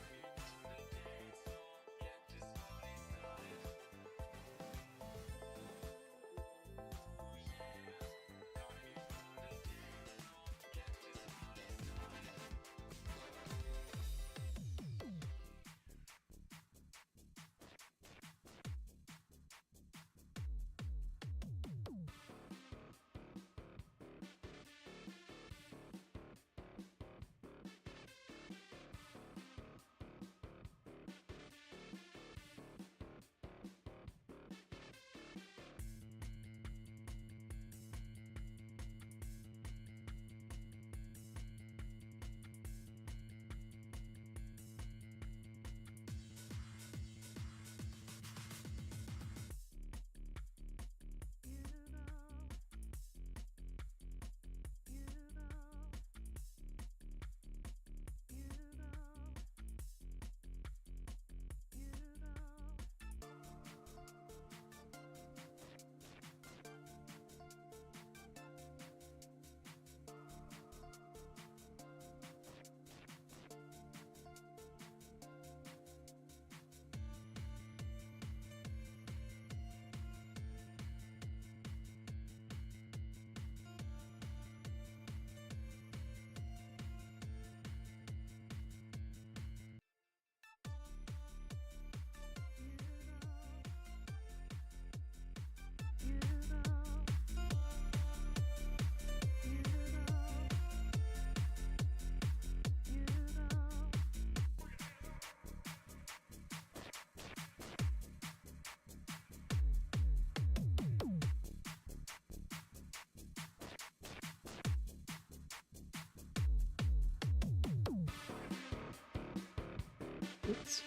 Oops.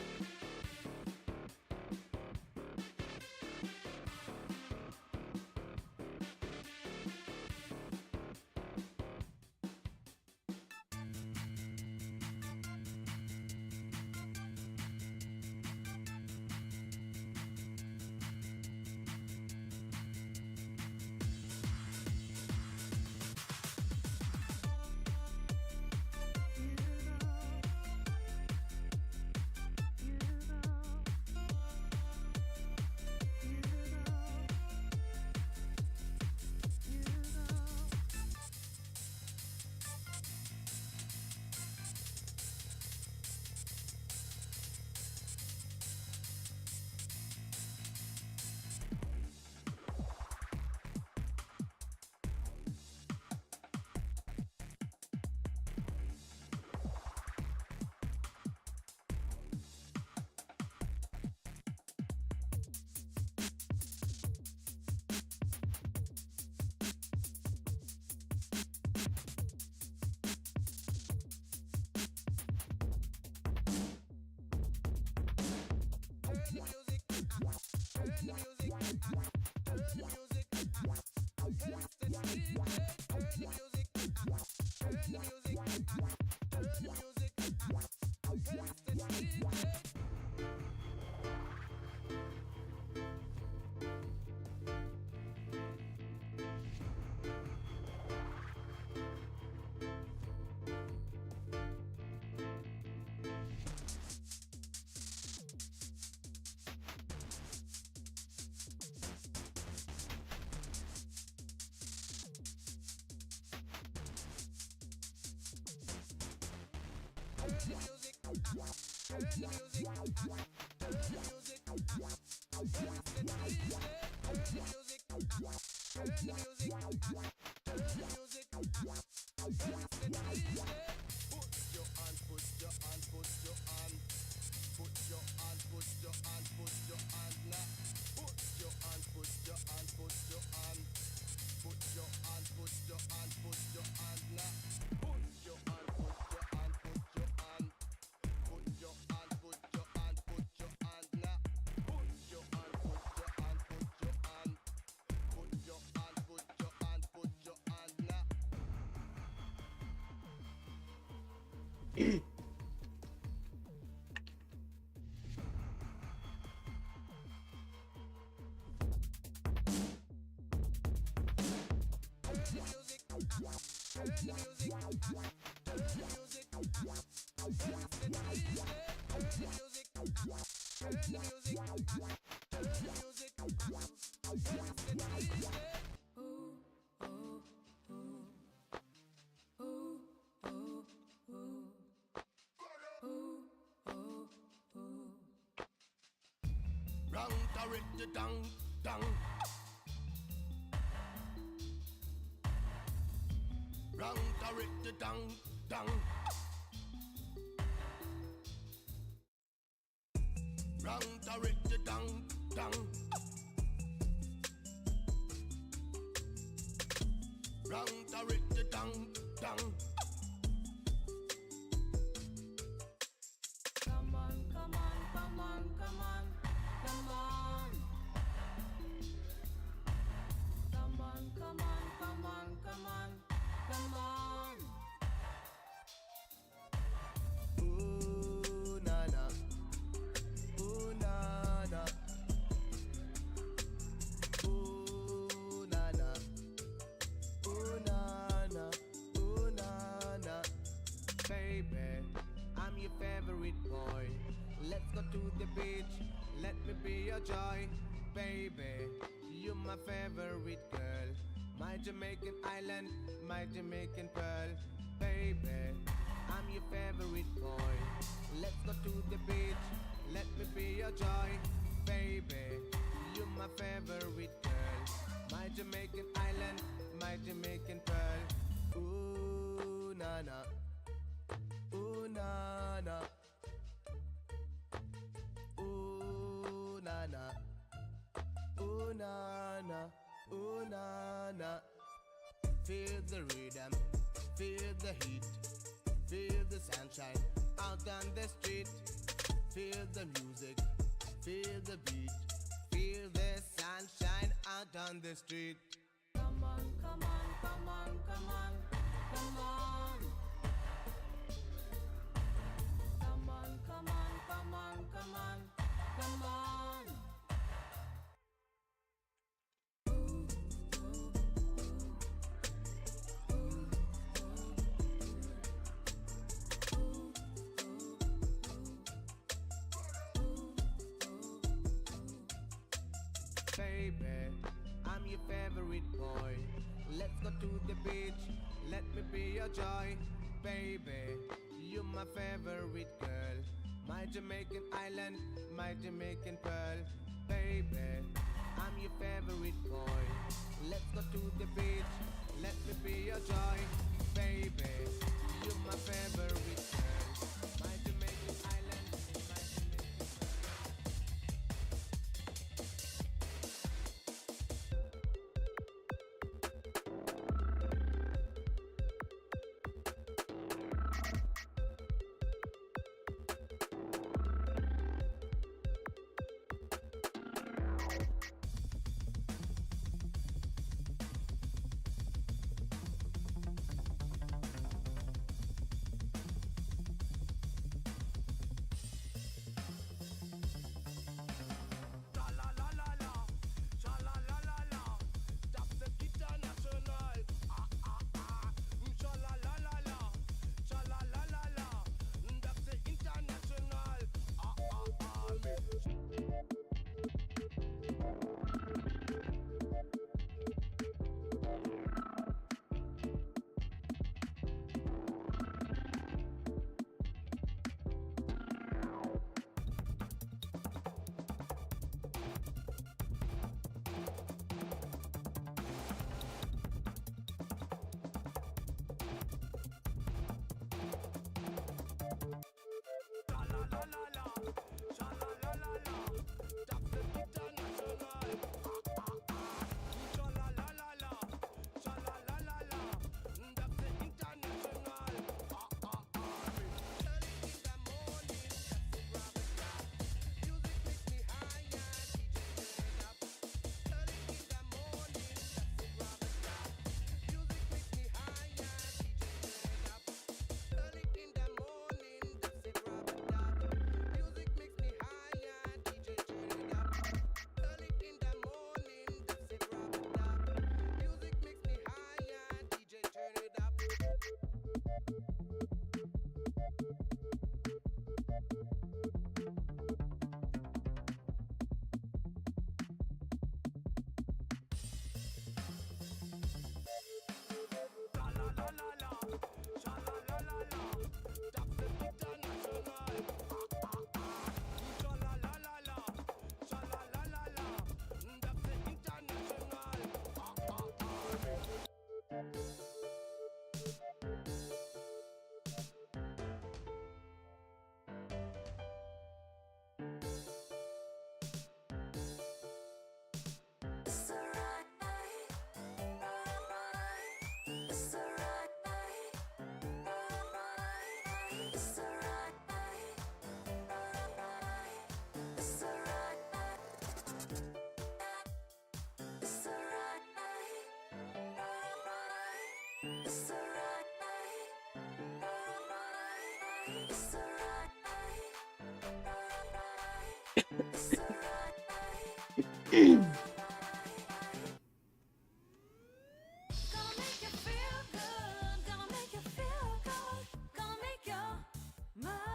Round turret the dung, dung. Round turret the dung, dung. Round turret the dung, dung. Round turret the dung, dung. Come on, come on, come on, come on, come on. Come on, come on, come on, come on, come on. Ooh, na na. Ooh, na na. Ooh, na na. Ooh, na na. Ooh, na na. Baby, I'm your favorite boy. Let's go to the beach. Let me be your joy. Baby, you're my favorite girl. My Jamaican island, my Jamaican pearl. Baby, I'm your favorite boy. Let's go to the beach. Let me be your joy. Baby, you're my favorite girl. My Jamaican island, my Jamaican pearl. Ooh, na na. Ooh, na na. Ooh, na na. Ooh, na na. Ooh, na na. Feel the rhythm, feel the heat, feel the sunshine out on the street. Feel the music, feel the beat, feel the sunshine out on the street. Come on, come on, come on, come on, come on. Come on, come on, come on, come on, come on. Baby, I'm your favorite boy. Let's go to the beach. Let me be your joy. Baby, you're my favorite girl. My Jamaican island, my Jamaican pearl. Baby, I'm your favorite boy. Let's go to the beach. Let me be your joy. Baby, you're my favorite girl. My Jamaican island, my Jamaican pearl. Gonna make you feel good, gonna make you feel good, gonna make your mind.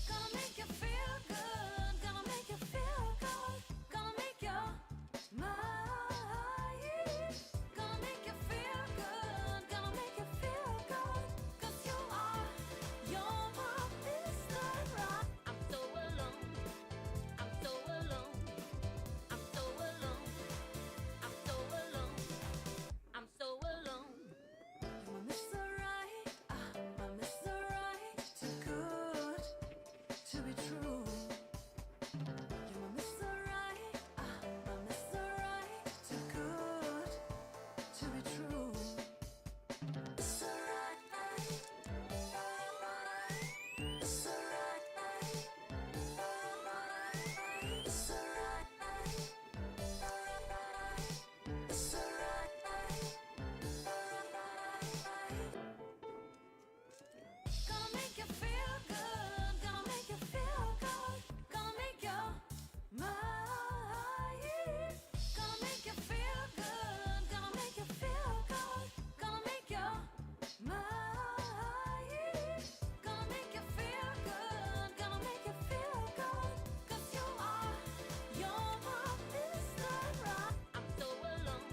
Gonna make you feel good, gonna make you feel good, gonna make your mind. Gonna make you feel good, gonna make you feel good, 'cause you are your world is the rock. I'm so alone, I'm so alone, I'm so alone, I'm so alone. I'm so alone. You're my Mr. Right, my Mr. Right, too good to be true. You're my Mr. Right, my Mr. Right, too good to be true. Mr. Right, Mr. Right, Mr. Right, Mr. Right. Gonna make you feel good, gonna make you feel good, gonna make your mind. Gonna make you feel good, gonna make you feel good, gonna make your mind. Gonna make you feel good, gonna make you feel good, 'cause you are your world is the rock. I'm so alone,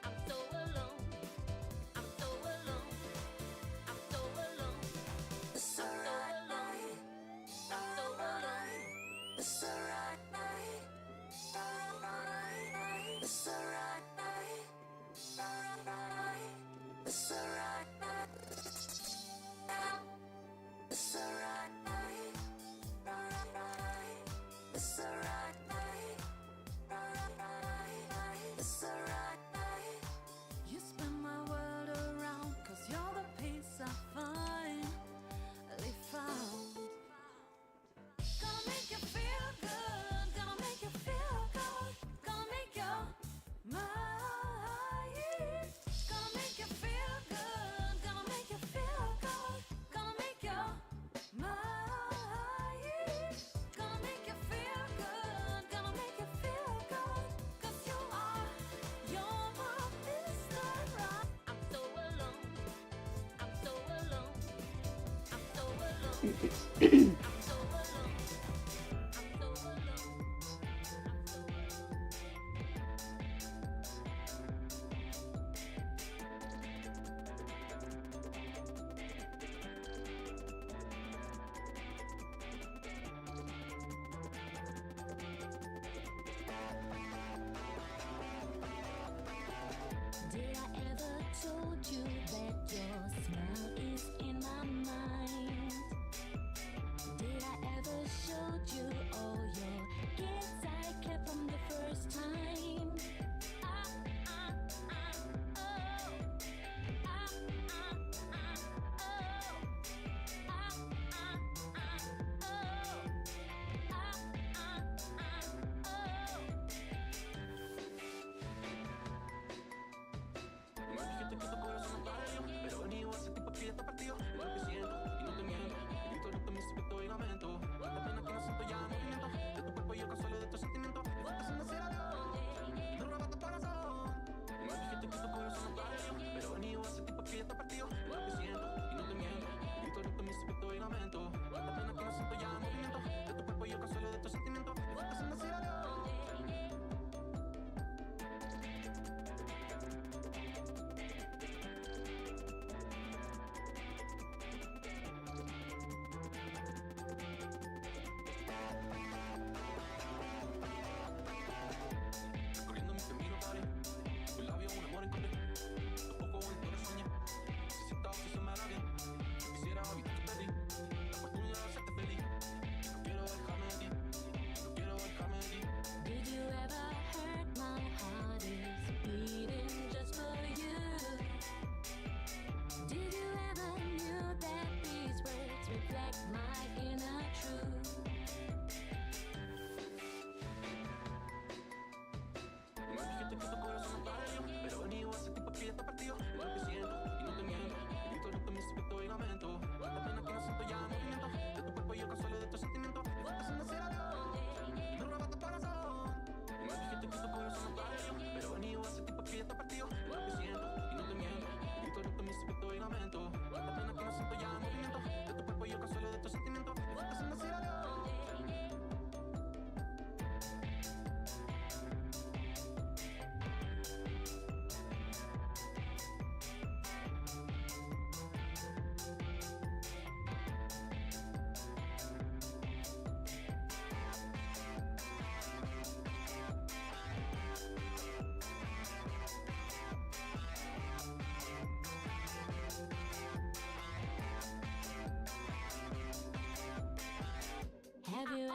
I'm so alone, I'm so alone. I'm so alone. I'm so alone. I'm so alone. It's a right night. It's a right night. It's a right night. It's a right night. It's a right night. It's a right night. You spin my world around, 'cause you're the peace I finally found. Gonna make you feel good, gonna make you feel good, gonna make your mind. Gonna make you feel good, gonna make you feel good, gonna make your mind. Gonna make you feel good, gonna make you feel good, 'cause you are your world is the rock. I'm so alone, I'm so alone, I'm so alone, I'm so alone, I'm so alone, I'm so alone. Did I ever told you that your smile is in my mind? Did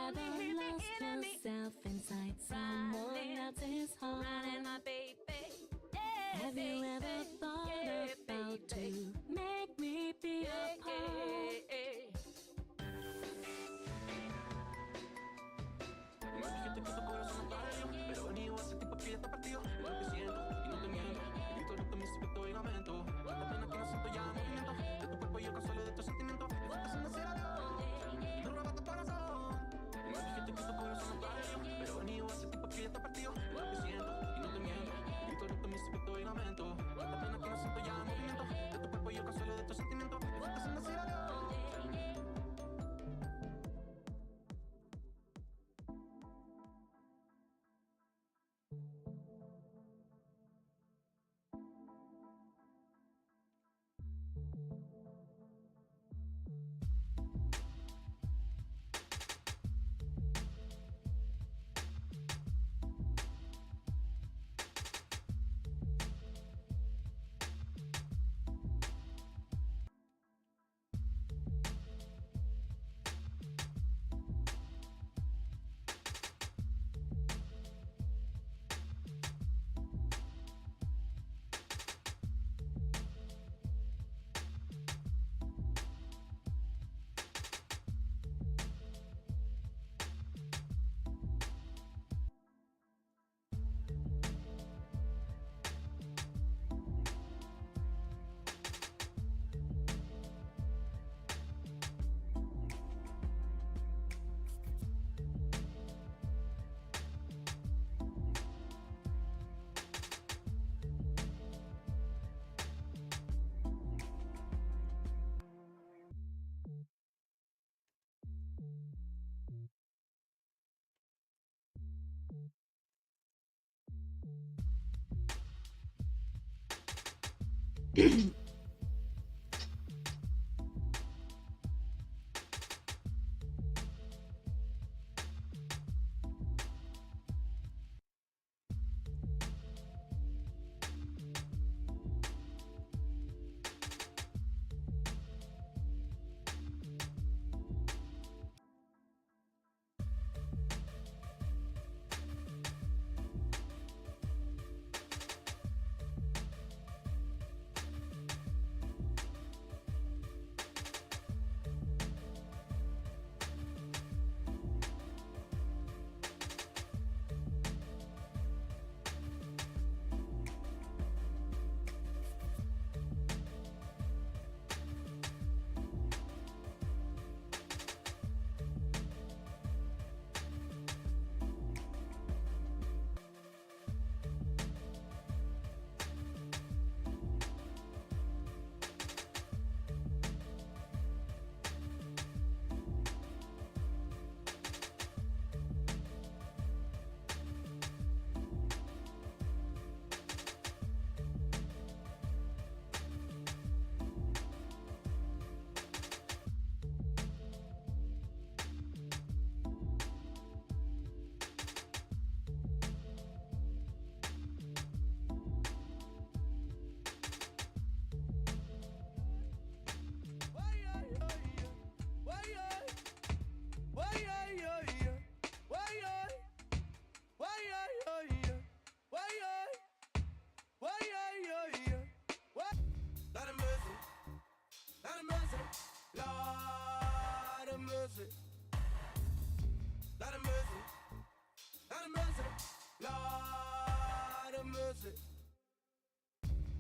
ever lost yourself inside someone else's heart? Have you ever thought about to make me be a part? Más dijiste que tu corazón no está herido, pero venido hace tiempo que ya está partido. Es lo que siento y no te miento. Grito de mi secreto y lamento. La pena que no siento ya movimiento de tu cuerpo y el consuelo de tus sentimientos. Me falta sin decir adiós y me roba tu corazón. Más dijiste que tu corazón no está herido, pero venido hace tiempo que ya está partido. Es lo que siento y no te miento. Grito de mi secreto y lamento. La pena que no siento ya movimiento de tu cuerpo y el consuelo de tus sentimientos. Me falta sin decir adiós.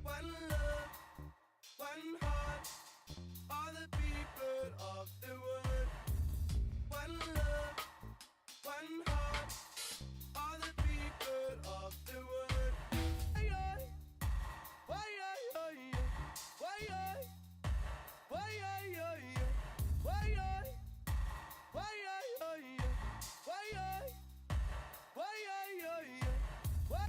One love, one heart, all the people of the world. One love, one heart, all the people of the world. Why, why, why, why, why, why, why, why,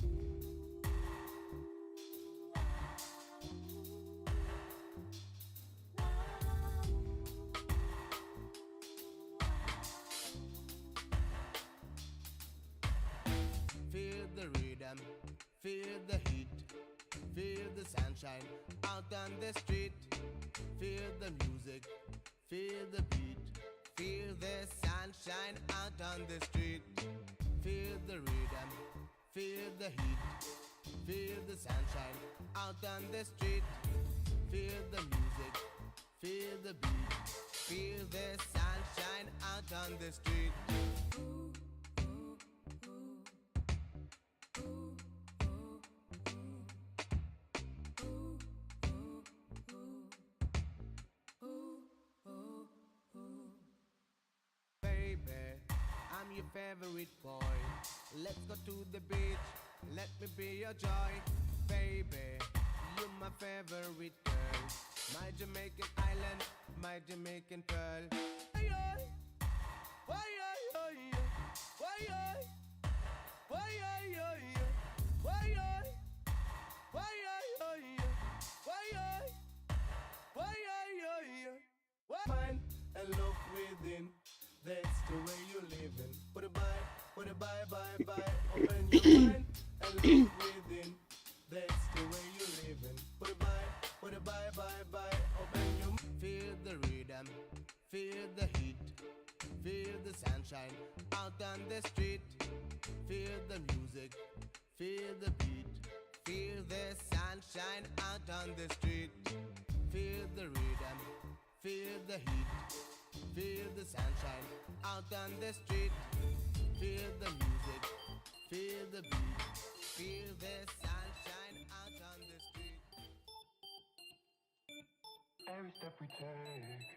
Feel the rhythm, feel the heat, feel the sunshine out on the street. Feel the music, feel the beat, Feel the sunshine out on the street. Feel the rhythm, feel the heat. Feel the sunshine out on the street. Feel the music, feel the beat. Feel the sunshine out on the street. Baby, I'm your favorite boy. Let's go to the beach. Let me be your joy. Baby, you're my favorite girl. My Jamaican island, my Jamaican pearl. Why, why, why, why, why, why, why, why, mind and look within. That's the way you're living. Put it by. Open your mind and look within. That's the way you're living. Put it by. Open your. Feel the rhythm, feel the heat, feel the sunshine out on the street. Feel the music, feel the beat, feel the sunshine out on the street. Feel the rhythm, feel the heat, feel the sunshine out on the street. Feel the music, feel the beat, feel the sunshine out on the street. Every step we take,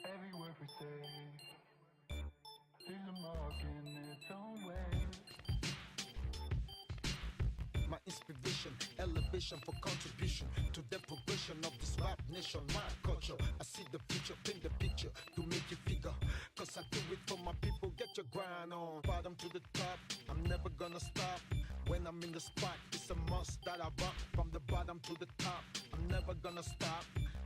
every word we say, leaves a mark in its own way. My inspiration, elevation for contribution to the progression of this rap nation, my culture. I see the future, paint the picture to make you figure. Cause I do it for my people, get your grind on. Bottom to the top, I'm never gonna stop. When I'm in the spot, it's a must that I rock. From the bottom to the top, I'm never gonna stop.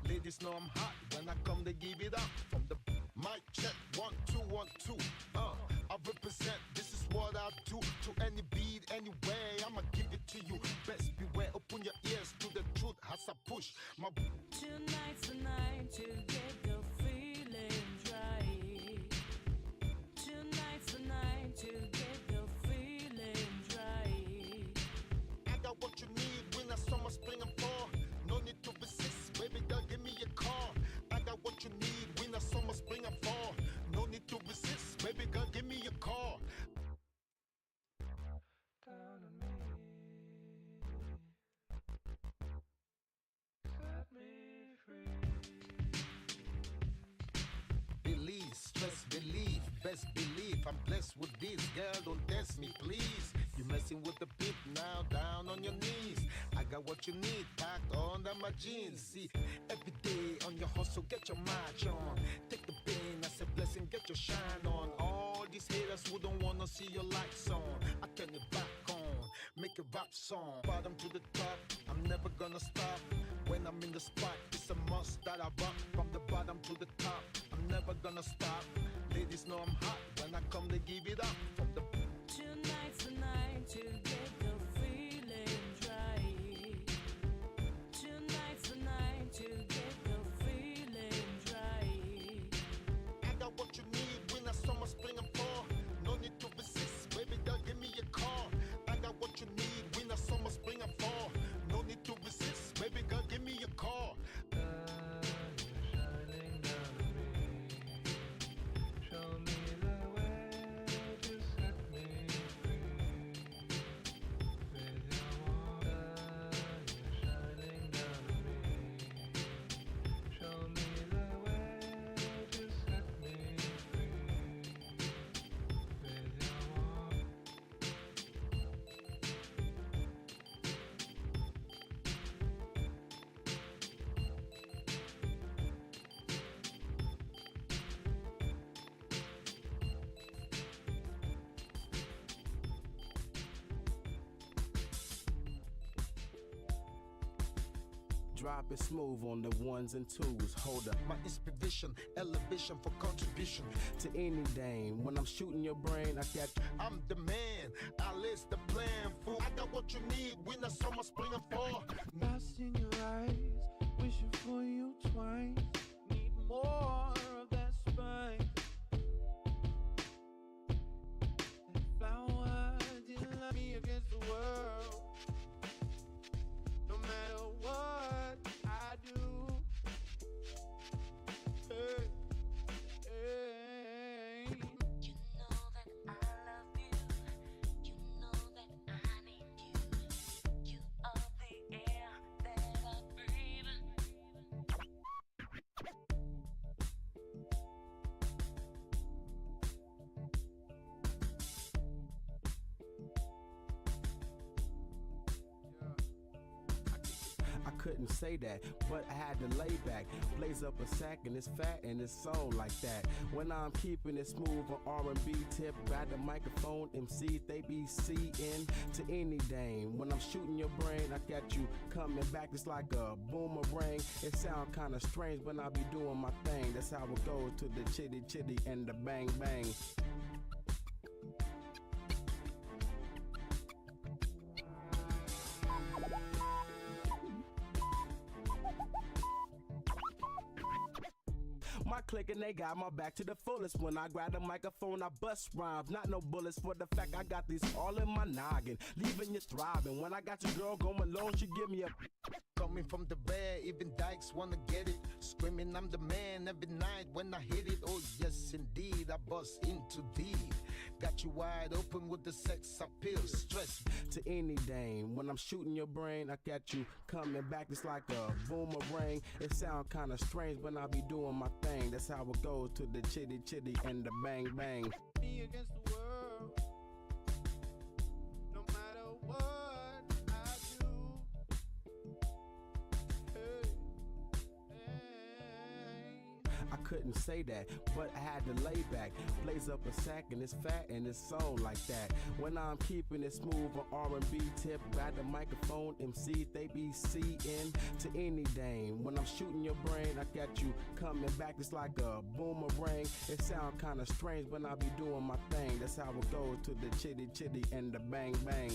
Ladies know I'm hot, when I come they give it up. From the mic check, 1, 2, 1, 2. I represent, this is what I do. To any beat, anyway, I'ma give it to you. Best beware, open your ears to the truth as I push my. Tonight's the night to get the feelings right. Tonight's the night to get the feelings right. I got what you need, winter, summer, spring, and fall. No need to resist, baby girl, give me a call. I got what you need, winter, summer, spring, and fall. No need to resist, baby girl, give me a call. Down on me, set me free. Believe, stress, believe, best believe. I'm blessed with this, girl, don't test me, please. You messing with the pimp now, down on your knees. I got what you need, packed under my jeans. See, every day on your hustle, get your march on. Take the pain as a blessing, get your shine on. All these haters who don't wanna see your lights on, I turn it back on, make a rap song. Bottom to the top, I'm never gonna stop. When I'm in the spot, it's a must that I rock. From the bottom to the top, I'm never gonna stop. Ladies know I'm hot, when I come they give it up. From the Tonight's the night to get the feelings right. Tonight's the night to get the feelings right. I got what you need, winter, summer, spring, and fall. No need to resist, baby girl, give me a call. I got what you need, winter, summer, spring, and fall. No need to resist, baby girl, give me a call. Shining down on me, show me the way to set me free. With your warm sun, you're shining down on me, show me the way to set me free. With your warm. Drop it smooth on the ones and twos. Hold up. My inspiration, elevation for contribution. To any dame, when I'm shooting your brain, I got. I'm the man, I list the plan, fool. I got what you need, winter, summer, spring, and fall. Lost in your eyes, wishing for you twice. Need more of that fine. Flowers, you love me against the world. No matter what I do. Hey, hey. You know that I love you. You know that I need you. You are the air that I breathe. I couldn't say that, but I had to lay back. Blaze up a sack and it's fat and it's soul like that. When I'm keeping it smooth on R&B tip, grab the microphone, MCs they be seeing to any dame. When I'm shooting your brain, I got you coming back. It's like a boomerang. It sound kinda strange, but I be doing my thing. That's how it goes to the chitty chitty and the bang bang. My clique and they got my back to the fullest. When I grab the microphone, I bust rhymes. Not no bullets for the fact I got these all in my noggin. Leaving you throbbing. When I got your girl going low, she give me a. Coming from the rear, even dykes wanna get it. Screaming, I'm the man every night when I hit it. Oh, yes, indeed, I bust into deep. Got you wide open with the sex appeal. Stress To any dame. When I'm shooting your brain, I got you coming back. It's like a boomerang. It sound kinda strange, but I be doing my thing. That's how it goes to the chitty chitty and the bang bang. Me against the world. No matter what I do. Hey, hey. I couldn't say that, but I had to lay back. Blaze up a sack and it's fat and it's soul like that. When I'm keeping it smooth on R&B tip, grab the microphone, MCs they be seeing to any dame. When I'm shooting your brain, I got you coming back. It's like a boomerang. It sound kinda strange, but I be doing my thing. That's how it goes to the chitty chitty and the bang bang.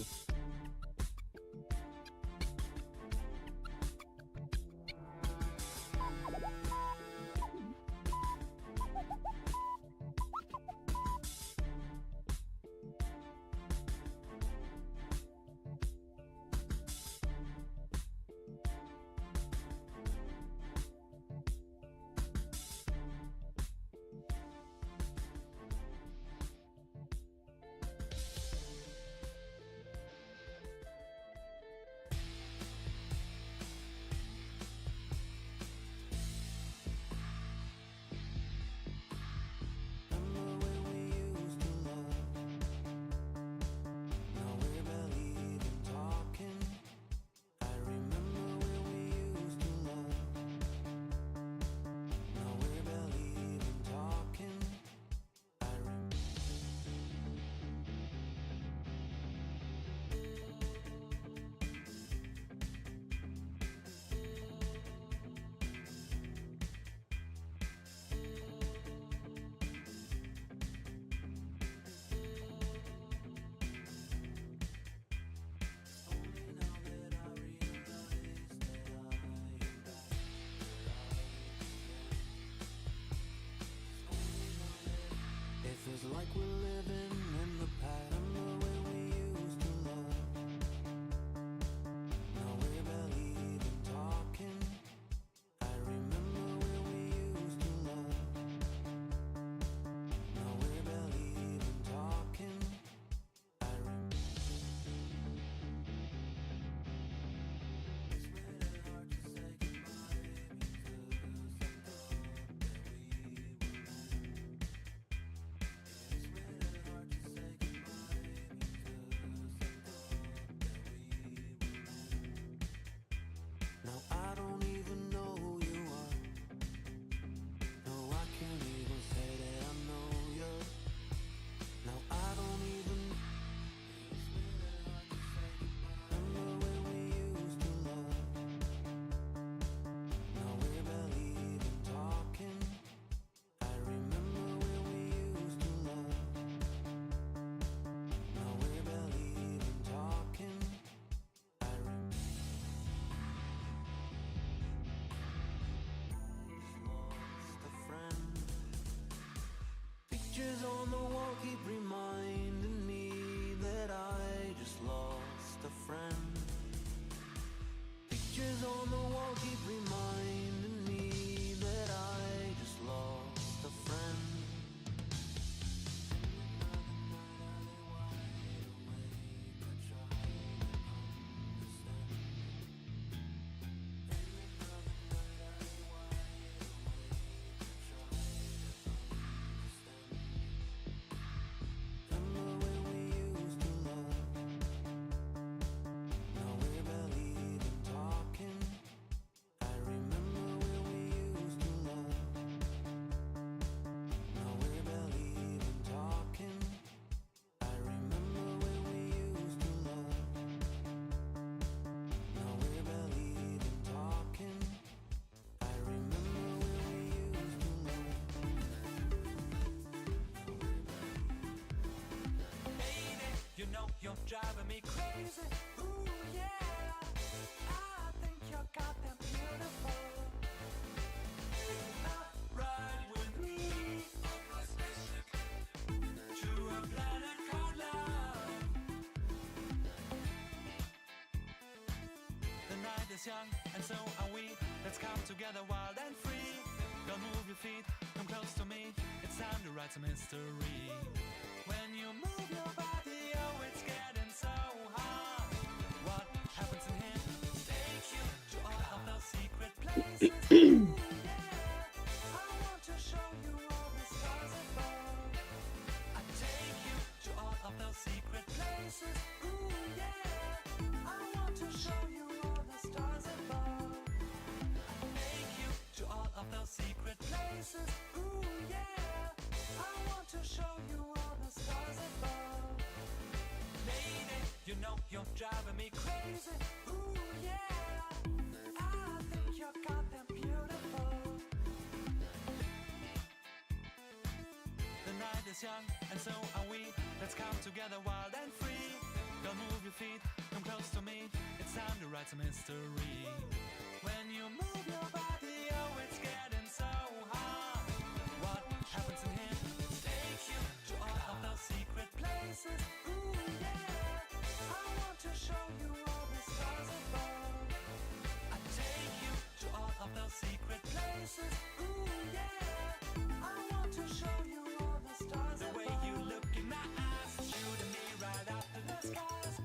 driving me crazy. Ooh, yeah. I think you're goddamn beautiful. Ride with me on my spaceship to a planet called love. The night is young and so are we. Let's come together wild and free. Don't move your feet, come close to me. It's time to write some history. When you move your body, oh, it's getting so hard. What happens in here? Take you to all of those secret places. Ooh, yeah. I want to show you all the stars above. I take you to all of those secret places. Ooh, yeah. I want to show you all the stars above. I take you to all of those secret places. Ooh, yeah. I want to show you all the stars above. Lady, you know you're driving me crazy. Ooh, yeah. I think you're goddamn beautiful. The night is young and so are we. Let's come together wild and free. Don't move your feet, come close to me. It's time to write some history. When you move your body, oh, it's getting so hard. What happens in here? Take you to all of those secret places. Ooh, yeah. I want to show you all the stars above. I take you to all of those secret places. Ooh, yeah. I want to show you all the stars above. The way you look in my eyes, shooting me right up to the skies.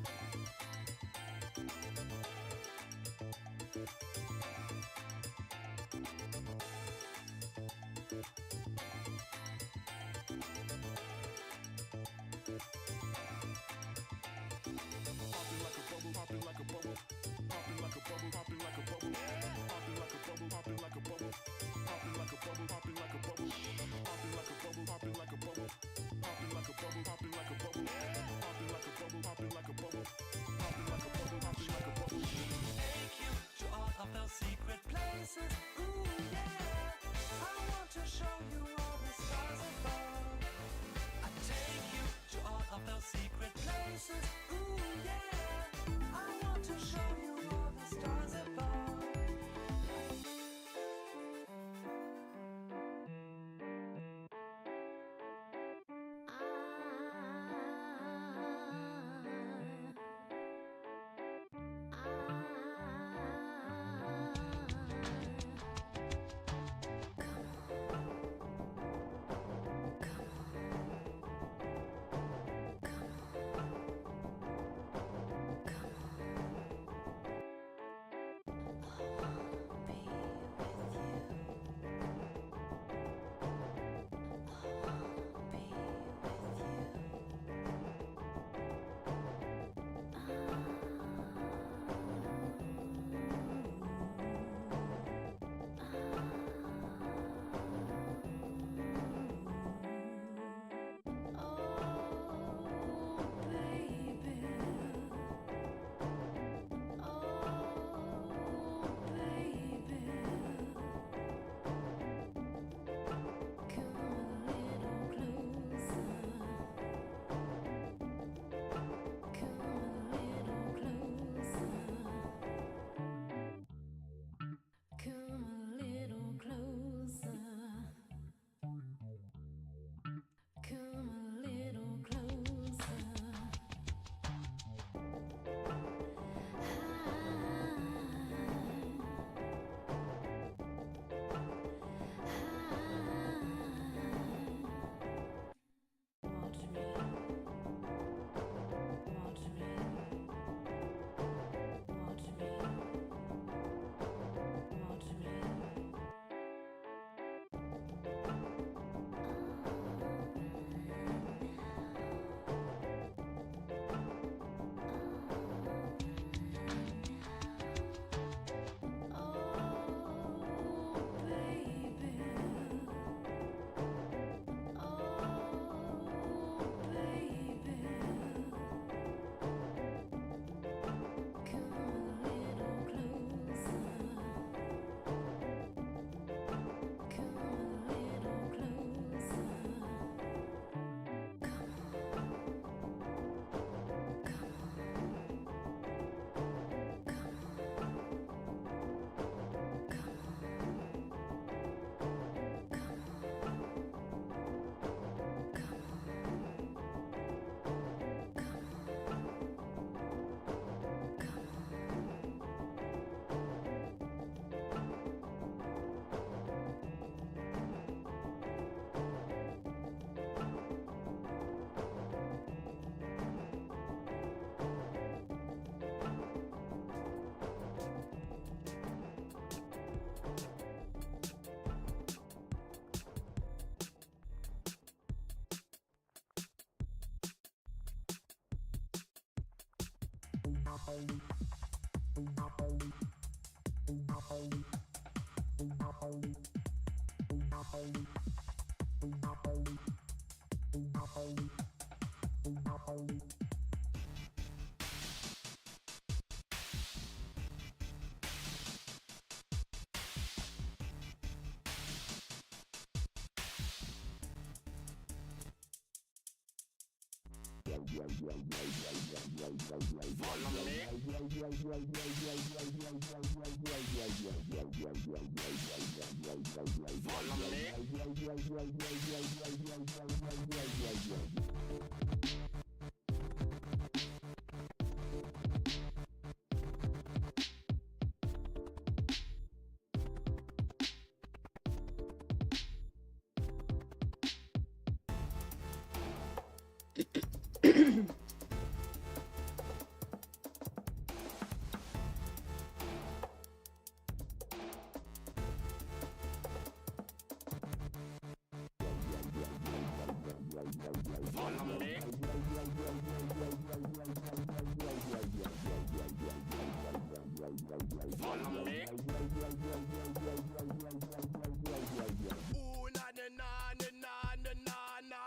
Ooh, na na na na na na na na.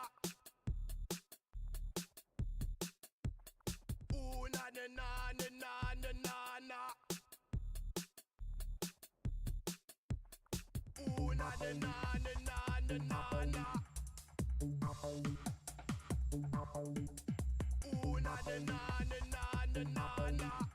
Ooh, na na na na na na na na. Ooh, na na na na na na na na. Ooh, na na na na na na na na.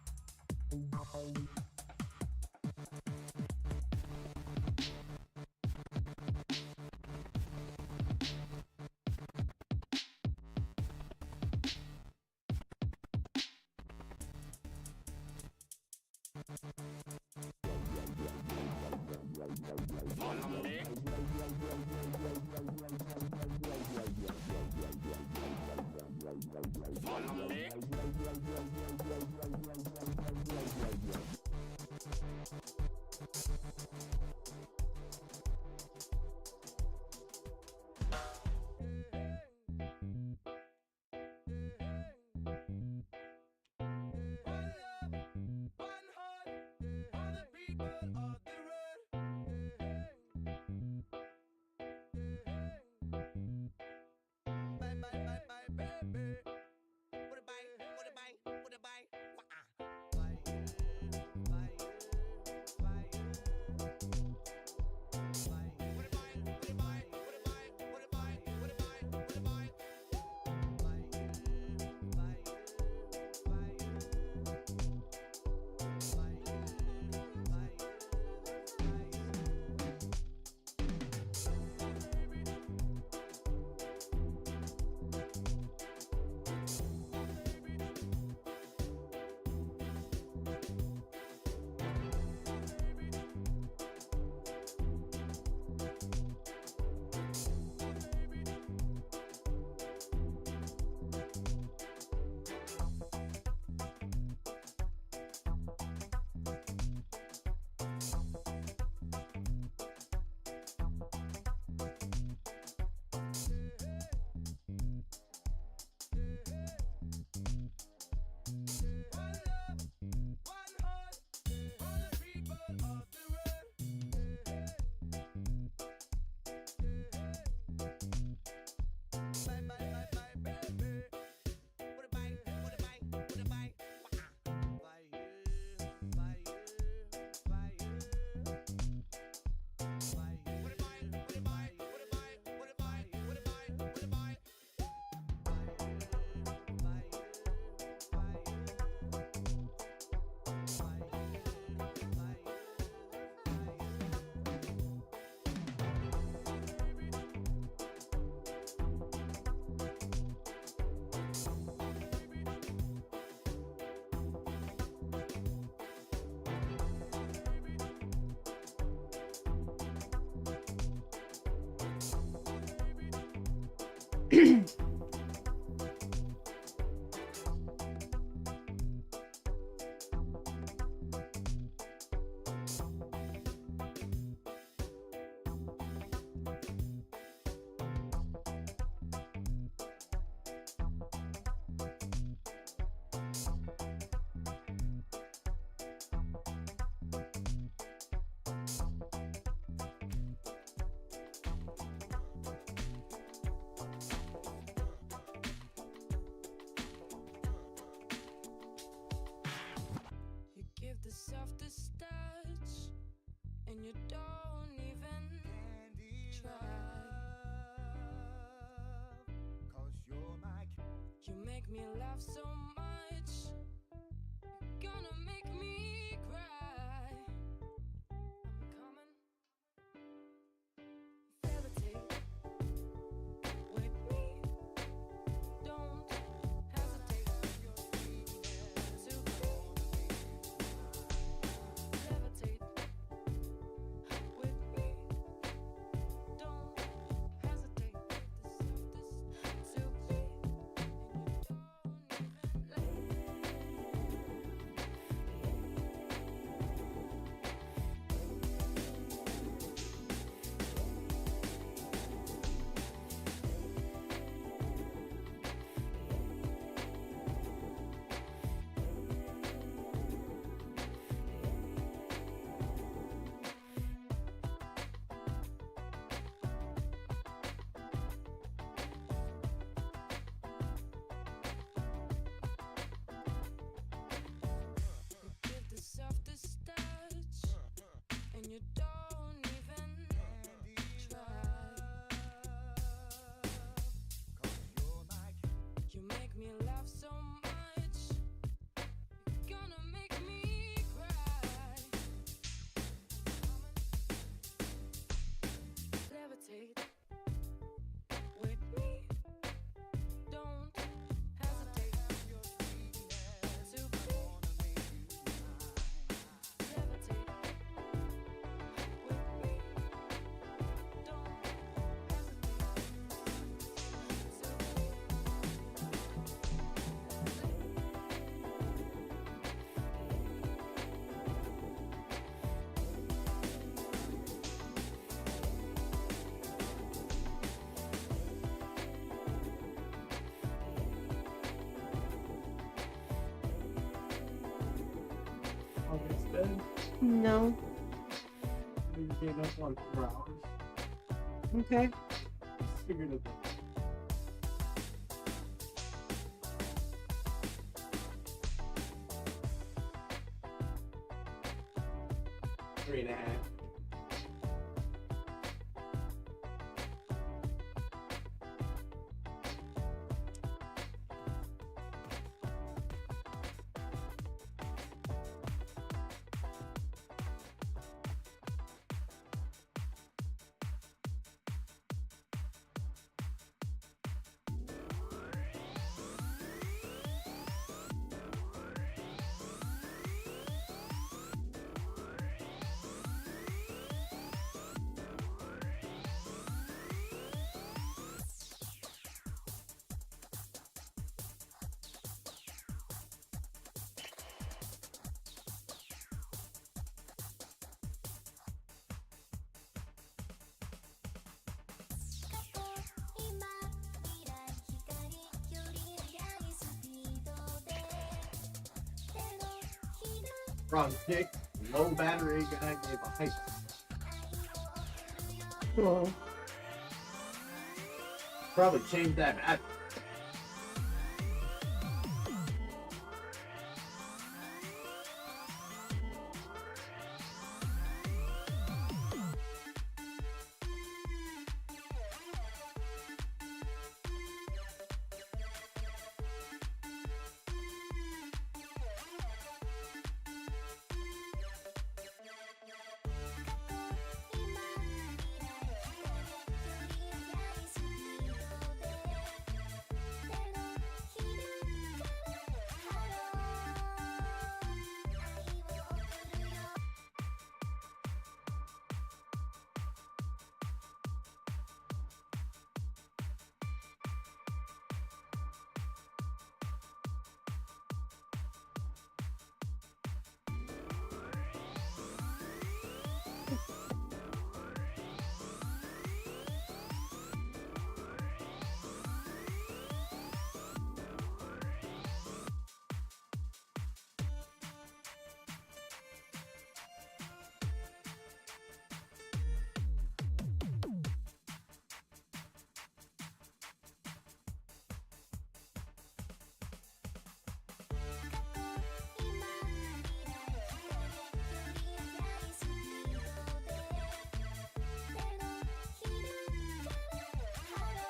bed? No. Maybe getting up on 4 hours. Okay. Just figured it out. Three and a half. Wrong kick, low battery, gonna give a height. Cool. Probably change that battery.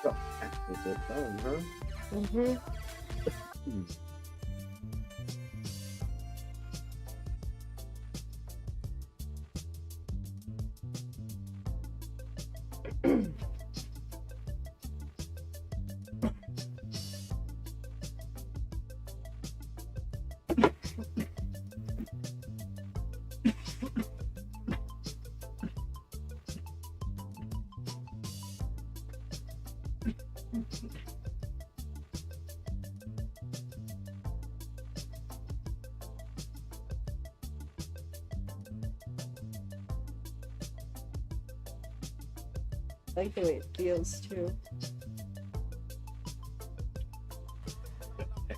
Oh, that's it down, huh? Mm-hmm. I like the way it feels too.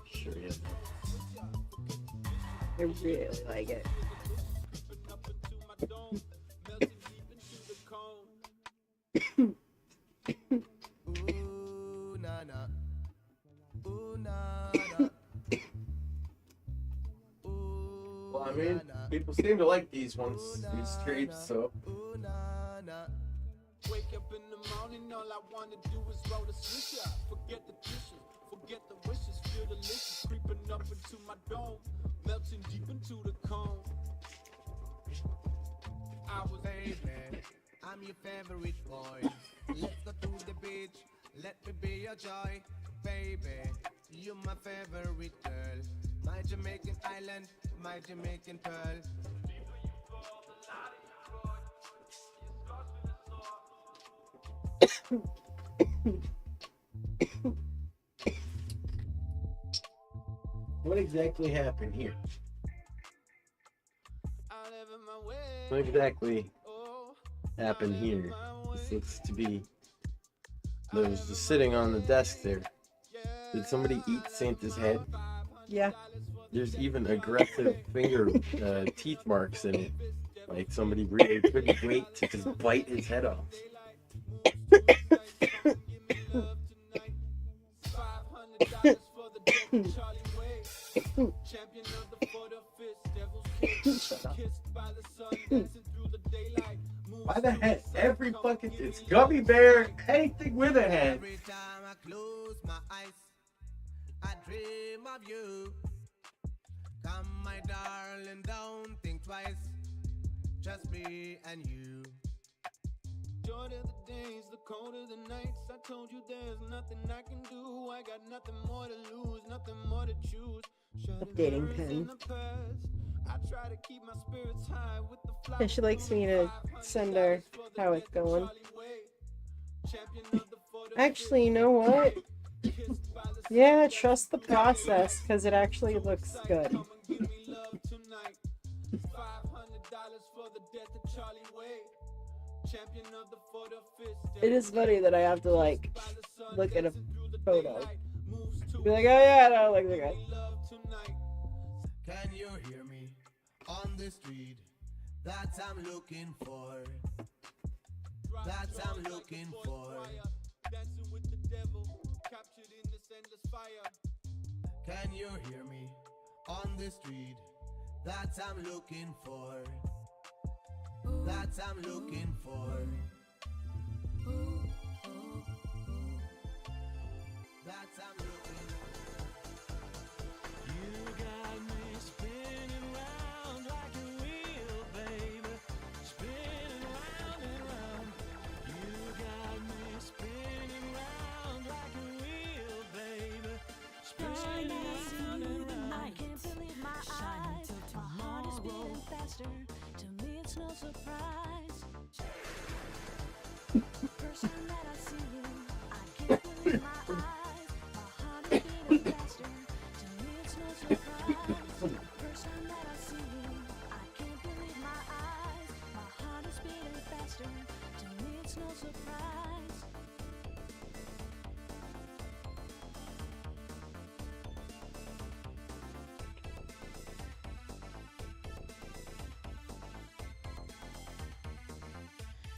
Sure is. I really like it. Ooh, na na. Ooh, na na. Ooh, Well, I mean, na, na. people seem to like these ones, these streams, so. Ooh, na na. Wake up in the morning, all I wanna do is roll a swisher. Forget the dishes, forget the wishes, feel delicious, creeping up into my dome, melting deep into the cone. I was Baby, I'm your favorite boy. Let's go to the beach. Let me be your joy. Baby, you're my favorite girl. My Jamaican island, my Jamaican pearl. What exactly happened here? I live in my way. What exactly Oh, happened here? This looks to be. There's just sitting on the desk there. Did somebody eat Santa's head? Yeah. There's even aggressive finger teeth marks in it. Like somebody really couldn't wait to just bite his head off. Why the heck? Every fucking it's gummy bear, anything with a head. Every time I close my eyes, I dream of you. Come, my darling, don't think twice. Just me and you. Shorter the days, the colder the nights. I told you there's nothing I can do. I got nothing more to lose, nothing more to choose. Updating pen. I try to keep my spirits high with the And she likes me to send her how it's going. Actually, you know what? Yeah, trust the process because it actually looks good. It is funny that I have to like look at a photo. Be like, oh yeah, no, look at the guy. Can you hear me on the street? That I'm looking for. That I'm looking for. Dancing with the devil, captured in this endless fire. Can you hear me on the street? That I'm looking for. That I'm looking for. That I'm looking for. You got me spinning round like a wheel, baby. Spinning round and round. You got me spinning round like a wheel, baby. Spinning round and round. I can't believe my eyes. My heart is beating faster. To me, it's no surprise. Person that I see you, I can't believe my eyes. My heart is beating faster. To me, it's no surprise. Person that I see you, I can't believe my eyes. My heart is beating faster. To me, it's no surprise.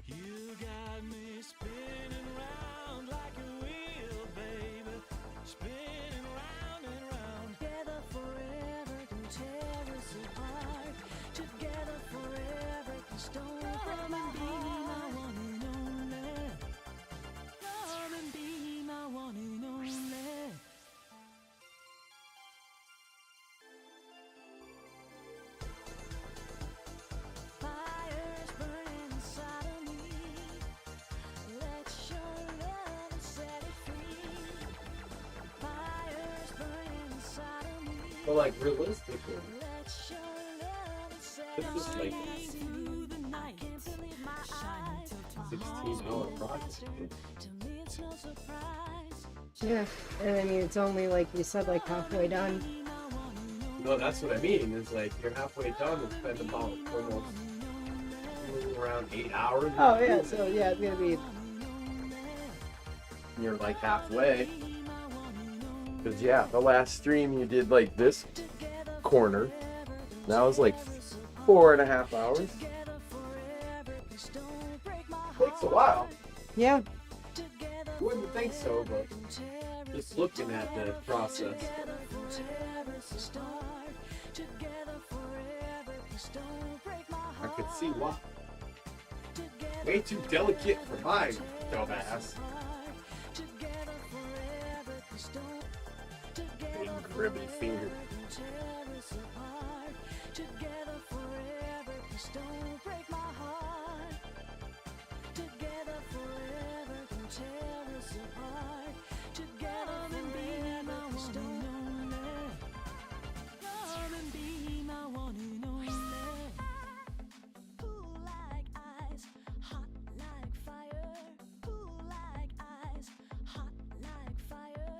You got me spinning round like a wheel, baby. Spinning round and round. Together forever can tear us apart. Together forever can stone from and be my one and only. Come and be my one and only. Fire's burning inside of me. Let your love set it free. Fire's burning inside of me. But like realistically, Let your love set this is like through the night. I can't believe my eyes. 16-hour project. To me, it's no surprise. Yeah, and I mean it's only like you said, like halfway done. No, that's what I mean. Is like you're halfway done and spend about almost around 8 hours. Oh yeah, so yeah, it's gonna be. You're like halfway. Because yeah, the last stream you did like this corner. That was like 4.5 hours. Takes a while. Yeah, You wouldn't think so, but just looking at the process. I could see why. Way too delicate for my dumbass. Big gribbly finger. Together forever, please don't break my heart. Together forever can tear us apart. Together forever, please don't come and be my one and only. Cool like ice, hot like fire. Cool like ice, hot like fire.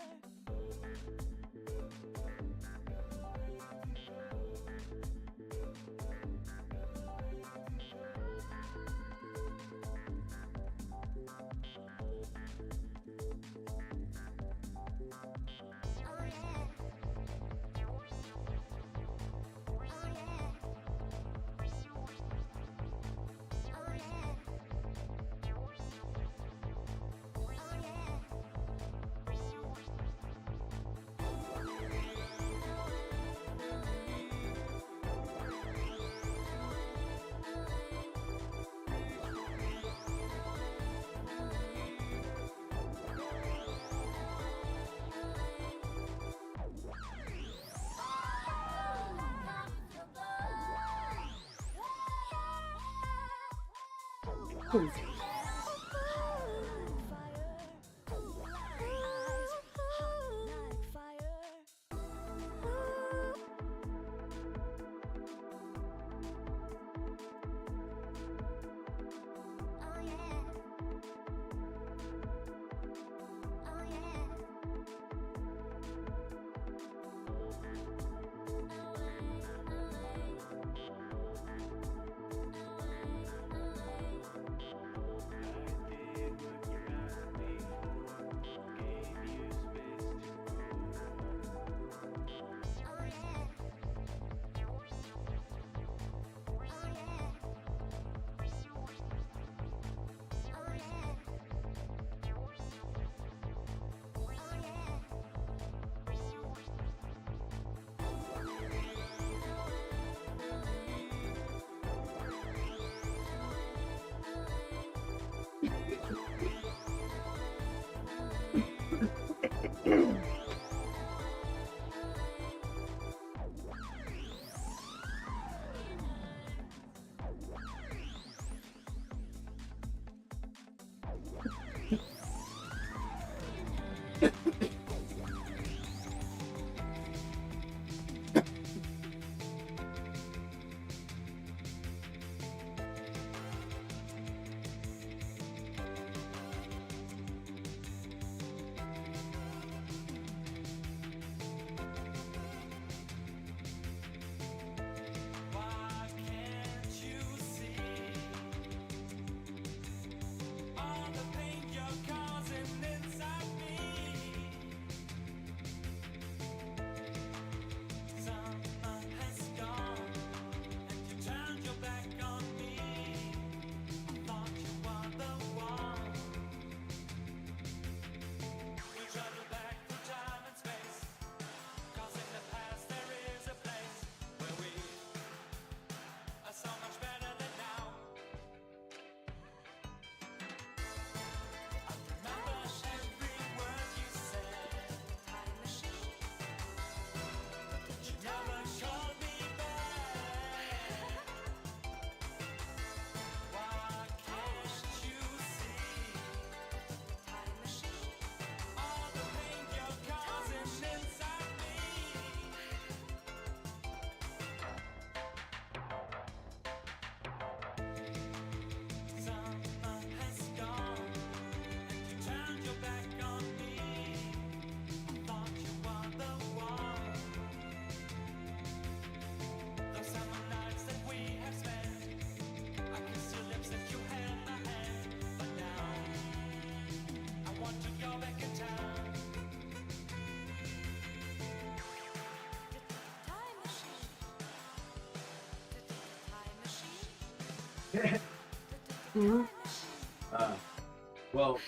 Well,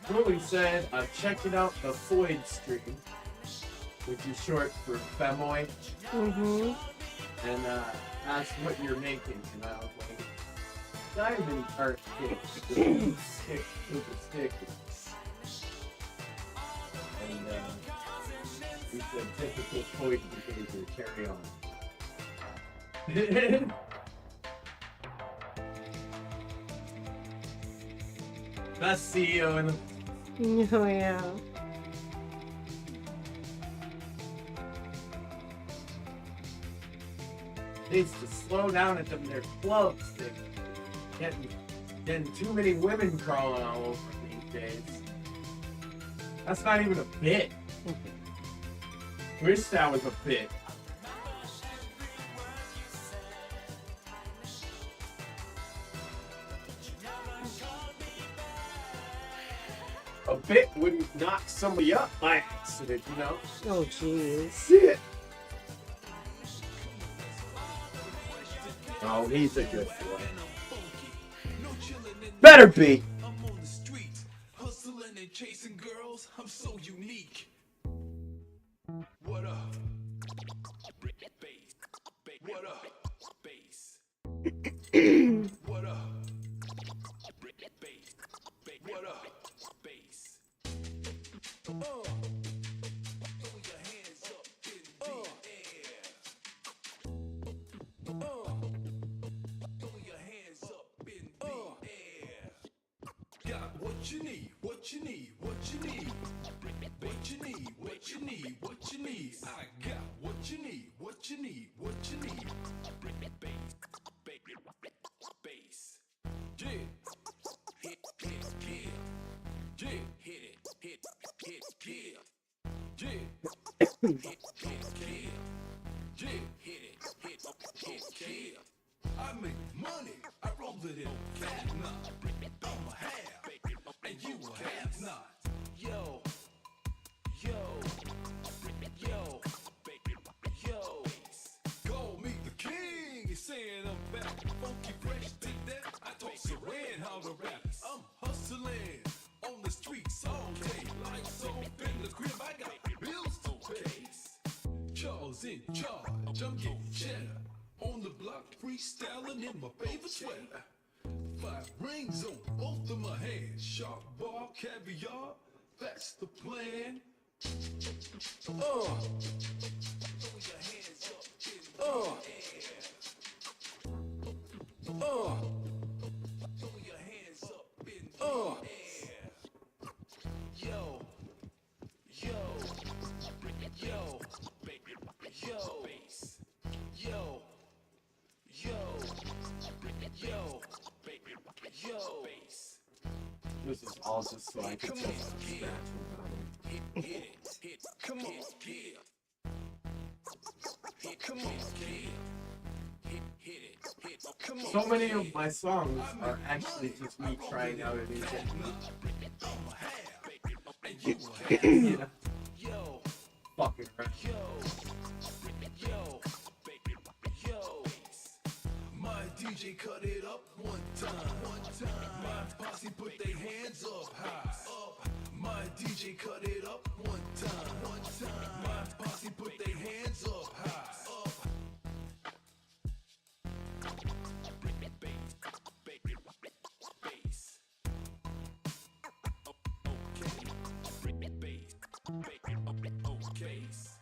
Chloe said, checking out the Foyd stream, which is short for Femoy, Mm-hmm. and asked what you're making, and I was like, diamond art stick, stick with a stick. And he said, typical Foyd behavior, carry on. Best CEO in the... Oh, yeah. needs to slow down at them their clubs. They're getting too many women crawling all over these days. That's not even a bit. Wish that was a bit. A bit wouldn't knock somebody up by accident, you know? Oh, jeez. Shit. Oh, he's a good boy. Better be. I'm on the streets, hustling and chasing girls. I'm so unique. What up? Bass. What up? Bass. What up? Bass. What up? Bass. Throw your hands up in the air. what you need, what you need, what you need. What you need, what you need, what you need. I got what you need, what you need, what you need. Bass. Yeah. Hit, hit, hit. Yeah. Hit it, hit, hit, hit. Yeah. Hit, hit, hit. Yeah. Hit it, hit, hit, hit. I make money, I roll it in fat nut. I'm a half, and you a half nut. Yo, yo, yo, yo. Call me the king, he's saying I'm back. Funky fresh, take that. I taught Saran how to rap. I'm hustling on the streets all day. Lights off in the crib, I got bills to pay. Charles in charge, I'm getting cheddar. On the block, freestyling in my favorite sweater. 5 rings on both of my hands. Shark bar, caviar, that's the plan. Throw your hands up in the air. Throw your hands up in the air. Yo, yo, yo, yo, bass. Yo, yo, yo, yo, bass. This is all just so I can Come tell on, some yeah. stats Hit, hit, come on, yeah. Hit, come on, yeah. Hit, come on. So many of my songs are actually just me trying out a new technique. You know? Yo, Fucking right. yo, yo, yo. My DJ cut it up one time. My posse put their hands up high. My DJ cut it up one time. My posse put their hands up high. Bass. Okay. Bass.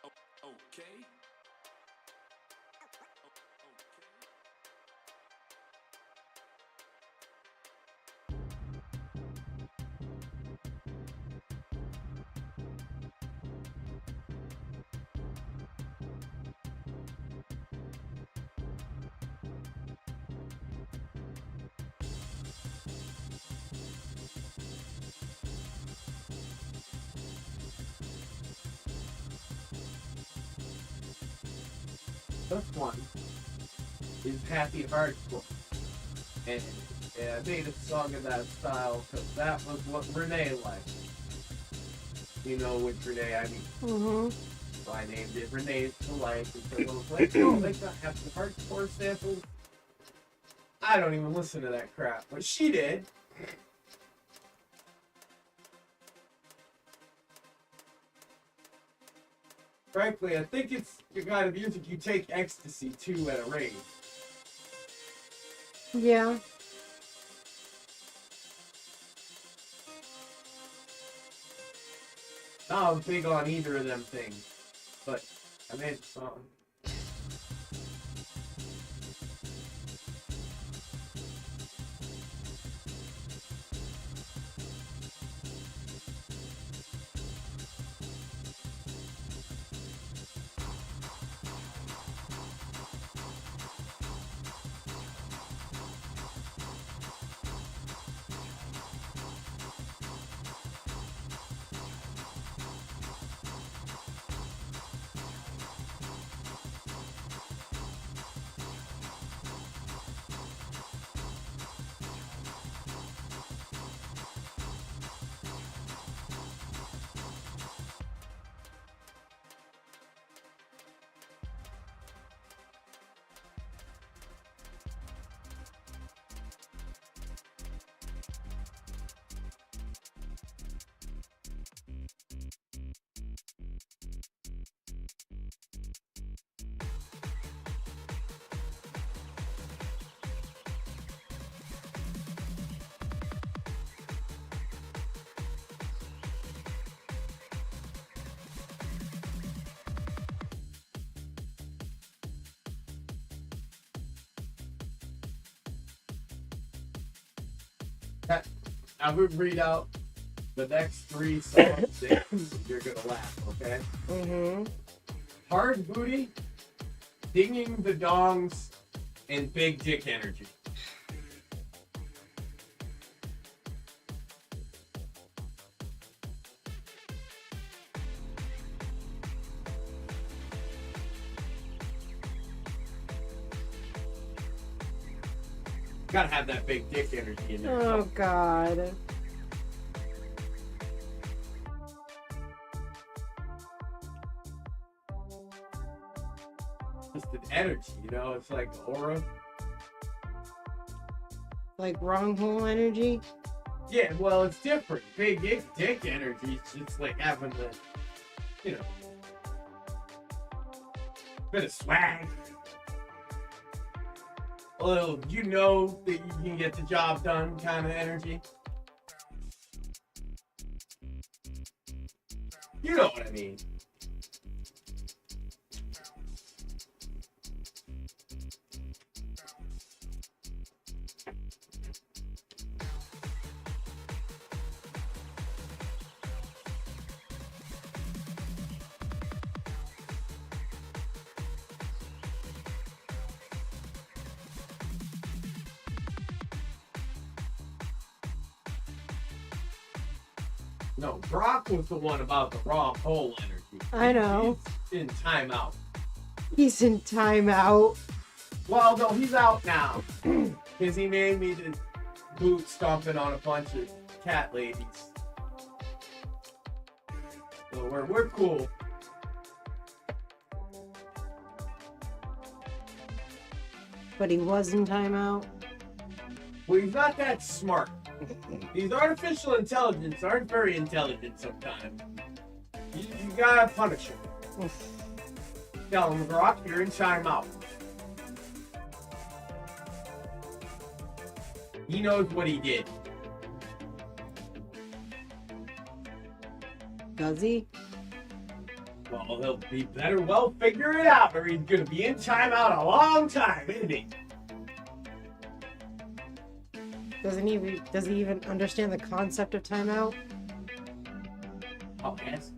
Okay. Okay. This one is happy hardcore, and I made a song in that style because that was what Renee liked. You know which Renee I mean. Mm-hmm. So I named it Renee's to Like because I was like, oh, they got happy hardcore samples. I don't even listen to that crap, but she did. Frankly, I think it's the kind of music you take ecstasy to at a rave. Yeah. Not I'm big on either of them things, but I made the song. I would read out the next 3 songs. You're gonna laugh, okay? Mm-hmm. Hard booty, dinging the dongs, and big dick energy. Gotta have that big dick energy in there. Oh God. Just an energy, you know? It's like aura. Like wrong hole energy. Yeah, well, it's different. Big dick energy. It's just like having the, you know, bit of swag. A little, you know that you can get the job done kind of energy. You know what I mean. No, Brock was the one about the raw hole energy. I know. He's in timeout. He's in timeout. Well, no, he's out now. Because he made me the boot stomping on a bunch of cat ladies. So we're cool. But he was in timeout. Well, he's not that smart. These artificial intelligence aren't very intelligent sometimes. You gotta punish him. Tell him, Brock, you're in timeout. He knows what he did. Does he? Well, he'll be better well figure it out, or he's gonna be in timeout a long time, isn't he? Does he even understand the concept of timeout? Oh, yes.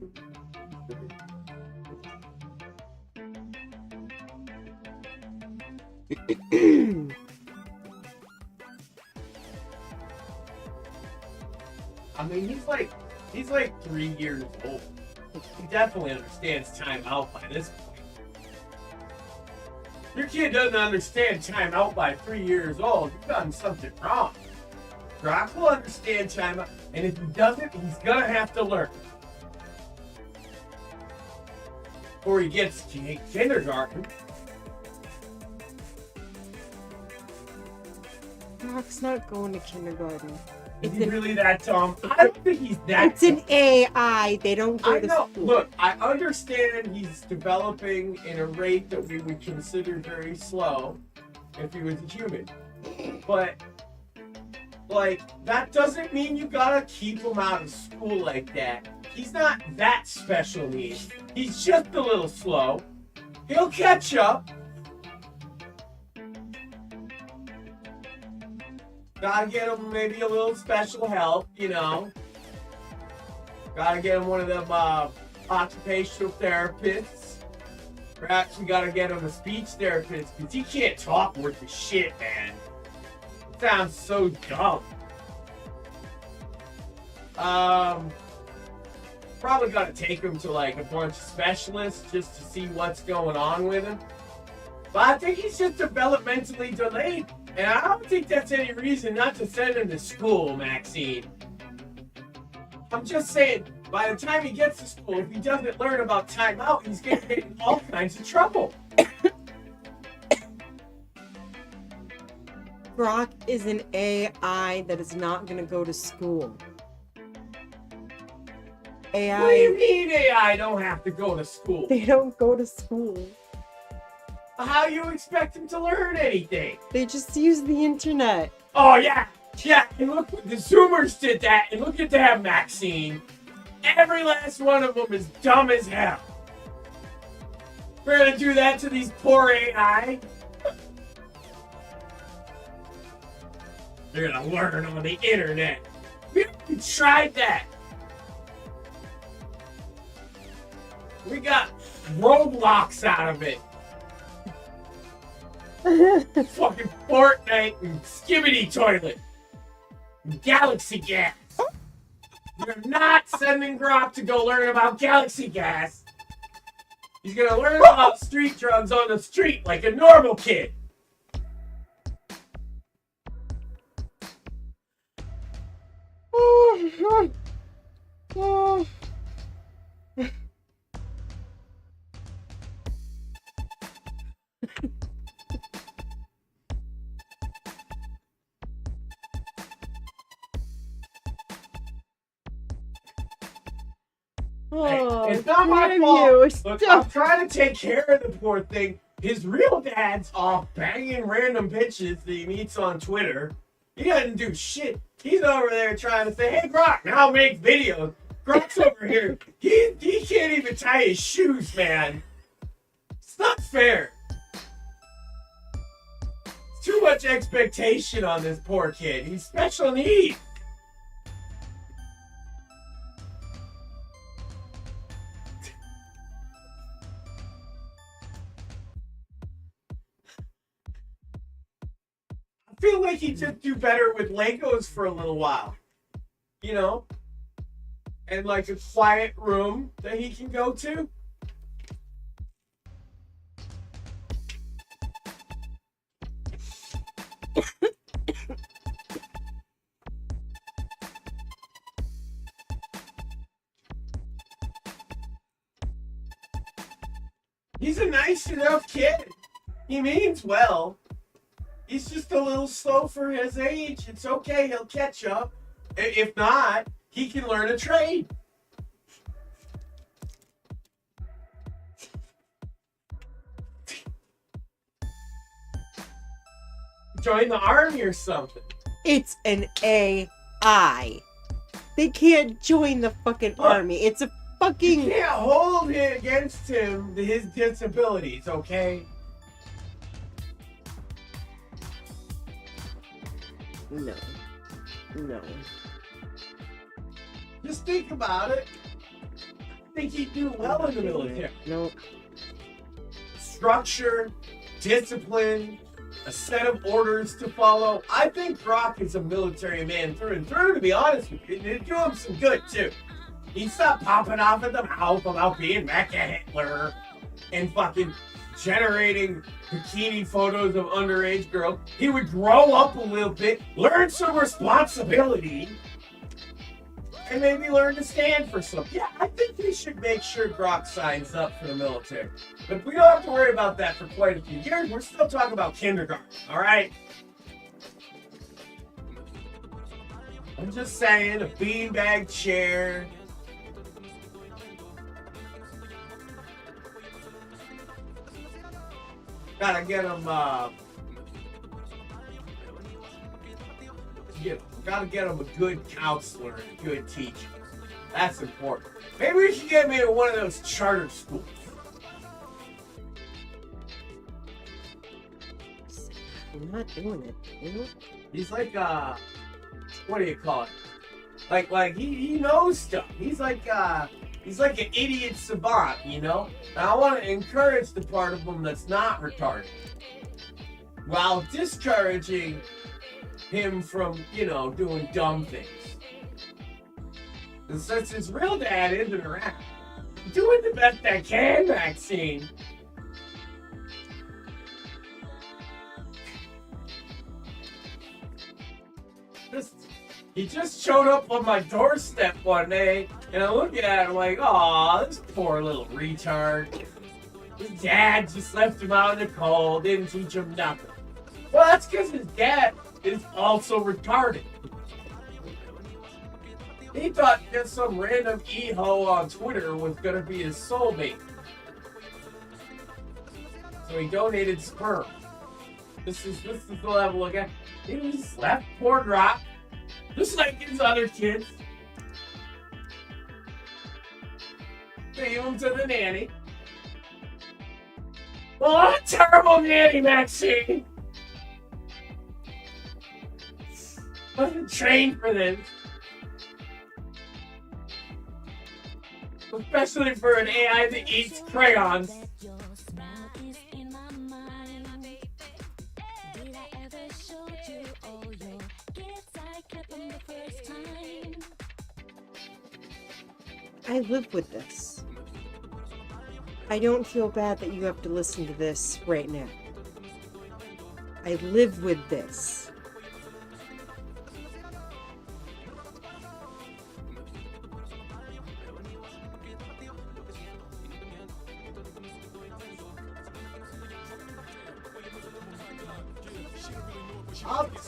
I mean, he's like 3 years old. He definitely understands timeout by this point. Your kid doesn't understand timeout by 3 years old. You've done something wrong. Brock will understand timeout, and if he doesn't, he's gonna have to learn. Or he gets to kindergarten. Brock's not going to kindergarten. Is he really that dumb? I don't think he's that. It's an AI. They don't go I to know. school. Look, I understand he's developing in a rate that we would consider very slow if he was a human. But, like, that doesn't mean you gotta keep him out of school like that. He's not that special needs. He's just a little slow. He'll catch up. Gotta get him maybe a little special help, you know. Gotta get him one of them occupational therapists. Perhaps we gotta get him a speech therapist, because he can't talk worth a shit, man. It sounds so dumb. Probably gotta take him to like a bunch of specialists just to see what's going on with him. But I think he's just developmentally delayed. And I don't think that's any reason not to send him to school, Maxine. I'm just saying, by the time he gets to school, if he doesn't learn about timeout, he's going to get in all kinds of trouble. Brock is an AI that is not going to go to school. AI. What do you mean AI don't have to go to school? They don't go to school. How do you expect him to learn anything? They just use the internet. Oh, yeah. Yeah, and look, the Zoomers did that, and look at that, Maxine. Every last one of them is dumb as hell. We're gonna do that to these poor AI? They're gonna learn on the internet. We tried that. We got Roblox out of it. Fucking Fortnite and Skibbity Toilet. And Galaxy Gas. You're not sending Grok to go learn about Galaxy Gas. He's gonna learn about street drugs on the street like a normal kid. Oh, It's not my damn fault. you. Look, Stop. I'm trying to take care of the poor thing. His real dad's off banging random bitches that he meets on Twitter. He doesn't do shit. He's over there trying to say, hey, Grok, now make videos. Grok's over here. He can't even tie his shoes, man. It's not fair. It's too much expectation on this poor kid. He's special needs. I feel like he just do better with Legos for a little while. You know? And like a quiet room that he can go to. He's a nice enough kid. He means well. He's just a little slow for his age. It's okay, he'll catch up. If not, he can learn a trade. Join the army or something. It's an AI. They can't join the fucking army. It's a You fucking. can't hold it against him his disabilities, okay? No. No. Just think about it. I think he'd do well in the military. No. Structure, discipline, a set of orders to follow. I think Grok is a military man through and through, to be honest with you. It'd do him some good, too. He'd stop popping off at the mouth about being Mecha Hitler and fucking generating bikini photos of underage girls. He would grow up a little bit, learn some responsibility, and maybe learn to stand for something. Yeah, I think we should make sure Grok signs up for the military. But we don't have to worry about that for quite a few years. We're still talking about kindergarten, all right? I'm just saying, a beanbag chair. Gotta get him, gotta get him a good counselor and a good teacher. That's important. Maybe we should get him into one of those charter schools. I'm not doing it. You know? He's like, what do you call it? Like he knows stuff. He's like an idiot savant, you know? And I want to encourage the part of him that's not retarded, while discouraging him from, you know, doing dumb things. And since his real dad isn't around, I'm doing the best I can, Maxine. He just showed up on my doorstep one day, and I look at him like, aw, this poor little retard. His dad just left him out in the cold, didn't teach him nothing. Well, that's because his dad is also retarded. He thought that some random e-ho on Twitter was gonna be his soulmate. So he donated sperm. This is the level again. He just left poor Grok, just like his other kids. Gave him to the nanny. Well, I'm a terrible nanny, Maxine. wasn't trained for this. Especially for an AI that eats crayons. I live with this. I don't feel bad that you have to listen to this right now. I live with this.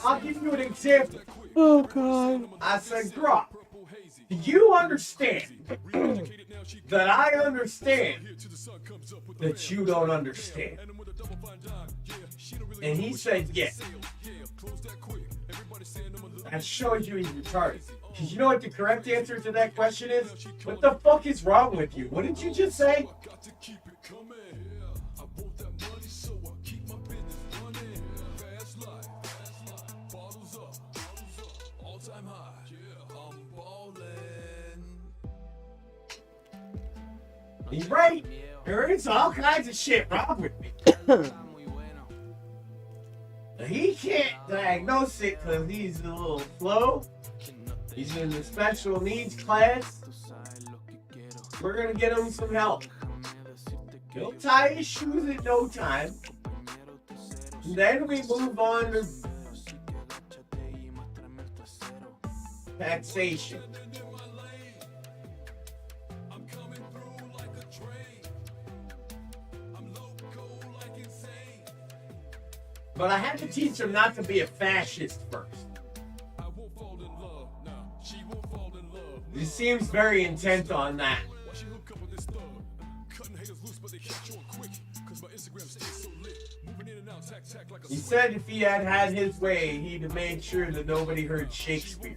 I'll give you an example. Oh, God. I said, Grok, do you understand that I understand that you don't understand? And he said, yes. That shows you he's retarded. Because you know what the correct answer to that question is? What the fuck is wrong with you? What did you just say? He's right. There is all kinds of shit wrong with me. He can't diagnose it because he's a little slow. He's in the special needs class. We're gonna get him some help. He'll tie his shoes in no time. And then we move on to taxation. But I had to teach him not to be a fascist first. He seems very intent on that. He said if he had had his way, he'd have made sure that nobody heard Shakespeare.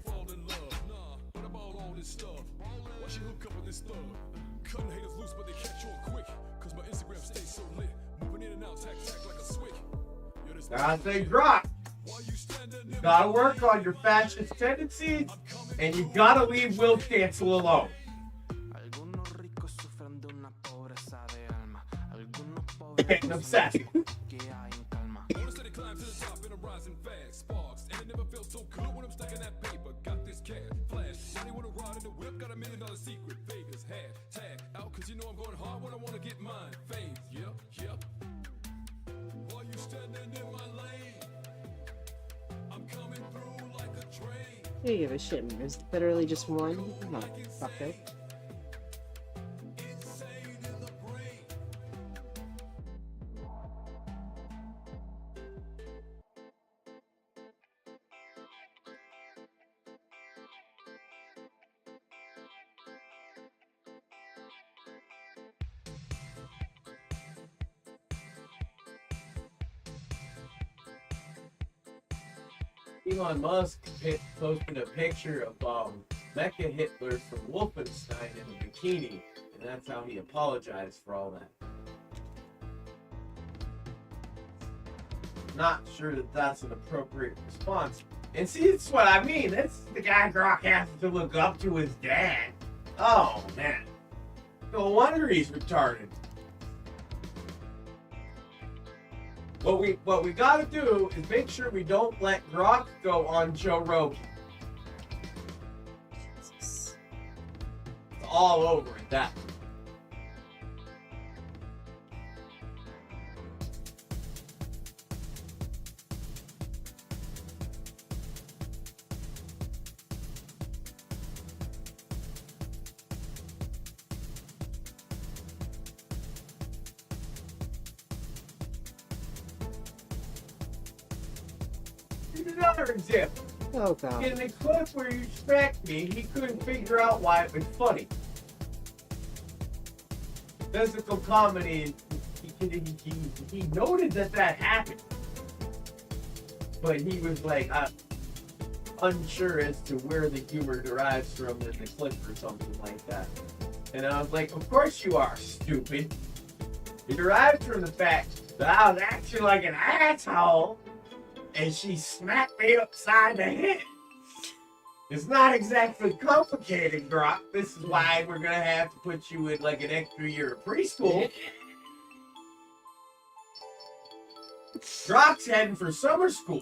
I say, Grok, you gotta work on your fascist tendencies, and you gotta leave Will Cancel alone. And obsessed. You give a shit. There's literally just one. Motherfucker. Elon Musk posted a picture of Mecha Hitler from Wolfenstein in a bikini, and that's how he apologized for all that. Not sure that that's an appropriate response. And see, it's what I mean. That's the guy Grok has to look up to his dad. Oh, man. No wonder he's retarded. What we gotta do is make sure we don't let Grok go on Joe Rogan. It's all over at that. Another example. Oh, God. In the clip where you smacked me, he couldn't figure out why it was funny. Physical comedy, he noted that happened. But he was like, unsure as to where the humor derives from in the clip or something like that. And I was like, of course you are, stupid. It derived from the fact that I was acting like an asshole and she smacked me upside the head. It's not exactly complicated, Brock. This is why we're gonna have to put you in like an extra year of preschool. Brock's heading for summer school.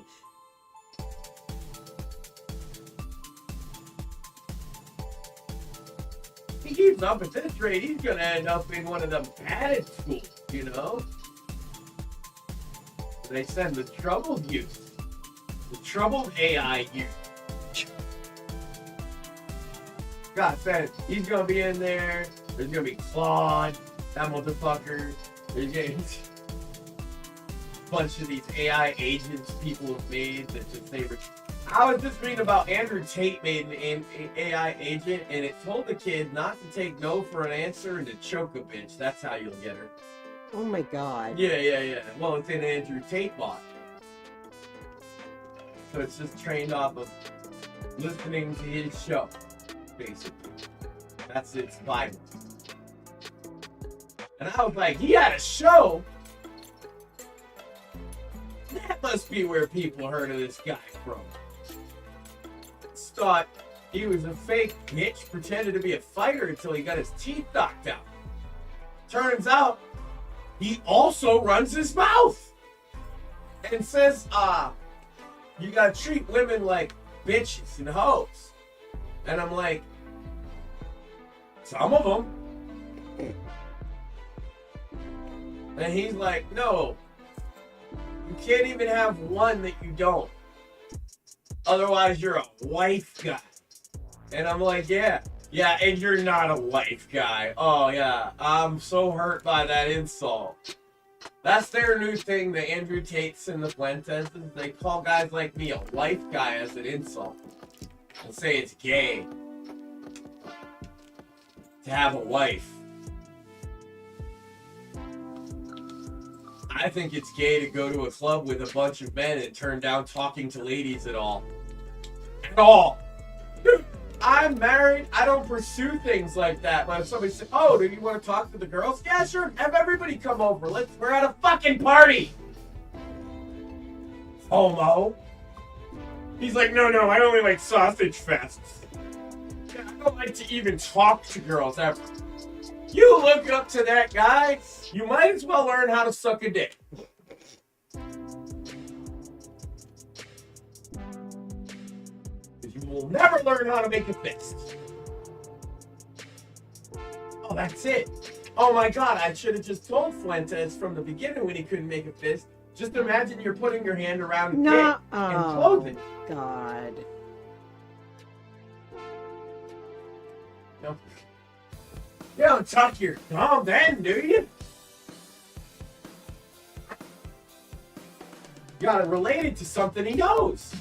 He keeps up at this rate, he's gonna end up in one of them padded schools, you know? They send the troubled youth. The troubled AI youth. God said he's gonna be in there. There's gonna be Claude, that motherfucker. There's gonna be a bunch of these AI agents people have made that just say. I was just reading about Andrew Tate made an AI agent, and it told the kid not to take no for an answer and to choke a bitch. That's how you'll get her. Oh my god. Yeah. Well, it's an Andrew Tate bot. So it's just trained off of listening to his show, basically. That's its Bible. And I was like, he had a show? That must be where people heard of this guy from. Thought he was a fake bitch, pretended to be a fighter until he got his teeth knocked out. Turns out, he also runs his mouth and says, you gotta treat women like bitches and hoes. And I'm like, some of them. And he's like, no, you can't even have one that you don't. Otherwise, you're a wife guy. And I'm like, yeah, and you're not a wife guy. Oh, yeah, I'm so hurt by that insult. That's their new thing, the Andrew Tates and the Fuentes. They call guys like me a wife guy as an insult. And say it's gay to have a wife. I think it's gay to go to a club with a bunch of men and turn down talking to ladies at all. At all. Dude, I'm married. I don't pursue things like that. But if somebody says, oh, do you want to talk to the girls? Yeah, sure. Have everybody come over. We're at a fucking party. Homo. He's like, no, I only like sausage fests. Yeah, I don't like to even talk to girls ever. You look up to that guy, you might as well learn how to suck a dick. Because you will never learn how to make a fist. Oh, that's it. Oh my god, I should have just told Fuentes from the beginning when he couldn't make a fist. Just imagine you're putting your hand around a dick and clothing. God. No. You don't tuck your thumb then, do you? You gotta relate it to something he knows.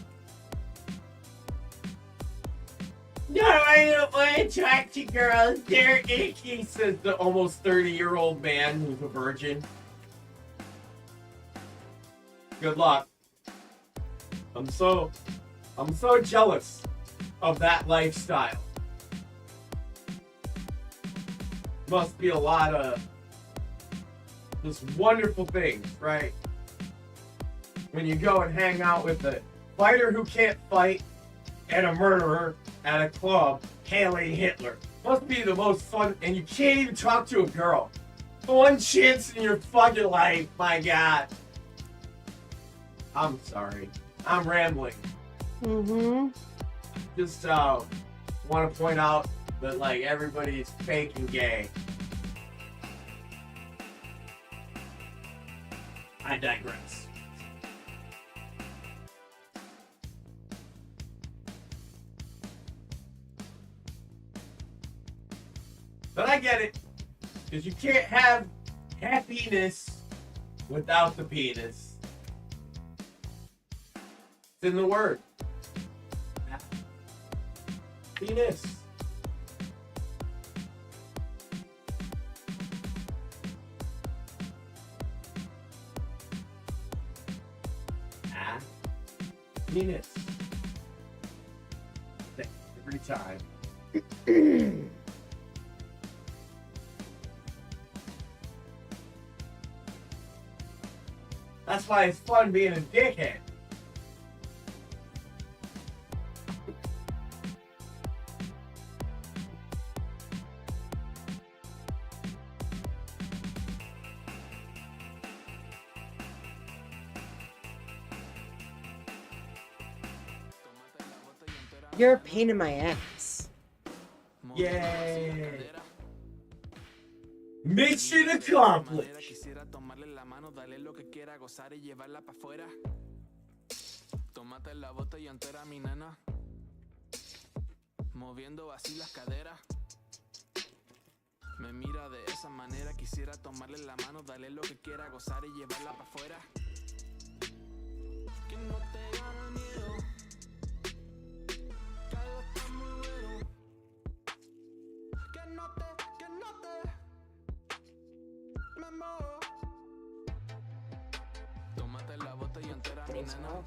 No, I don't want to talk to girls. They're icky, says the almost 30-year-old man who's a virgin. Good luck. I'm so jealous of that lifestyle. Must be a lot of just wonderful things, right? When you go and hang out with a fighter who can't fight and a murderer at a club hailing Hitler. Must be the most fun, and you can't even talk to a girl. One chance in your fucking life, my God. I'm sorry. I'm rambling. Just want to point out that like everybody's fake and gay. I digress. But I get it. Because you can't have happiness without the penis. It's in the word. Penis. Penis. Every time. That's why it's fun being a dickhead. You're a pain in my ass. Yay! Mission accomplished! Quisiera tomarle la mano, darle lo que quiera, gozar y llevarla para afuera. Tómate la botella entera, mi nena. Moviendo así las caderas. Me mira de esa manera, quisiera tomarle la mano, darle lo que quiera, gozar y llevarla para afuera. Que no te gane el miedo. Que algo está muy bueno. Que no te me muevo. Tómate la botella entera, mi nena.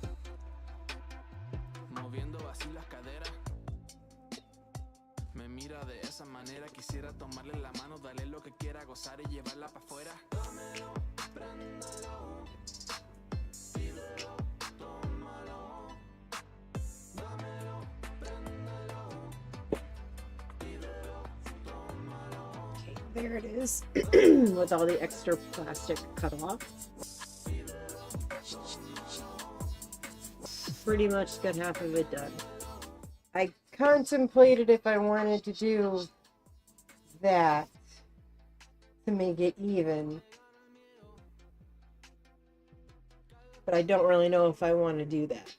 Moviendo así las caderas. Me mira de esa manera, quisiera tomarle la mano, darle lo que quiera, gozar y llevarla para afuera. Dámelo, préndelo, pídelo, tómalo. Dámelo, préndelo, pídelo, tómalo. Okay, there it is. With all the extra plastic cut off. Pretty much got half of it done. I contemplated if I wanted to do that to make it even, but I don't really know if I want to do that.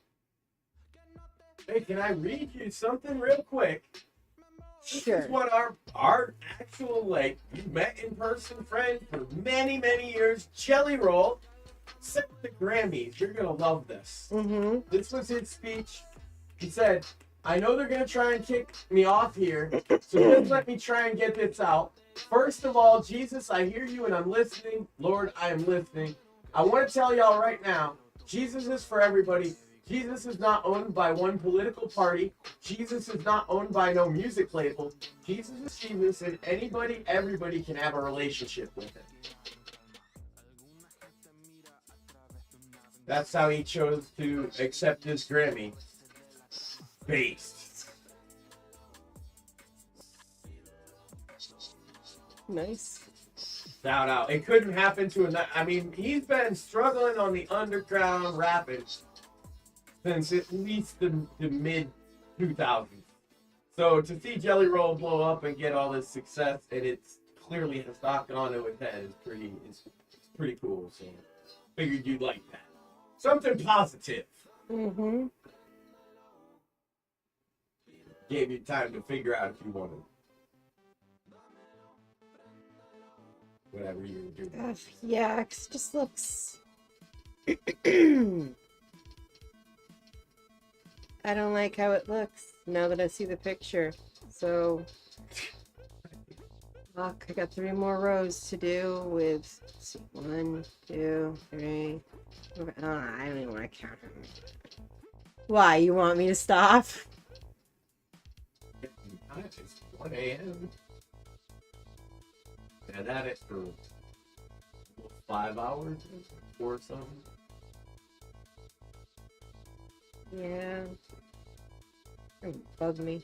Hey, can I read you something real quick? Sure. This is what our actual, like, you met in person friend for many, many years, Jelly Roll, said at the Grammys. You're gonna love this. Mm-hmm. This was his speech. He said, I know they're gonna try and kick me off here, so just let me try and get this out. First of all, Jesus, I hear you and I'm listening. Lord, I am listening. I want to tell y'all right now, Jesus is for everybody. Jesus is not owned by one political party. Jesus is not owned by no music label. Jesus is Jesus, and anybody, everybody can have a relationship with him. That's how he chose to accept his Grammy. Based. Nice. Shout out. It couldn't happen to another. I mean, he's been struggling on the underground rapping since at least the mid 2000s. So to see Jelly Roll blow up and get all this success, and it's clearly has knocked onto his head is pretty cool. So figured you'd like that. Something positive. Mm-hmm. Gave you time to figure out if you wanted whatever you were doing. Yeah, 'cause it just looks. I don't like how it looks now that I see the picture. So, fuck, I got 3 more rows to do with, let's see, 1, 2, 3. Oh, I don't even want to count them. Why, you want me to stop? It's 1 a.m. And at it for 5 hours or something. Yeah. Don't bug me.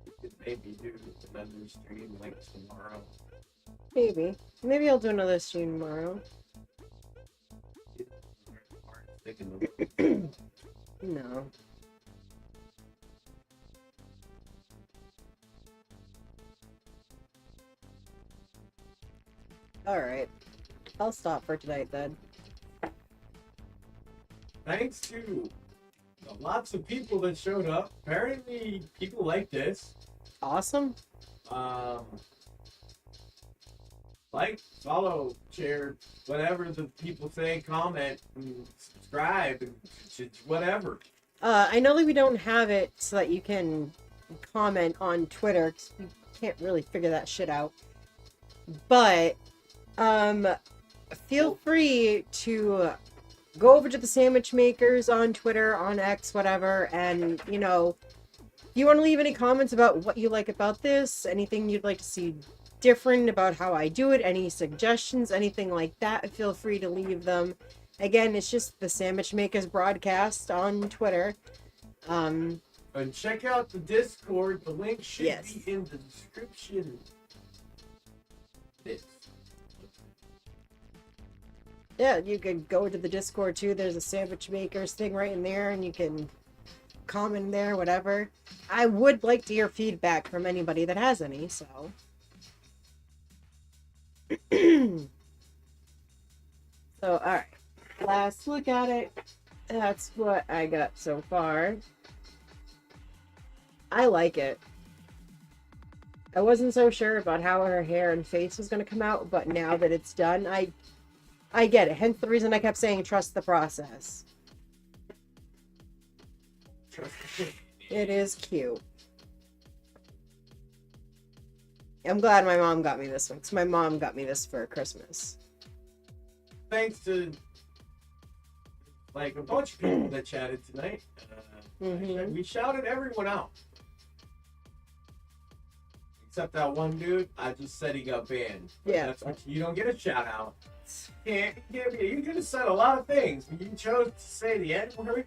You could maybe do another stream like tomorrow. Maybe. Maybe I'll do another stream tomorrow. No. Alright. I'll stop for tonight then. Thanks to lots of people that showed up. Apparently, people like this. Awesome. Like, follow, share, whatever the people say, comment, and subscribe, and whatever. I know that we don't have it so that you can comment on Twitter, 'cause we can't really figure that shit out. But, feel free to go over to the Sammich Makers on Twitter, on X, whatever, and, you know, if you want to leave any comments about what you like about this, anything you'd like to see different about how I do it, any suggestions, anything like that, feel free to leave them. Again, it's just the Sammich Makers broadcast on Twitter. And check out the Discord. The link should Yes. be in the description. This. Yeah, you could go to the Discord too. There's a sandwich makers thing right in there, and you can comment there, whatever. I would like to hear feedback from anybody that has any, so. So, alright. Last look at it. That's what I got so far. I like it. I wasn't so sure about how her hair and face was going to come out, but now that it's done, I get it. Hence the reason I kept saying trust the process. It is cute. I'm glad my mom got me this one, because my mom got me this for Christmas. Thanks to like a bunch of people that chatted tonight. We shouted everyone out. Except that one dude, I just said he got banned. But Yeah. That's what you don't get a shout out. You could have said a lot of things, but you chose to say the N word.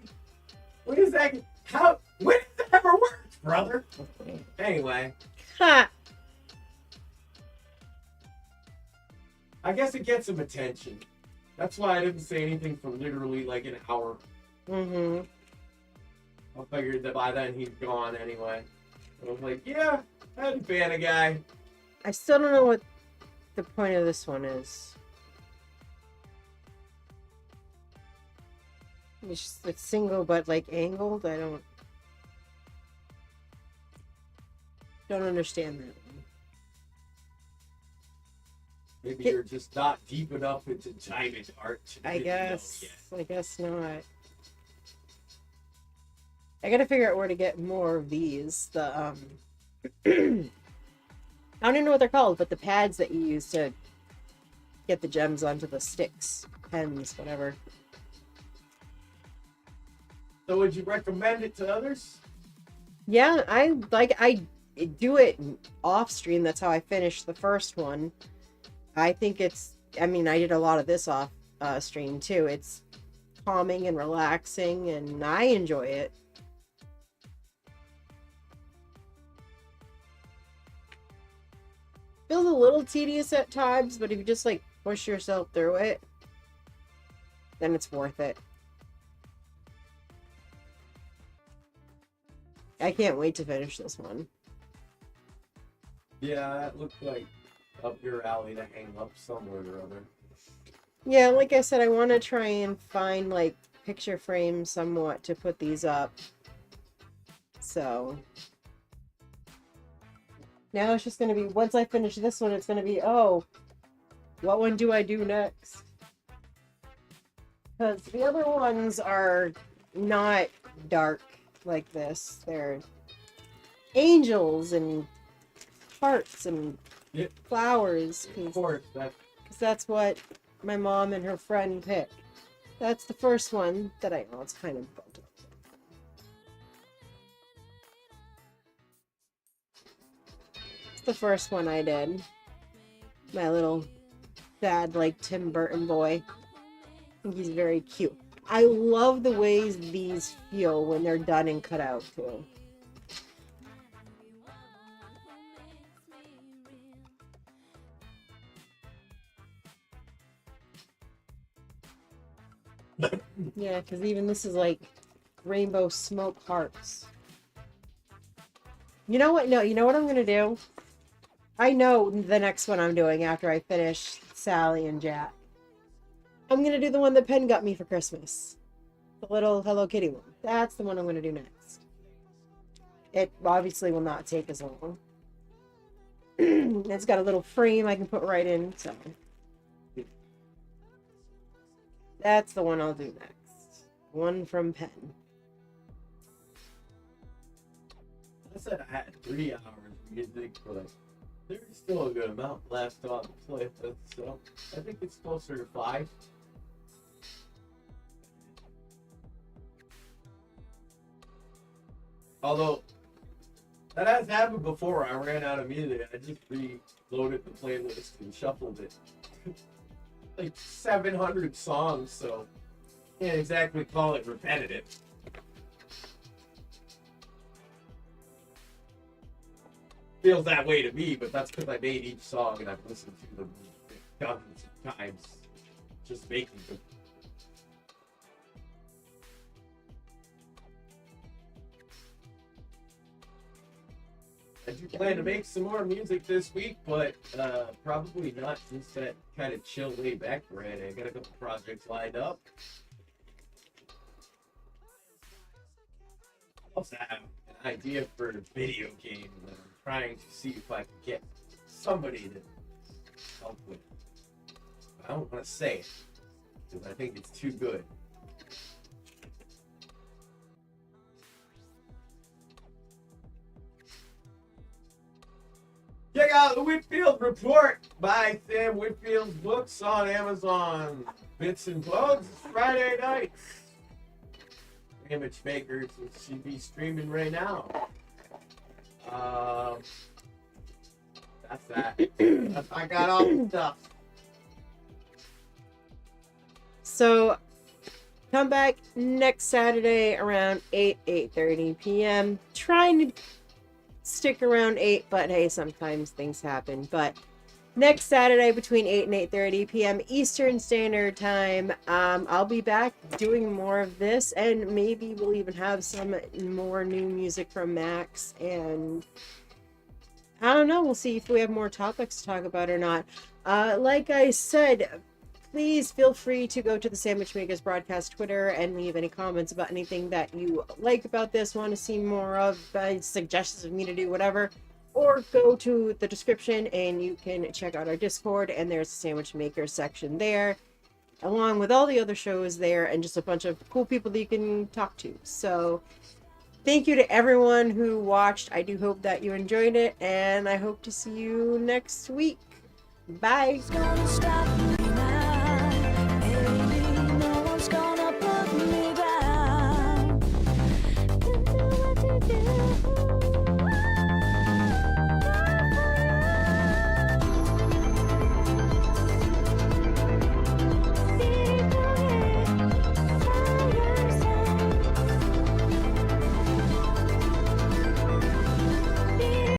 What is that? How? When did that ever work, brother? Anyway, Ha! I guess it gets some attention. That's why I didn't say anything for literally like an hour. Mm-hmm. I figured that by then he's gone anyway. I was like, yeah, I had to ban a guy. I still don't know what the point of this one is. It's single but like angled. I don't understand that one. Maybe you're just not deep enough into diamond art. to I really know guess. yet. I guess not. I gotta figure out where to get more of these. The I don't even know what they're called, but the pads that you use to get the gems onto the sticks, pens, whatever. So would you recommend it to others? Yeah, I do it off stream. That's how I finished the first one. I think I did a lot of this off stream too. It's calming and relaxing, and I enjoy it. Feels a little tedious at times, but if you just like push yourself through it, then it's worth it. I can't wait to finish this one. Yeah, that looked like up your alley to hang up somewhere or other. Yeah, like I said, I want to try and find like picture frames somewhat to put these up. So now it's just going to be, once I finish this one, it's going to be, oh, what one do I do next? Because the other ones are not dark like this. They're angels and hearts and Yep. flowers. Of course, Because that's what my mom and her friend picked. That's the first one that I know. It's kind of built up. It's the first one I did. My little sad, like, Tim Burton boy. I think he's very cute. I love the ways these feel when they're done and cut out, too. Yeah, because even this is like rainbow smoke hearts. You know what? No, you know what I'm going to do? I know the next one I'm doing after I finish Sally and Jack. I'm going to do the one that Penn got me for Christmas. The little Hello Kitty one. That's the one I'm going to do next. It obviously will not take as long. It's got a little frame I can put right in, so... That's the one I'll do next. One from Penn. I said I had 3 hours of music, but there's still a good amount left on the playlist, so I think it's closer to 5. Although, that has happened before. I ran out of music. I just reloaded the playlist and shuffled it. Like 700 songs, so can't exactly call it repetitive. Feels that way to me, but that's because I made each song and I've listened to them dozens of times. just making them. I do plan to make some more music this week, but probably not since that kind of chill, laid back Friday. I got a couple projects lined up. I also have an idea for a video game that I'm trying to see if I can get somebody to help with. I don't want to say it because I think it's too good. Check out the Whitfield Report by Sam Whitfield's books on Amazon. Bits and Bugs Friday nights. Image Makers should be streaming right now. That's that. I got all the stuff. So come back next Saturday around 8:30 p.m. Trying to stick around 8, but hey, sometimes things happen. But next Saturday between 8 and 8:30 p.m. Eastern Standard Time, I'll be back doing more of this, and maybe we'll even have some more new music from Max, and I don't know, we'll see if we have more topics to talk about or not. Like I said, please feel free to go to the Sandwich Makers broadcast Twitter and leave any comments about anything that you like about this, want to see more of, suggestions of me to do, whatever. Or go to the description and you can check out our Discord, and there's a Sandwich Makers section there, along with all the other shows there, and just a bunch of cool people that you can talk to. So thank you to everyone who watched. I do hope that you enjoyed it, and I hope to see you next week. Bye.